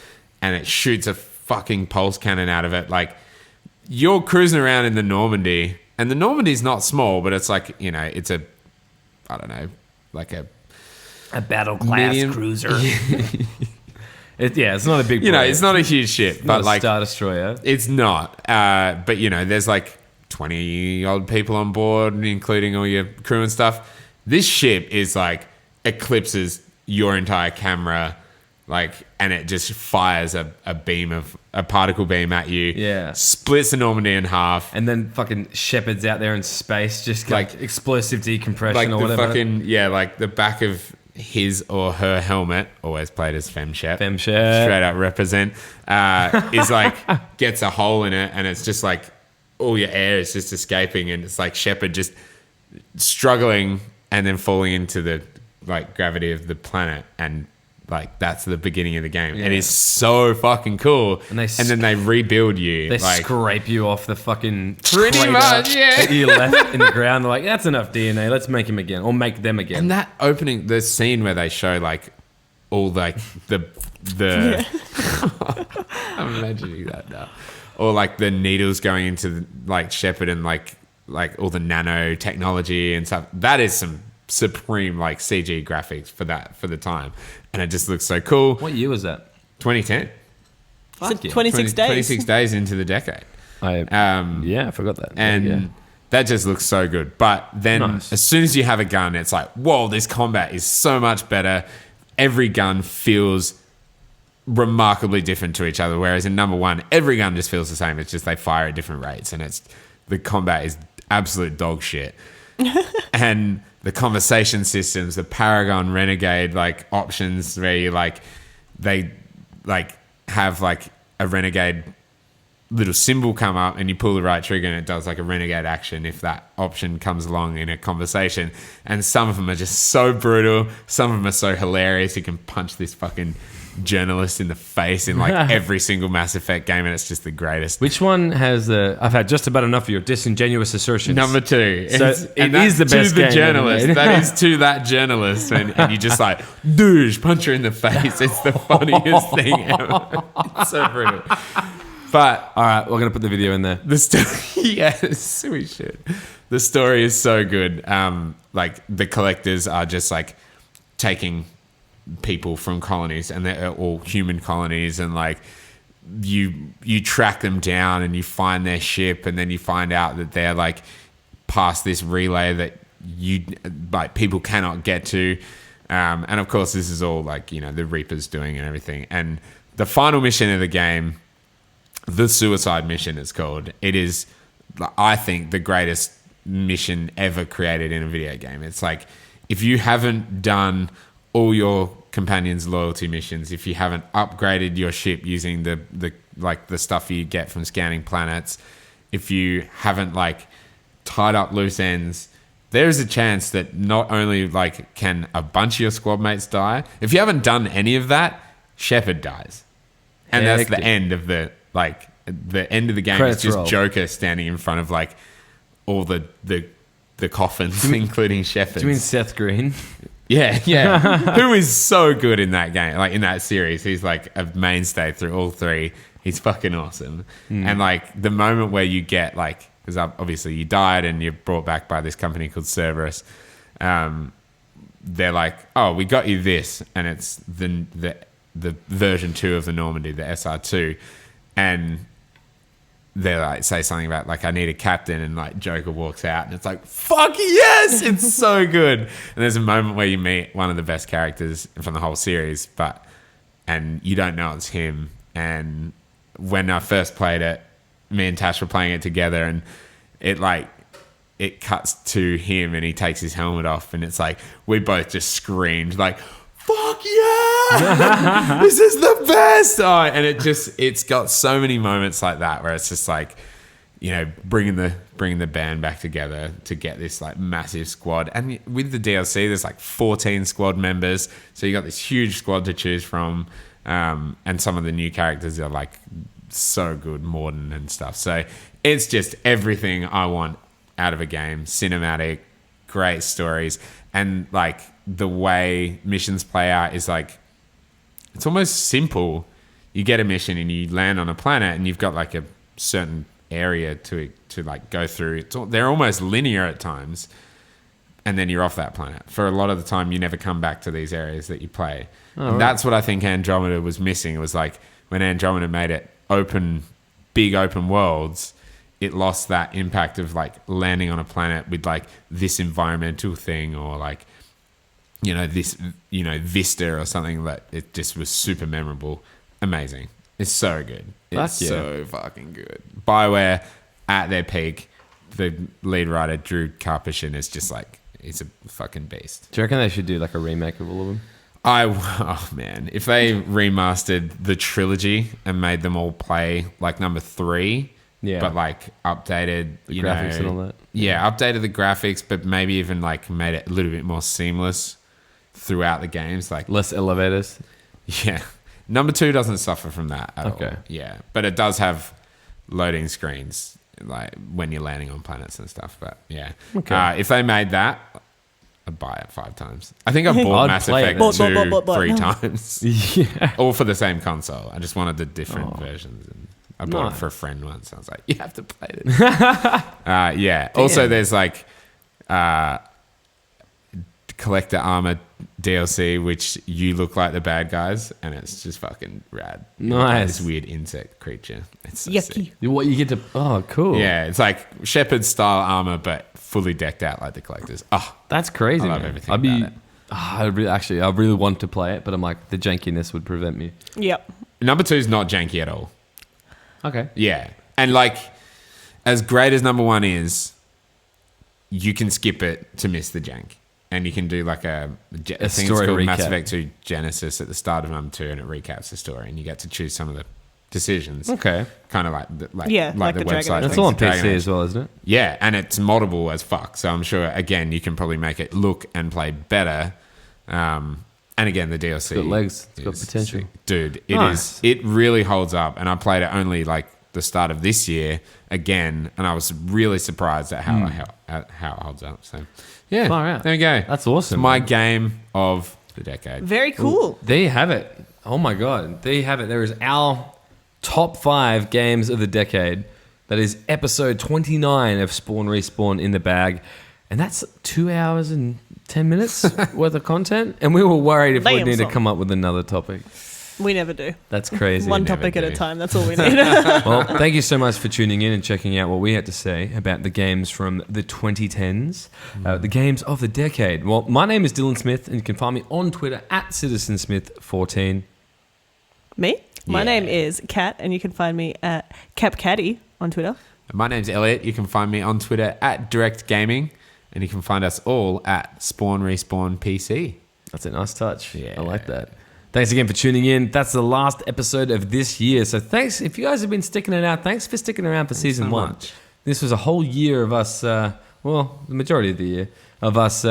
and it shoots a fucking pulse cannon out of it. Like, you're cruising around in the Normandy, and the Normandy's not small, but it's like, it's a, I don't know, like a battle class medium cruiser. It's not a big. it's not a huge ship, not but a like Star Destroyer. it's not. But there's like 20 odd people on board, including all your crew and stuff. This ship is like eclipses your entire camera, like, and it just fires a particle beam at you. Yeah. Splits the Normandy in half. And then fucking Shepard's out there in space, just like explosive decompression Like or the whatever. fucking, like the back of his or her helmet, always played as FemShep. FemShep. Straight up represent, is like, gets a hole in it, and it's just like all your air is just escaping, and it's like Shepard just struggling and then falling into the like gravity of the planet, and like that's the beginning of the game. Yeah. It is so fucking cool. And they then they rebuild you. They like, scrape you off the fucking Pretty crater much, yeah. that you left in the ground. They're like, that's enough DNA. Let's make him again, or make them again. and that opening, the scene where they show like all like the I'm imagining that now, or like the needles going into like Shepard and like all the nanotechnology and stuff. That is some supreme like CG graphics for the time, and it just looks so cool. What year was that? 2010. So Fuck yeah. 26 days. 26 days into the decade. Yeah, I forgot that. And yeah. that just looks so good. But then Nice. as soon as you have a gun, it's like, whoa, this combat is so much better. Every gun feels remarkably different to each other. Whereas in number one, every gun just feels the same. It's just they fire at different rates, and the combat is absolute dog shit. And the conversation systems, the Paragon Renegade like options where you like they like have like a Renegade little symbol come up, and you pull the right trigger and it does like a Renegade action if that option comes along in a conversation. And some of them are just so brutal, some of them are so hilarious. You can punch this fucking journalist in the face in like every single Mass Effect game, and it's just the greatest. Which one has the? I've had just about enough of your disingenuous assertions. Number 2. So And it is the that's best to the game ever journalist. made. That is to that journalist, and you just like douche, punch her in the face. It's the funniest thing ever. It's so brutal. But All right, we're gonna put the video in there. the story, yes, we should. The story is so good. Like the collectors are just like taking people from colonies, and they're all human colonies, and like you track them down and you find their ship, and then you find out that they're like past this relay that people cannot get to, and of course this is all like the Reaper's doing and everything. And the final mission of the game, the suicide mission, it's called. It is, I think, the greatest mission ever created in a video game. It's like, if you haven't done all your companions' loyalty missions, if you haven't upgraded your ship using the stuff you get from scanning planets, if you haven't like tied up loose ends, there's a chance that not only like can a bunch of your squad mates die, if you haven't done any of that, Shepard dies. And that's the Hectic. end of the end of the game. Credits It's just roll. Joker standing in front of like all the coffins, including Shepard's. Do you mean Seth Green? Yeah. Who is so good in that game, like in that series. He's like a mainstay through all three. He's fucking awesome. And like the moment where you get like, because obviously you died and you're brought back by this company called Cerberus. They're like, oh, we got you this, and it's the version 2 of the Normandy, the SR2, and they like say something about like, I need a captain, and like Joker walks out, and it's like, fuck yes, it's so good. And there's a moment where you meet one of the best characters from the whole series, and you don't know it's him. And when I first played it, me and Tash were playing it together, and it cuts to him and he takes his helmet off, and it's like we both just screamed like, fuck yeah, this is the best. Oh, and it's got so many moments like that where it's just like, bringing the band back together to get this like massive squad. And with the DLC, there's like 14 squad members, so you got this huge squad to choose from, and some of the new characters are like so good, modern and stuff. So it's just everything I want out of a game. Cinematic, great stories, and like the way missions play out is like, it's almost simple. You get a mission and you land on a planet, and you've got like a certain area to like go through. They're almost linear at times, and then you're off that planet. For a lot of the time, you never come back to these areas that you play. And that's what I think Andromeda was missing. It was like when Andromeda made it big open worlds, it lost that impact of like landing on a planet with like this environmental thing, or like this, Vista or something that it just was super memorable. Amazing. It's so good. It's so fucking good. BioWare at their peak. The lead writer, Drew Karpyshyn, is just like, he's a fucking beast. Do you reckon they should do like a remake of all of them? Oh man, if they remastered the trilogy and made them all play like number 3, but like updated The graphics and all that. Yeah, updated the graphics, but maybe even like made it a little bit more seamless throughout the games. Like Less elevators. yeah, number 2 doesn't suffer from that at all. Okay. Yeah, but it does have loading screens like when you're landing on planets and stuff. But yeah, Okay. if they made that, I'd buy it 5 times. I think I bought I'd Mass play Effect it. 2 Bought. 3 times. Yeah. All for the same console. I just wanted the different versions. And I bought Nice. it for a friend once. I was like, you have to play this. Yeah. Also, there's like collector armor DLC, which you look like the bad guys, and it's just fucking rad. You look like Nice. this weird insect creature. It's so Yucky. sick. What you get to? Oh, cool. Yeah, it's like Shepard style armor, but fully decked out like the collectors. Oh, That's crazy. I love man. everything I'd be. about it. I really want to play it, but I'm like the jankiness would prevent me. Yep. number 2 is not janky at all. Okay. Yeah. And like, as great as number 1 is, you can skip it to miss the jank. And you can do like I think it's story called recap. Mass Effect 2 Genesis at the start of number 2, and it recaps the story, and you get to choose some of the decisions. Okay. Kind of like like the the Dragon website. Age. That's things all on in Dragon PC Age. as well, isn't it? Yeah, and it's moddable as fuck. So I'm sure, again, you can probably make it look and play better. And again, the DLC. got legs. It's got is potential. sick. Dude, it Nice. is. It really holds up. And I played it only like the start of this year again, and I was really surprised at how it holds up. So yeah, Far out. there we go. That's awesome, It's my man. game of the decade. Very cool. There you have it. Oh my god, there you have it. There is our top 5 games of the decade. That is episode 29 of Spawn Respawn in the bag, and that's 2 hours and 10 minutes worth of content. And we were worried if we Damn, need to son. come up with another topic. We never do. That's crazy. One never topic at do. a time. That's all we need. Well, thank you so much for tuning in and checking out what we had to say about the games from the 2010s, the games of the decade. Well, my name is Dylan Smith, and you can find me on Twitter at CitizenSmith14. Me? My Yeah. name is Kat, and you can find me at CapCatty on Twitter. My name's Elliot. You can find me on Twitter at Direct Gaming, and you can find us all at Spawn Respawn PC. That's a nice touch. Yeah. I like that. Thanks again for tuning in. That's the last episode of this year. So thanks. If you guys have been sticking it out, thanks for sticking around for season so 1. much. This was a whole year of us, the majority of the year, of us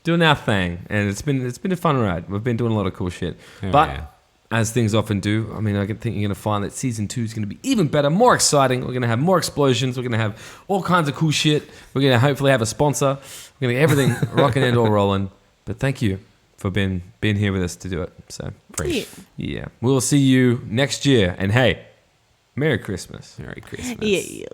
doing our thing. And it's been a fun ride. We've been doing a lot of cool shit. Oh, but yeah. as things often do, I mean, I think you're going to find that season 2 is going to be even better, more exciting. We're going to have more explosions. We're going to have all kinds of cool shit. We're going to hopefully have a sponsor. We're going to get everything rocking and all rolling. But thank you for being here with us to do it. So, yeah. We'll see you next year. And hey, Merry Christmas. Merry Christmas. Yeah.